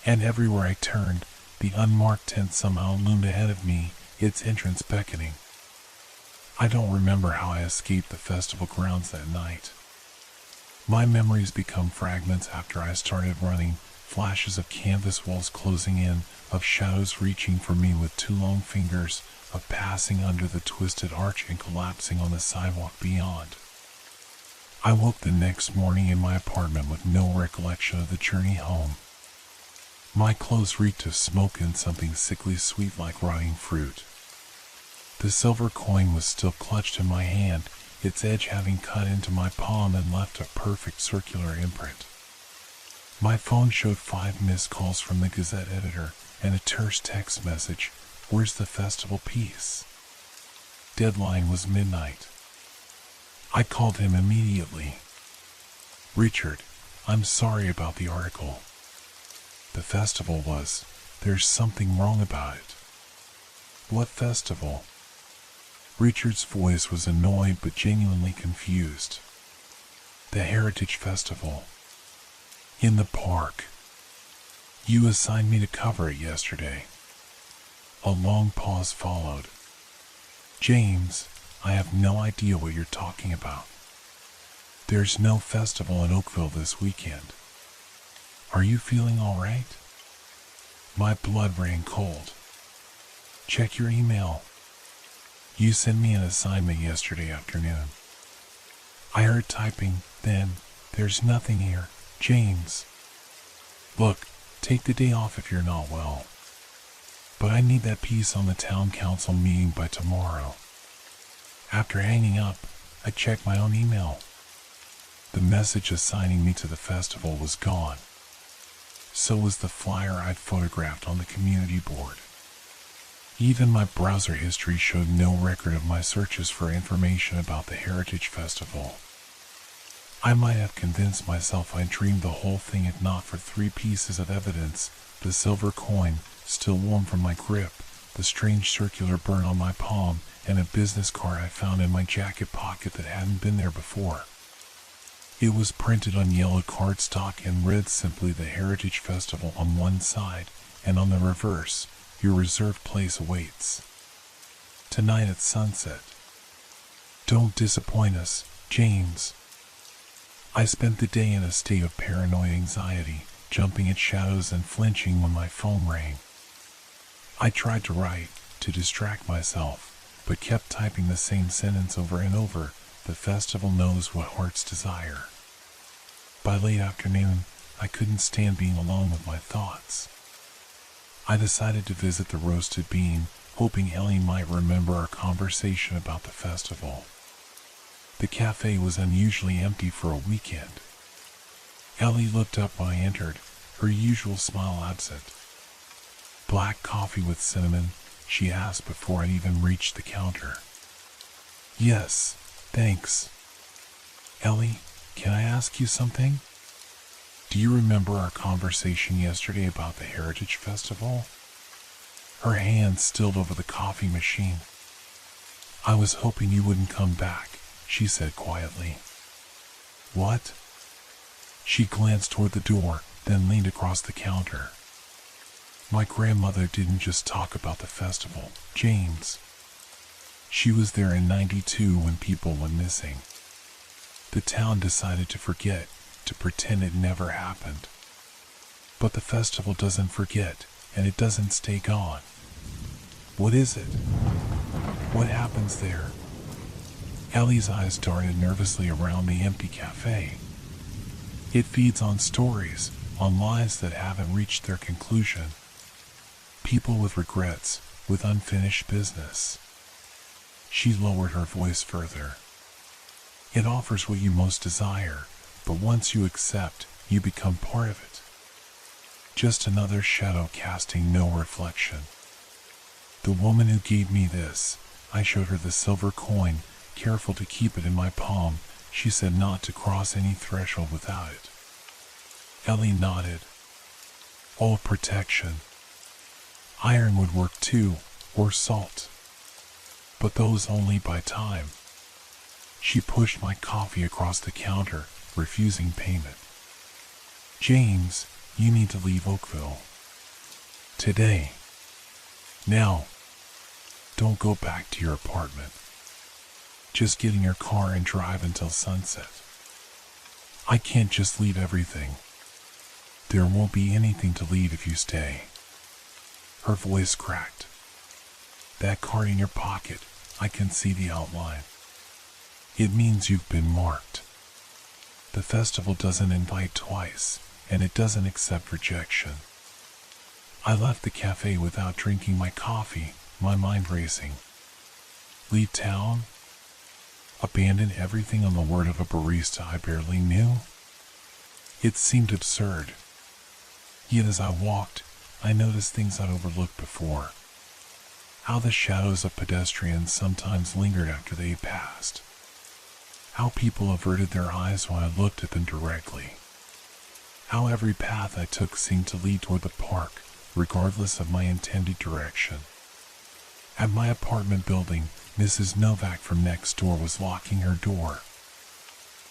And everywhere I turned, the unmarked tent somehow loomed ahead of me, its entrance beckoning. I don't remember how I escaped the festival grounds that night. My memories become fragments after I started running, flashes of canvas walls closing in, of shadows reaching for me with two long fingers, of passing under the twisted arch and collapsing on the sidewalk beyond. I woke the next morning in my apartment with no recollection of the journey home. My clothes reeked of smoke and something sickly sweet like rotting fruit. The silver coin was still clutched in my hand, its edge having cut into my palm and left a perfect circular imprint. My phone showed 5 missed calls from the Gazette editor and a terse text message, "Where's the festival piece?" Deadline was midnight. I called him immediately. "Richard, I'm sorry about the article. The festival was, there's something wrong about it." "What festival?" Richard's voice was annoyed but genuinely confused. "The Heritage Festival. In the park. You assigned me to cover it yesterday." A long pause followed. "James, I have no idea what you're talking about. There's no festival in Oakville this weekend. Are you feeling all right?" My blood ran cold. "Check your email. You sent me an assignment yesterday afternoon." I heard typing, then, "There's nothing here, James. Look, take the day off if you're not well. But I need that piece on the town council meeting by tomorrow." After hanging up, I checked my own email. The message assigning me to the festival was gone. So was the flyer I'd photographed on the community board. Even my browser history showed no record of my searches for information about the Heritage Festival. I might have convinced myself I dreamed the whole thing if not for 3 pieces of evidence: the silver coin, still warm from my grip, the strange circular burn on my palm, and a business card I found in my jacket pocket that hadn't been there before. It was printed on yellow cardstock and read simply "The Heritage Festival" on one side, and on the reverse, "Your reserved place awaits. Tonight at sunset. Don't disappoint us, James." I spent the day in a state of paranoid anxiety, jumping at shadows and flinching when my phone rang. I tried to write, to distract myself, but kept typing the same sentence over and over: "The festival knows what hearts desire." By late afternoon, I couldn't stand being alone with my thoughts. I decided to visit the Roasted Bean, hoping Ellie might remember our conversation about the festival. The cafe was unusually empty for a weekend. Ellie looked up when I entered, her usual smile absent. Black coffee with cinnamon, she asked before I even reached the counter. Yes, thanks. Ellie, can I ask you something? Do you remember our conversation yesterday about the Heritage Festival? Her hand stilled over the coffee machine. I was hoping you wouldn't come back, she said quietly. What? She glanced toward the door, then leaned across the counter. My grandmother didn't just talk about the festival, James. She was there in '92 when people went missing. The town decided to forget, to pretend it never happened. But the festival doesn't forget, and it doesn't stay gone. What is it? What happens there? Ellie's eyes darted nervously around the empty cafe. It feeds on stories, on lies that haven't reached their conclusion. People with regrets, with unfinished business. She lowered her voice further. It offers what you most desire, but once you accept, you become part of it. Just another shadow casting no reflection. The woman who gave me this, I showed her the silver coin, careful to keep it in my palm. She said not to cross any threshold without it. Ellie nodded. All protection. Iron would work too, or salt. But those only buy time. She pushed my coffee across the counter, refusing payment. James, you need to leave Oakville. Today. Now. Don't go back to your apartment. Just get in your car and drive until sunset. I can't just leave everything. There won't be anything to leave if you stay. Her voice cracked. That card in your pocket, I can see the outline. It means you've been marked. The festival doesn't invite twice, and it doesn't accept rejection. I left the cafe without drinking my coffee, my mind racing. Leave town? Abandon everything on the word of a barista I barely knew? It seemed absurd. Yet as I walked, I noticed things I'd overlooked before. How the shadows of pedestrians sometimes lingered after they had passed. How people averted their eyes when I looked at them directly. How every path I took seemed to lead toward the park, regardless of my intended direction. At my apartment building, Mrs. Novak from next door was locking her door.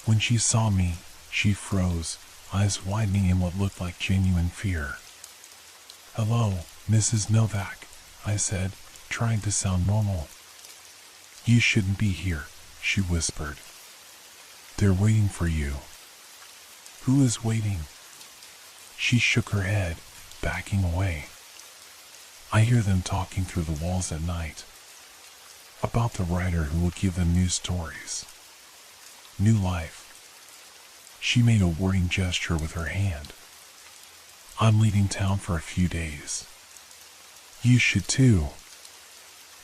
When she saw me, she froze, eyes widening in what looked like genuine fear. Hello, Mrs. Novak, I said, trying to sound normal. You shouldn't be here, she whispered. They're waiting for you. Who is waiting? She shook her head, backing away. I hear them talking through the walls at night. About the writer who will give them new stories. New life. She made a warning gesture with her hand. I'm leaving town for a few days. You should too.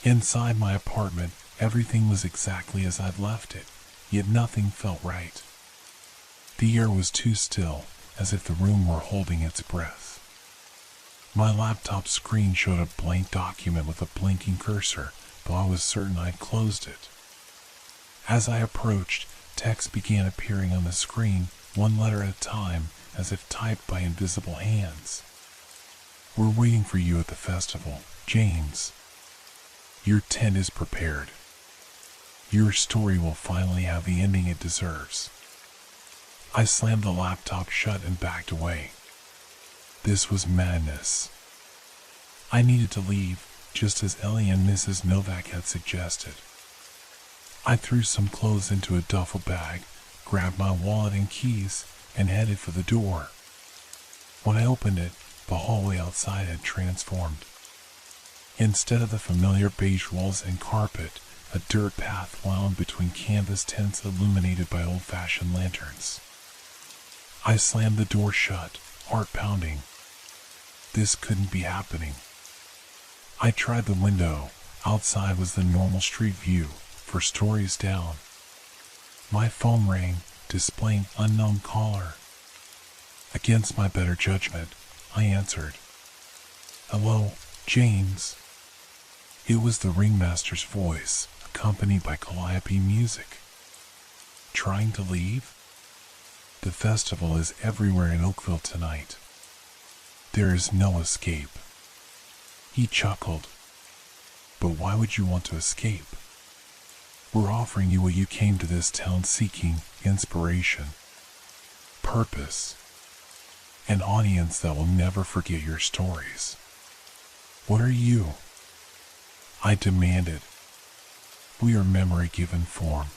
Inside my apartment, everything was exactly as I'd left it, yet nothing felt right. The air was too still, as if the room were holding its breath. My laptop screen showed a blank document with a blinking cursor, though I was certain I'd closed it. As I approached, text began appearing on the screen, one letter at a time, as if typed by invisible hands. We're waiting for you at the festival, James. Your tent is prepared. Your story will finally have the ending it deserves. I slammed the laptop shut and backed away. This was madness. I needed to leave, just as Ellie and Mrs. Novak had suggested. I threw some clothes into a duffel bag, grabbed my wallet and keys, and headed for the door. When I opened it, the hallway outside had transformed. Instead of the familiar beige walls and carpet, a dirt path wound between canvas tents illuminated by old-fashioned lanterns. I slammed the door shut, heart pounding. This couldn't be happening. I tried the window. Outside was the normal street view, 4 stories down. My phone rang, displaying unknown caller. Against my better judgment, I answered, "Hello, James." It was the ringmaster's voice, accompanied by calliope music. "Trying to leave? The festival is everywhere in Oakville tonight. There is no escape." He chuckled. "But why would you want to escape? We're offering you what you came to this town seeking: inspiration, purpose, an audience that will never forget your stories. What are you?" I demanded. "We are memory given form.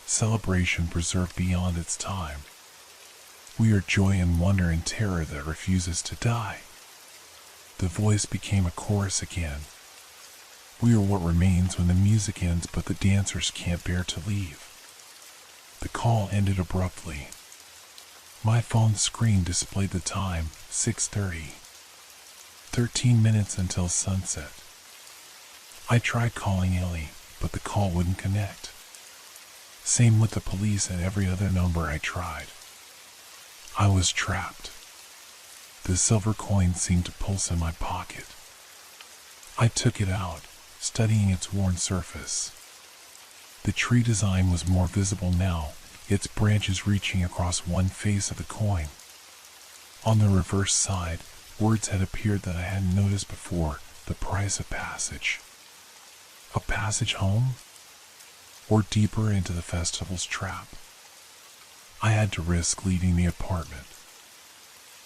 Celebration preserved beyond its time. We are joy and wonder and terror that refuses to die." The voice became a chorus again. "We are what remains when the music ends, but the dancers can't bear to leave." The call ended abruptly. My phone screen displayed the time, 6:30. 13 minutes until sunset. I tried calling Ellie, but the call wouldn't connect. Same with the police and every other number I tried. I was trapped. The silver coin seemed to pulse in my pocket. I took it out, studying its worn surface. The tree design was more visible now, its branches reaching across one face of the coin. On the reverse side, words had appeared that I hadn't noticed before: the price of passage. A passage home? Or deeper into the festival's trap? I had to risk leaving the apartment.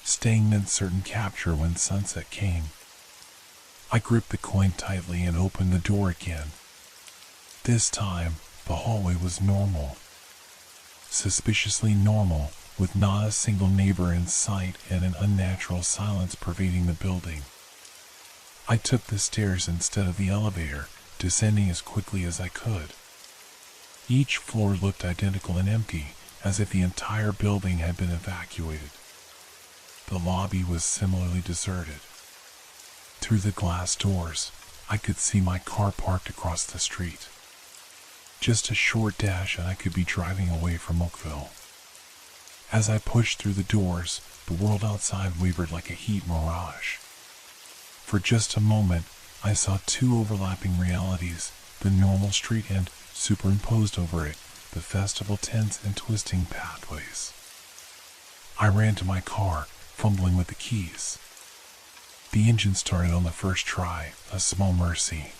Staying meant certain capture when sunset came. I gripped the coin tightly and opened the door again. This time, the hallway was normal. Suspiciously normal, with not a single neighbor in sight and an unnatural silence pervading the building. I took the stairs instead of the elevator, descending as quickly as I could. Each floor looked identical and empty, as if the entire building had been evacuated. The lobby was similarly deserted. Through the glass doors, I could see my car parked across the street. Just a short dash and I could be driving away from Oakville. As I pushed through the doors, the world outside wavered like a heat mirage. For just a moment, I saw two overlapping realities: the normal street and, superimposed over it, the festival tents and twisting pathways. I ran to my car, fumbling with the keys. The engine started on the first try, a small mercy.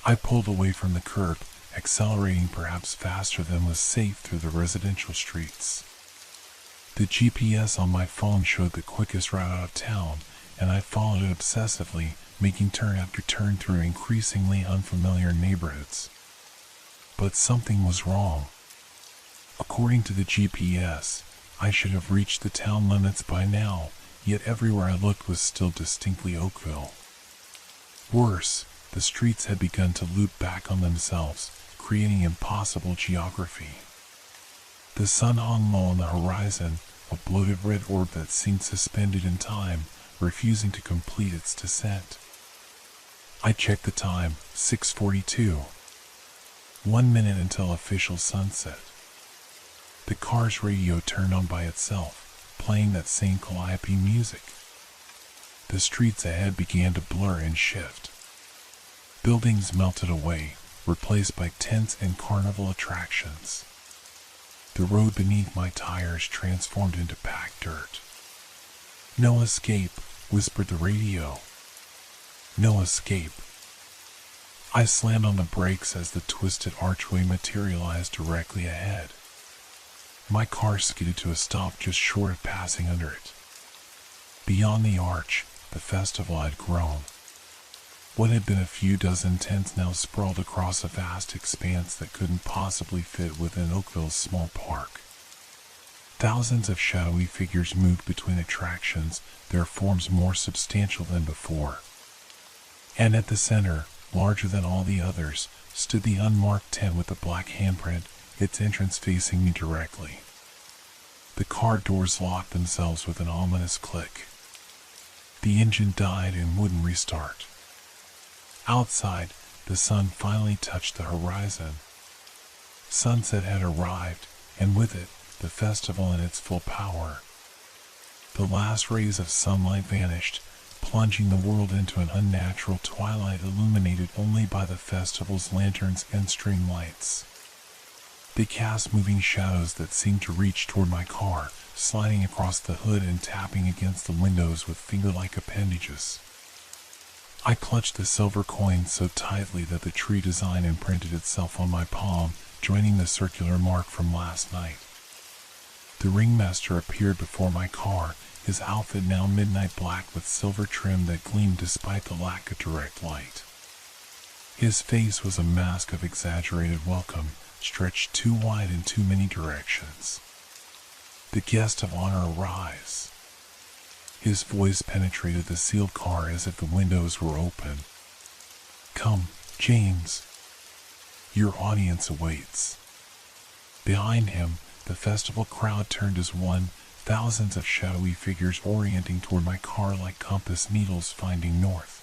I pulled away from the curb, accelerating perhaps faster than was safe through the residential streets. The GPS on my phone showed the quickest route out of town, and I followed it obsessively, making turn after turn through increasingly unfamiliar neighborhoods. But something was wrong. According to the GPS, I should have reached the town limits by now, yet everywhere I looked was still distinctly Oakville. Worse, the streets had begun to loop back on themselves, creating impossible geography. The sun hung low on the horizon, a bloated red orb that seemed suspended in time, refusing to complete its descent. I checked the time, 6:42. 1 minute until official sunset. The car's radio turned on by itself, playing that same calliope music. The streets ahead began to blur and shift. Buildings melted away, replaced by tents and carnival attractions. The road beneath my tires transformed into packed dirt. "No escape," whispered the radio. "No escape." I slammed on the brakes as the twisted archway materialized directly ahead. My car skidded to a stop just short of passing under it. Beyond the arch, the festival had grown. What had been a few dozen tents now sprawled across a vast expanse that couldn't possibly fit within Oakville's small park. Thousands of shadowy figures moved between attractions, their forms more substantial than before. And at the center, larger than all the others, stood the unmarked tent with the black handprint, its entrance facing me directly. The car doors locked themselves with an ominous click. The engine died and wouldn't restart. Outside, the sun finally touched the horizon. Sunset had arrived, and with it, the festival in its full power. The last rays of sunlight vanished, plunging the world into an unnatural twilight illuminated only by the festival's lanterns and string lights. They cast moving shadows that seemed to reach toward my car, sliding across the hood and tapping against the windows with finger-like appendages. I clutched the silver coin so tightly that the tree design imprinted itself on my palm, joining the circular mark from last night. The ringmaster appeared before my car, his outfit now midnight black with silver trim that gleamed despite the lack of direct light. His face was a mask of exaggerated welcome, stretched too wide in too many directions. The guest of honor arrives. His voice penetrated the sealed car as if the windows were open. Come, James. Your audience awaits. Behind him, the festival crowd turned as one, thousands of shadowy figures orienting toward my car like compass needles finding north.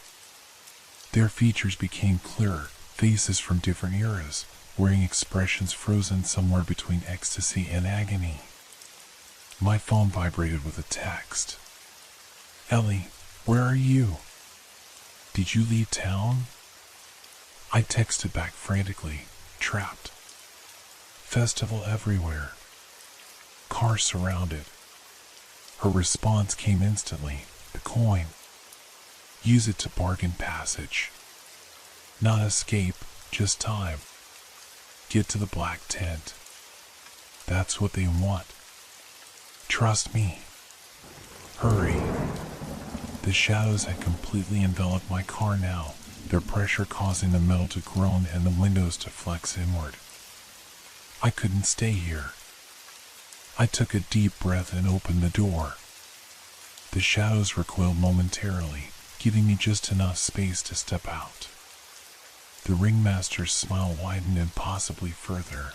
Their features became clearer, faces from different eras, wearing expressions frozen somewhere between ecstasy and agony. My phone vibrated with a text. Ellie, where are you? Did you leave town? I texted back frantically, trapped. Festival everywhere. Car surrounded. Her response came instantly, the coin. Use it to bargain passage. Not escape, just time. Get to the black tent. That's what they want. Trust me. Hurry. The shadows had completely enveloped my car now, their pressure causing the metal to groan and the windows to flex inward. I couldn't stay here. I took a deep breath and opened the door. The shadows recoiled momentarily, giving me just enough space to step out. The ringmaster's smile widened impossibly further.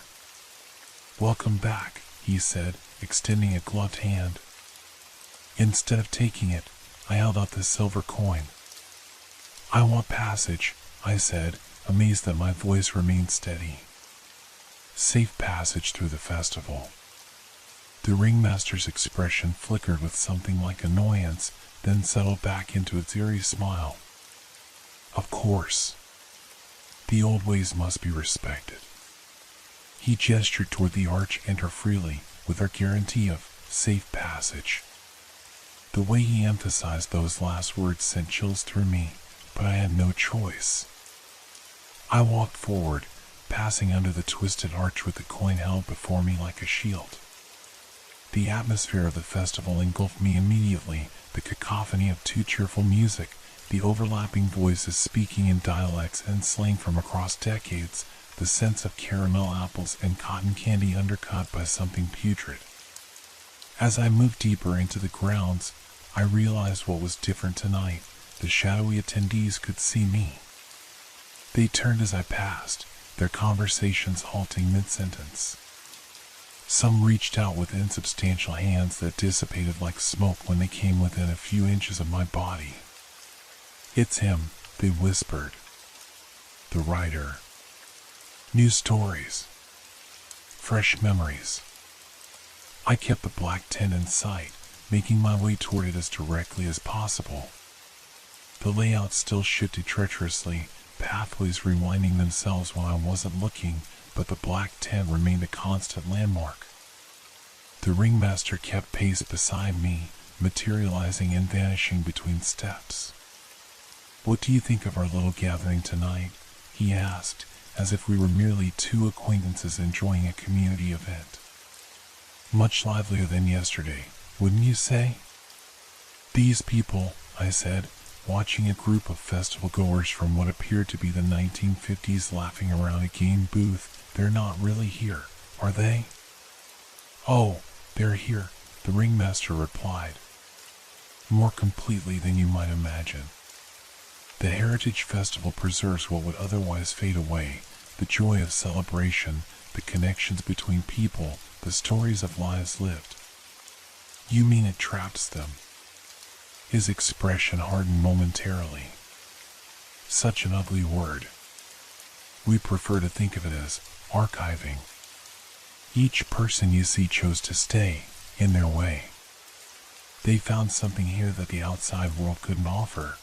Welcome back, he said, extending a gloved hand. Instead of taking it, I held out the silver coin. I want passage, I said, amazed that my voice remained steady. Safe passage through the festival. The ringmaster's expression flickered with something like annoyance, then settled back into its eerie smile. Of course. The old ways must be respected. He gestured toward the arch. Enter freely, with our guarantee of safe passage. The way he emphasized those last words sent chills through me, but I had no choice. I walked forward, passing under the twisted arch with the coin held before me like a shield. The atmosphere of the festival engulfed me immediately, the cacophony of too cheerful music, the overlapping voices speaking in dialects and slang from across decades, the sense of caramel apples and cotton candy undercut by something putrid. As I moved deeper into the grounds, I realized what was different tonight. The shadowy attendees could see me. They turned as I passed, their conversations halting mid-sentence. Some reached out with insubstantial hands that dissipated like smoke when they came within a few inches of my body. It's him, they whispered. The writer. New stories. Fresh memories. I kept the black tent in sight, making my way toward it as directly as possible. The layout still shifted treacherously, pathways rewinding themselves when I wasn't looking, but the black tent remained a constant landmark. The ringmaster kept pace beside me, materializing and vanishing between steps. What do you think of our little gathering tonight? He asked, as if we were merely two acquaintances enjoying a community event. Much livelier than yesterday, wouldn't you say? These people, I said, watching a group of festival goers from what appeared to be the 1950s laughing around a game booth, they're not really here, are they? Oh, they're here, the ringmaster replied. More completely than you might imagine. The Heritage Festival preserves what would otherwise fade away, the joy of celebration, the connections between people, the stories of lives lived. You mean it traps them? His expression hardened momentarily. Such an ugly word. We prefer to think of it as archiving. Each person you see chose to stay, in their way. They found something here that the outside world couldn't offer.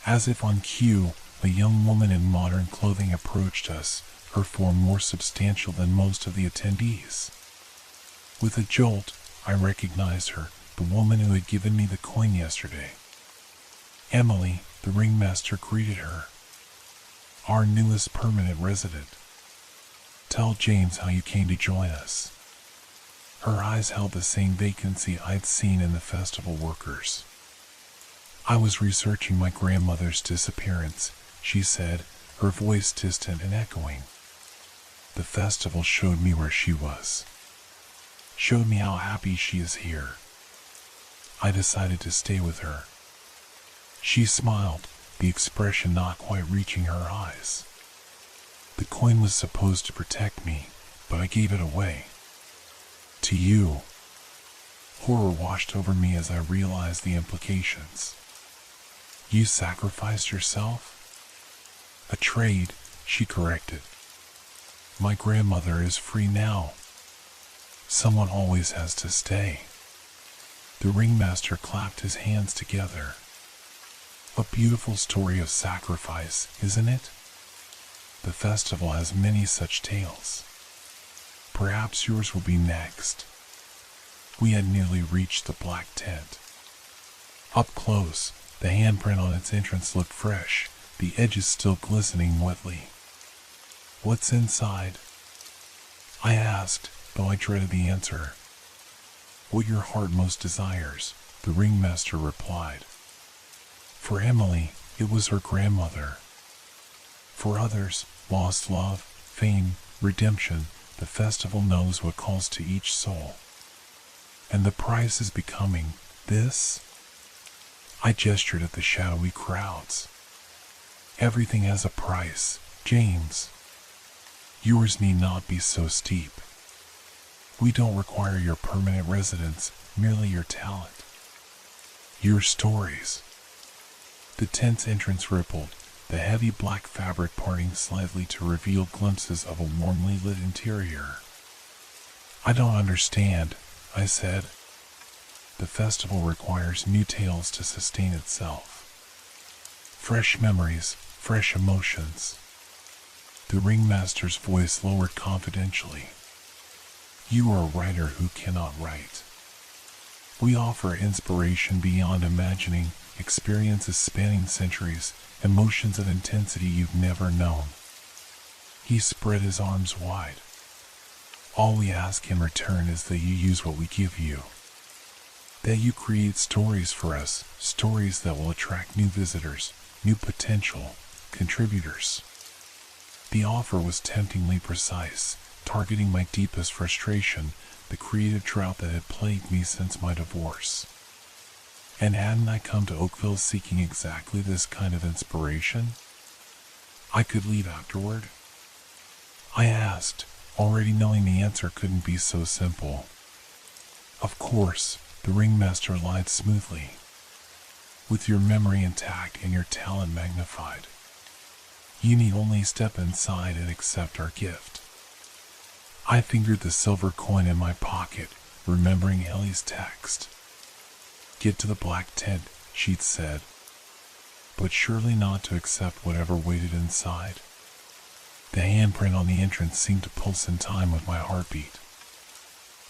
As if on cue, a young woman in modern clothing approached us, her form more substantial than most of the attendees. With a jolt, I recognized her, the woman who had given me the coin yesterday. Emily, the ringmaster, greeted her. Our newest permanent resident. Tell James how you came to join us. Her eyes held the same vacancy I'd seen in the festival workers. I was researching my grandmother's disappearance, she said, her voice distant and echoing. The festival showed me where she was. Showed me how happy she is here. I decided to stay with her. She smiled, the expression not quite reaching her eyes. The coin was supposed to protect me, but I gave it away. To you. Horror washed over me as I realized the implications. You sacrificed yourself? A trade, she corrected. My grandmother is free now. Someone always has to stay. The ringmaster clapped his hands together. A beautiful story of sacrifice, isn't it? The festival has many such tales. Perhaps yours will be next. We had nearly reached the black tent. Up close, the handprint on its entrance looked fresh, the edges still glistening wetly. What's inside? I asked, though I dreaded the answer. What your heart most desires, the ringmaster replied. For Emily, it was her grandmother. For others, lost love, fame, redemption, the festival knows what calls to each soul. And the price is becoming this? I gestured at the shadowy crowds. Everything has a price, James. Yours need not be so steep. We don't require your permanent residence, merely your talent. Your stories. The tent's entrance rippled, the heavy black fabric parting slightly to reveal glimpses of a warmly lit interior. I don't understand, I said. The festival requires new tales to sustain itself. Fresh memories, fresh emotions. The ringmaster's voice lowered confidentially. You are a writer who cannot write. We offer inspiration beyond imagining, experiences spanning centuries, emotions of intensity you've never known. He spread his arms wide. All we ask in return is that you use what we give you. That you create stories for us, stories that will attract new visitors, new potential contributors. The offer was temptingly precise, targeting my deepest frustration, the creative drought that had plagued me since my divorce. And hadn't I come to Oakville seeking exactly this kind of inspiration? I could leave afterward? I asked, already knowing the answer couldn't be so simple. Of course, the ringmaster lied smoothly. With your memory intact and your talent magnified. You need only step inside and accept our gift. I fingered the silver coin in my pocket, remembering Ellie's text. Get to the black tent, she'd said. But surely not to accept whatever waited inside. The handprint on the entrance seemed to pulse in time with my heartbeat.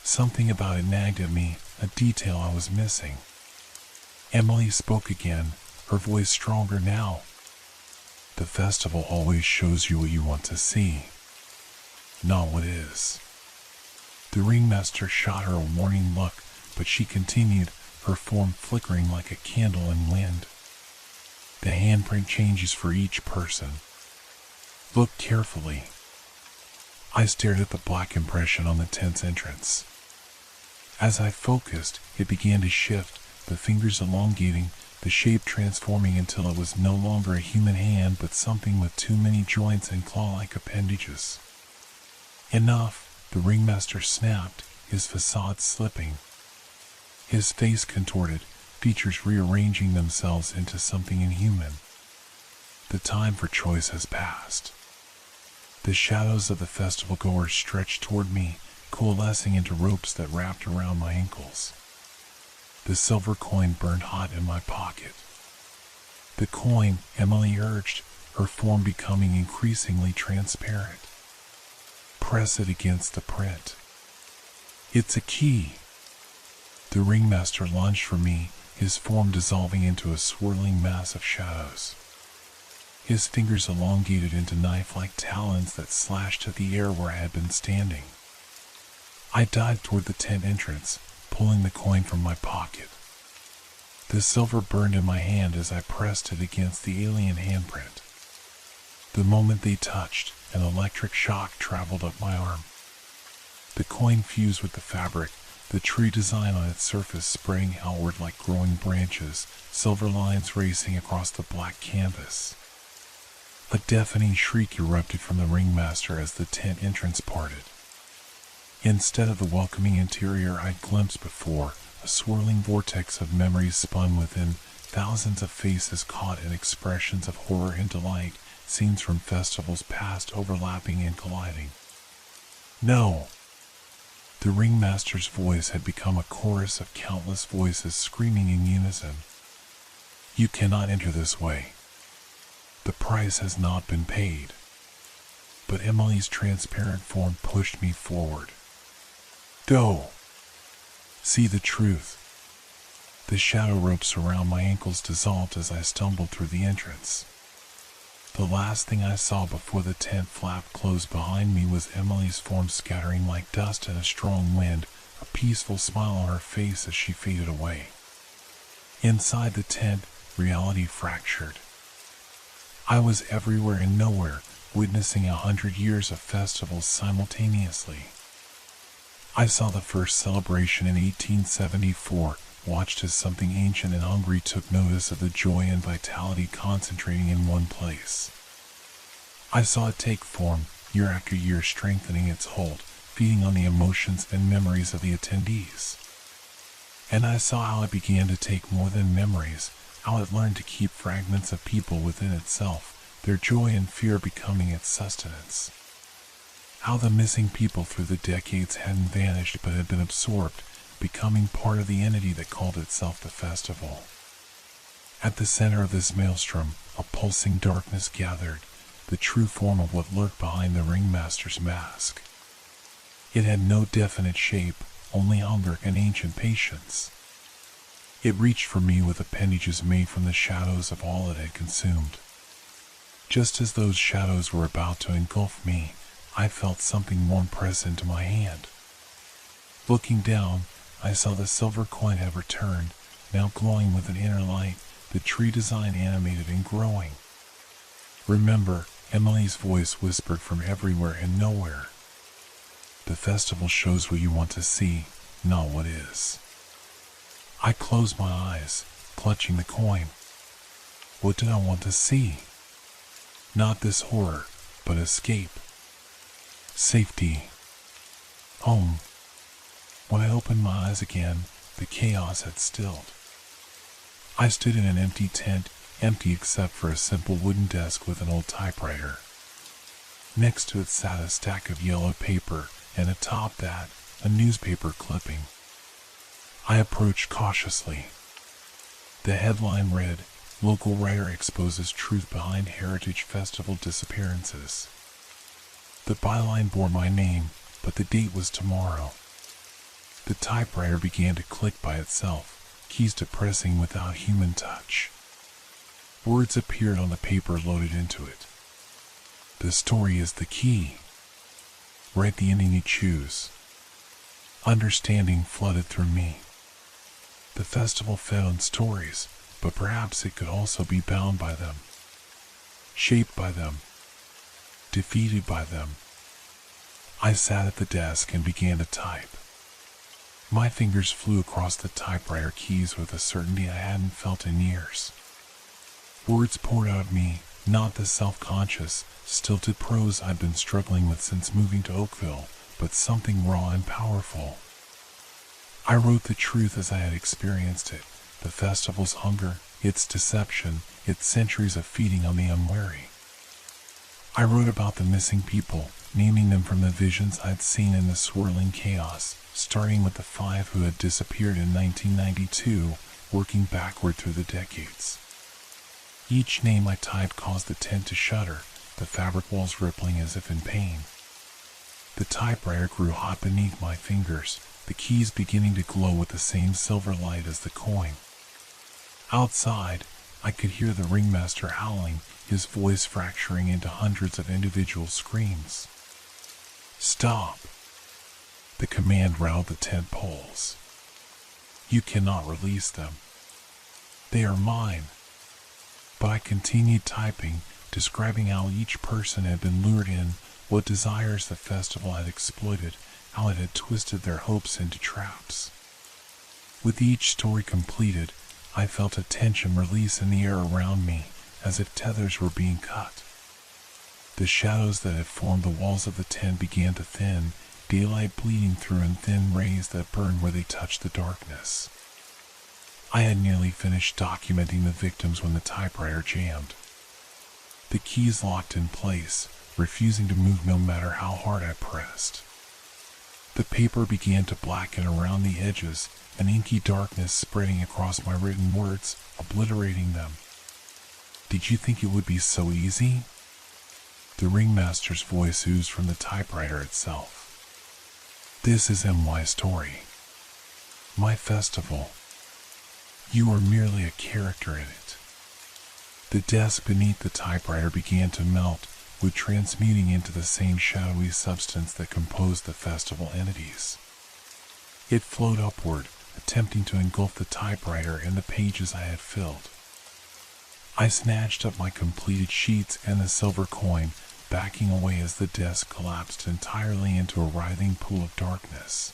Something about it nagged at me, a detail I was missing. Emily spoke again, her voice stronger now. The festival always shows you what you want to see, not what is. The ringmaster shot her a warning look, but she continued, her form flickering like a candle in wind. The handprint changes for each person. Look carefully. I stared at the black impression on the tent's entrance. As I focused, it began to shift, the fingers elongating, the shape transforming until it was no longer a human hand but something with too many joints and claw-like appendages. Enough, the ringmaster snapped, his facade slipping. His face contorted, features rearranging themselves into something inhuman. The time for choice has passed. The shadows of the festival goers stretched toward me, coalescing into ropes that wrapped around my ankles. The silver coin burned hot in my pocket. The coin, Emily urged, her form becoming increasingly transparent. Press it against the print. It's a key. The ringmaster lunged for me, his form dissolving into a swirling mass of shadows. His fingers elongated into knife-like talons that slashed at the air where I had been standing. I dived toward the tent entrance, pulling the coin from my pocket. The silver burned in my hand as I pressed it against the alien handprint. The moment they touched, an electric shock traveled up my arm. The coin fused with the fabric, the tree design on its surface spraying outward like growing branches, silver lines racing across the black canvas. A deafening shriek erupted from the ringmaster as the tent entrance parted. Instead of the welcoming interior I'd glimpsed before, a swirling vortex of memories spun within, thousands of faces caught in expressions of horror and delight, scenes from festivals past overlapping and colliding. No! The ringmaster's voice had become a chorus of countless voices screaming in unison. You cannot enter this way. The price has not been paid. But Emily's transparent form pushed me forward. Go! See the truth. The shadow ropes around my ankles dissolved as I stumbled through the entrance. The last thing I saw before the tent flap closed behind me was Emily's form scattering like dust in a strong wind, a peaceful smile on her face as she faded away. Inside the tent, reality fractured. I was everywhere and nowhere, witnessing 100 years of festivals simultaneously. I saw the first celebration in 1874, watched as something ancient and hungry took notice of the joy and vitality concentrating in one place. I saw it take form, year after year strengthening its hold, feeding on the emotions and memories of the attendees. And I saw how it began to take more than memories, how it learned to keep fragments of people within itself, their joy and fear becoming its sustenance. How the missing people through the decades hadn't vanished but had been absorbed, becoming part of the entity that called itself the festival. At the center of this maelstrom, a pulsing darkness gathered, the true form of what lurked behind the ringmaster's mask. It had no definite shape, only hunger and ancient patience. It reached for me with appendages made from the shadows of all it had consumed. Just as those shadows were about to engulf me, I felt something warm press into my hand. Looking down, I saw the silver coin had returned, now glowing with an inner light, the tree design animated and growing. Remember, Emily's voice whispered from everywhere and nowhere. The festival shows what you want to see, not what is. I closed my eyes, clutching the coin. What did I want to see? Not this horror, but escape. Safety. Home. When I opened my eyes again, the chaos had stilled. I stood in an empty tent, empty except for a simple wooden desk with an old typewriter. Next to it sat a stack of yellow paper, and atop that, a newspaper clipping. I approached cautiously. The headline read, "Local writer exposes truth behind Heritage Festival disappearances." The byline bore my name, but the date was tomorrow. The typewriter began to click by itself, keys depressing without human touch. Words appeared on the paper loaded into it. The story is the key. Write the ending you choose. Understanding flooded through me. The festival fed on stories, but perhaps it could also be bound by them. Shaped by them. Defeated by them. I sat at the desk and began to type. My fingers flew across the typewriter keys with a certainty I hadn't felt in years. Words poured out of me, not the self-conscious, stilted prose I'd been struggling with since moving to Oakville, but something raw and powerful. I wrote the truth as I had experienced it, the festival's hunger, its deception, its centuries of feeding on the unwary. I wrote about the missing people, naming them from the visions I'd seen in the swirling chaos, starting with the 5 who had disappeared in 1992, working backward through the decades. Each name I typed caused the tent to shudder, the fabric walls rippling as if in pain. The typewriter grew hot beneath my fingers, the keys beginning to glow with the same silver light as the coin. Outside, I could hear the ringmaster howling, his voice fracturing into hundreds of individual screams. "Stop!" The command rattled the tent poles. "You cannot release them. They are mine." But I continued typing, describing how each person had been lured in, what desires the festival had exploited, how it had twisted their hopes into traps. With each story completed, I felt a tension release in the air around me, as if tethers were being cut. The shadows that had formed the walls of the tent began to thin, daylight bleeding through in thin rays that burned where they touched the darkness. I had nearly finished documenting the victims when the typewriter jammed. The keys locked in place, refusing to move no matter how hard I pressed. The paper began to blacken around the edges, an inky darkness spreading across my written words, obliterating them. "Did you think it would be so easy?" The ringmaster's voice oozed from the typewriter itself. "This is my story. My festival. You are merely a character in it." The desk beneath the typewriter began to melt, wood transmuting into the same shadowy substance that composed the festival entities. It flowed upward, attempting to engulf the typewriter and the pages I had filled. I snatched up my completed sheets and the silver coin, backing away as the desk collapsed entirely into a writhing pool of darkness.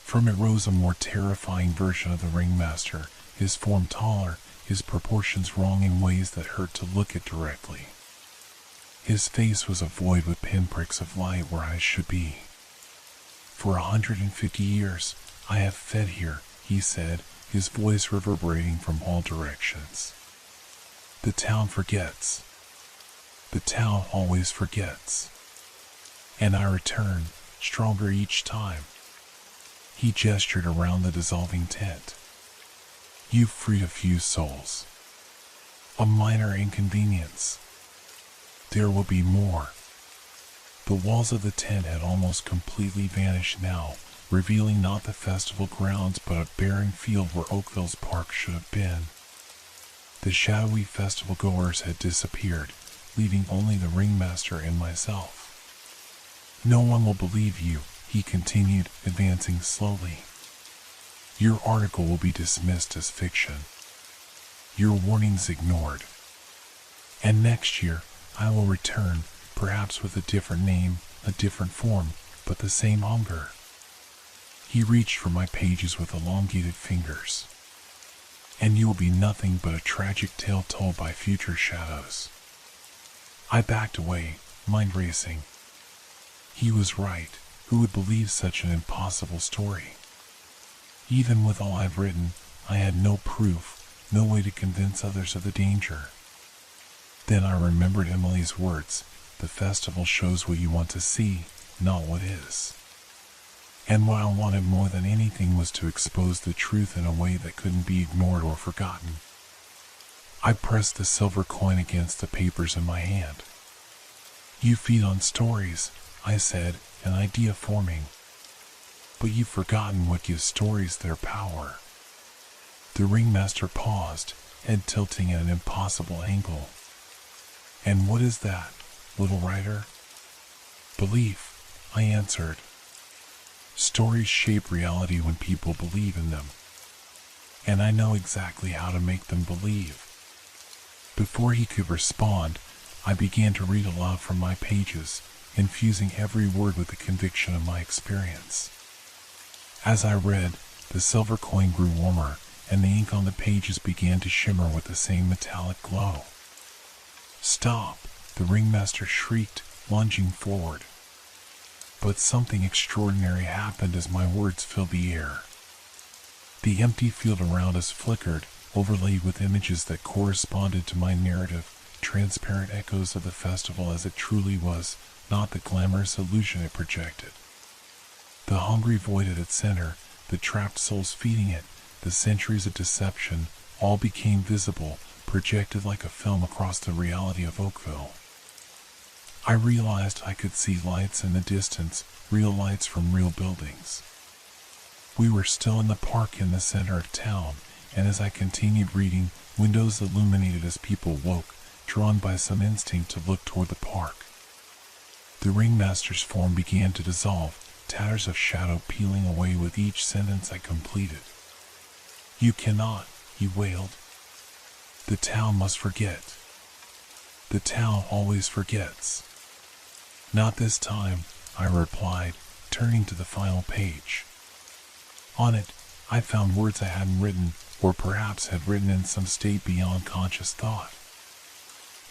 From it rose a more terrifying version of the ringmaster, his form taller, his proportions wrong in ways that hurt to look at directly. His face was a void with pinpricks of light where eyes should be. "For 150 years, I have fed here," he said, his voice reverberating from all directions. "The town forgets. The town always forgets. And I return, stronger each time." He gestured around the dissolving tent. "You've freed a few souls. A minor inconvenience. There will be more." The walls of the tent had almost completely vanished now, revealing not the festival grounds but a barren field where Oakville's park should have been. The shadowy festival goers had disappeared, leaving only the ringmaster and myself. "No one will believe you," he continued, advancing slowly. "Your article will be dismissed as fiction. Your warnings ignored. And next year, I will return, perhaps with a different name, a different form, but the same hunger." He reached for my pages with elongated fingers. "And you will be nothing but a tragic tale told by future shadows." I backed away, mind racing. He was right. Who would believe such an impossible story? Even with all I've written, I had no proof, no way to convince others of the danger. Then I remembered Emily's words, "The festival shows what you want to see, not what is." And what I wanted more than anything was to expose the truth in a way that couldn't be ignored or forgotten. I pressed the silver coin against the papers in my hand. "You feed on stories," I said, an idea forming. "But you've forgotten what gives stories their power." The ringmaster paused, head tilting at an impossible angle. "And what is that, little writer?" "Belief," I answered. "Stories shape reality when people believe in them. And I know exactly how to make them believe." Before he could respond, I began to read aloud from my pages, infusing every word with the conviction of my experience. As I read, the silver coin grew warmer, and the ink on the pages began to shimmer with the same metallic glow. "Stop!" the ringmaster shrieked, lunging forward. But something extraordinary happened as my words filled the air. The empty field around us flickered, overlaid with images that corresponded to my narrative, transparent echoes of the festival as it truly was, not the glamorous illusion it projected. The hungry void at its center, the trapped souls feeding it, the centuries of deception, all became visible, projected like a film across the reality of Oakville. I realized I could see lights in the distance, real lights from real buildings. We were still in the park in the center of town, and as I continued reading, windows illuminated as people woke, drawn by some instinct to look toward the park. The ringmaster's form began to dissolve, tatters of shadow peeling away with each sentence I completed. "You cannot," he wailed. "The town must forget. The town always forgets." "Not this time," I replied, turning to the final page. On it, I found words I hadn't written, or perhaps had written in some state beyond conscious thought.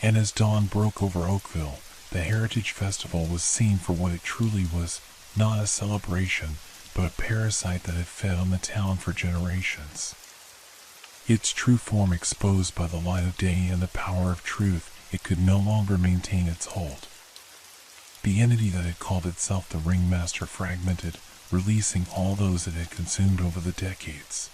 And as dawn broke over Oakville, the Heritage Festival was seen for what it truly was, not a celebration, but a parasite that had fed on the town for generations. Its true form exposed by the light of day and the power of truth, it could no longer maintain its hold. The entity that had called itself the Ringmaster fragmented, releasing all those it had consumed over the decades.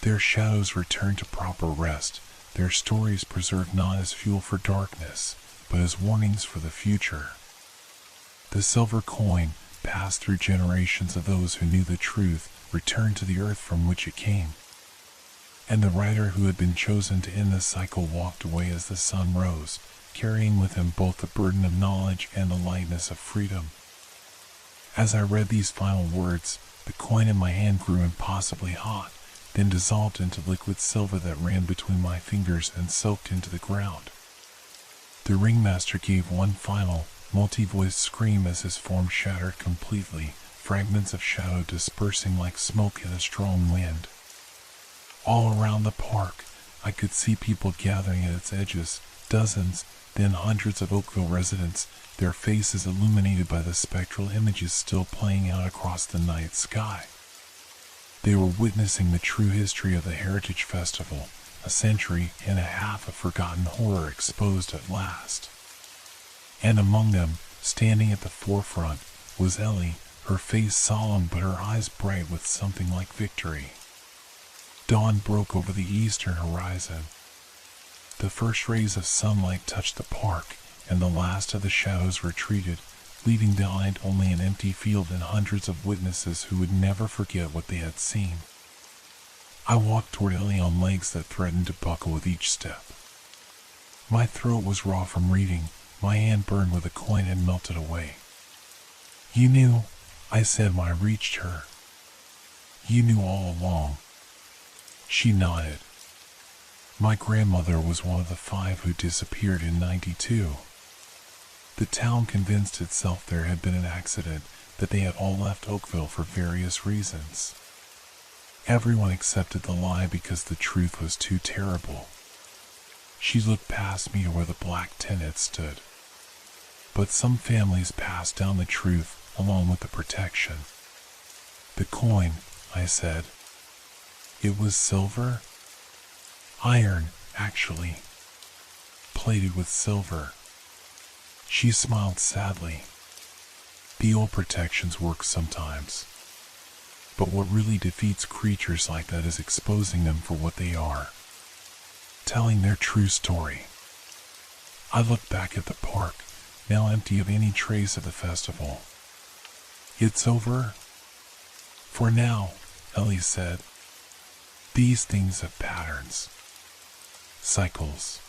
Their shadows returned to proper rest, their stories preserved not as fuel for darkness, but as warnings for the future. The silver coin, passed through generations of those who knew the truth, returned to the earth from which it came. And the writer who had been chosen to end the cycle walked away as the sun rose, carrying with him both the burden of knowledge and the lightness of freedom. As I read these final words, the coin in my hand grew impossibly hot, then dissolved into liquid silver that ran between my fingers and soaked into the ground. The ringmaster gave one final, multi-voiced scream as his form shattered completely, fragments of shadow dispersing like smoke in a strong wind. All around the park, I could see people gathering at its edges, dozens, then hundreds of Oakville residents, their faces illuminated by the spectral images still playing out across the night sky. They were witnessing the true history of the Heritage Festival, a century and a half of forgotten horror exposed at last. And among them, standing at the forefront, was Ellie, her face solemn but her eyes bright with something like victory. Dawn broke over the eastern horizon. The first rays of sunlight touched the park, and the last of the shadows retreated, leaving behind only an empty field and hundreds of witnesses who would never forget what they had seen. I walked toward Ellie on legs that threatened to buckle with each step. My throat was raw from reading, my hand burned where the coin had melted away. "You knew," I said when I reached her. "You knew all along." She nodded. "My grandmother was one of the 5 who disappeared in '92. The town convinced itself there had been an accident, that they had all left Oakville for various reasons. Everyone accepted the lie because the truth was too terrible." She looked past me to where the black tent had stood. "But some families passed down the truth, along with the protection." "The coin," I said. "It was silver?" "Iron, actually. Plated with silver." She smiled sadly. "The old protections work sometimes. But what really defeats creatures like that is exposing them for what they are. Telling their true story." I looked back at the park, now empty of any trace of the festival. "It's over?" "For now," Ellie said. "These things have patterns. Cycles.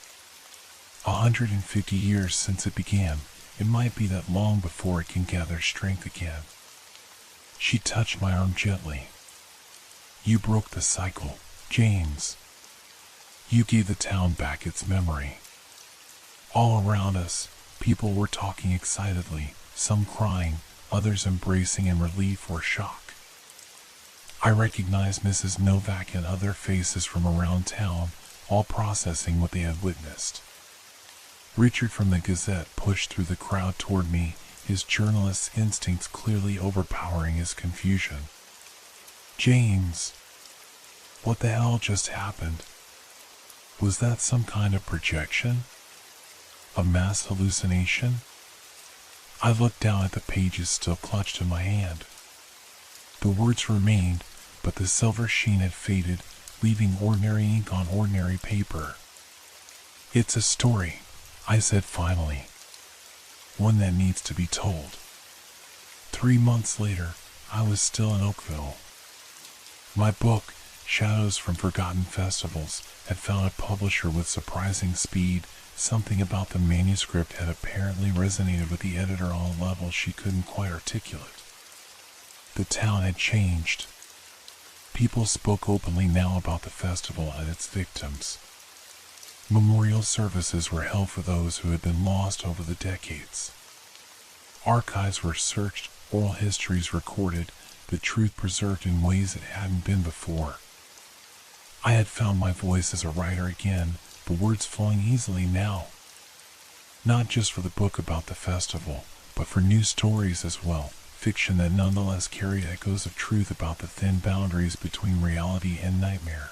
150 years since it began, it might be that long before it can gather strength again." She touched my arm gently. "You broke the cycle, James. You gave the town back its memory." All around us, people were talking excitedly, some crying, others embracing in relief or shock. I recognized Mrs. Novak and other faces from around town, all processing what they had witnessed. Richard from the Gazette pushed through the crowd toward me, his journalist's instincts clearly overpowering his confusion. "James, what the hell just happened? Was that some kind of projection? A mass hallucination?" I looked down at the pages still clutched in my hand. The words remained, but the silver sheen had faded, leaving ordinary ink on ordinary paper. It's a story, I said finally. One that needs to be told. 3 months later, I was still in Oakville. My book, Shadows from Forgotten Festivals, had found a publisher with surprising speed. Something about the manuscript had apparently resonated with the editor on a level she couldn't quite articulate. The town had changed. People spoke openly now about the festival and its victims. Memorial services were held for those who had been lost over the decades. Archives were searched, oral histories recorded, the truth preserved in ways it hadn't been before. I had found my voice as a writer again, the words flowing easily now. Not just for the book about the festival, but for new stories as well, fiction that nonetheless carried echoes of truth about the thin boundaries between reality and nightmare.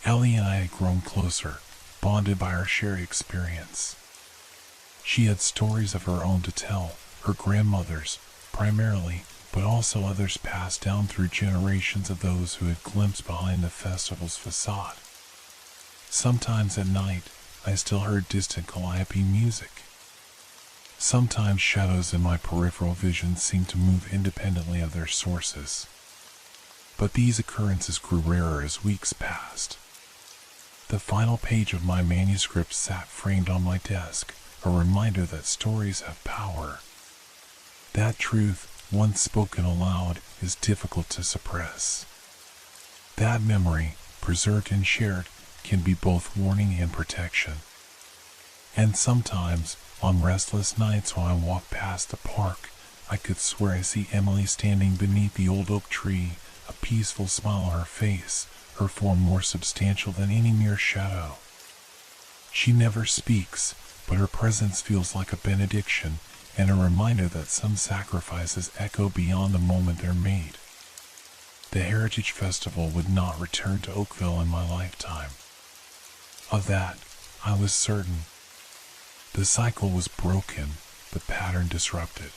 Ellie and I had grown closer, bonded by our shared experience. She had stories of her own to tell, her grandmother's, primarily, but also others passed down through generations of those who had glimpsed behind the festival's facade. Sometimes at night, I still heard distant calliope music. Sometimes shadows in my peripheral vision seemed to move independently of their sources. But these occurrences grew rarer as weeks passed. The final page of my manuscript sat framed on my desk, a reminder that stories have power. That truth, once spoken aloud, is difficult to suppress. That memory, preserved and shared, can be both warning and protection. And sometimes, on restless nights when I walk past the park, I could swear I see Emily standing beneath the old oak tree, a peaceful smile on her face, her form more substantial than any mere shadow. She never speaks, but her presence feels like a benediction and a reminder that some sacrifices echo beyond the moment they're made. The Heritage Festival would not return to Oakville in my lifetime. Of that, I was certain. The cycle was broken, the pattern disrupted.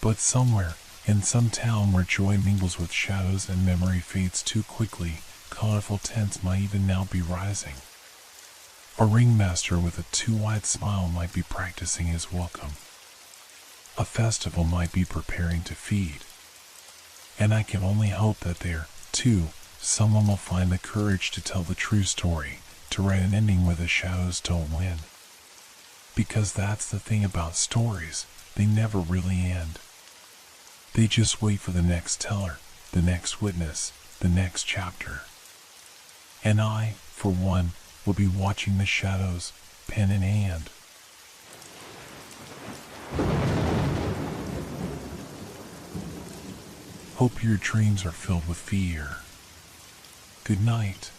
But somewhere, in some town where joy mingles with shadows and memory fades too quickly, colorful tents might even now be rising. A ringmaster with a too-wide smile might be practicing his welcome. A festival might be preparing to feed. And I can only hope that there, too, someone will find the courage to tell the true story, to write an ending where the shadows don't win. Because that's the thing about stories, they never really end. They just wait for the next teller, the next witness, the next chapter. And I, for one, will be watching the shadows, pen in hand. Hope your dreams are filled with fear. Good night.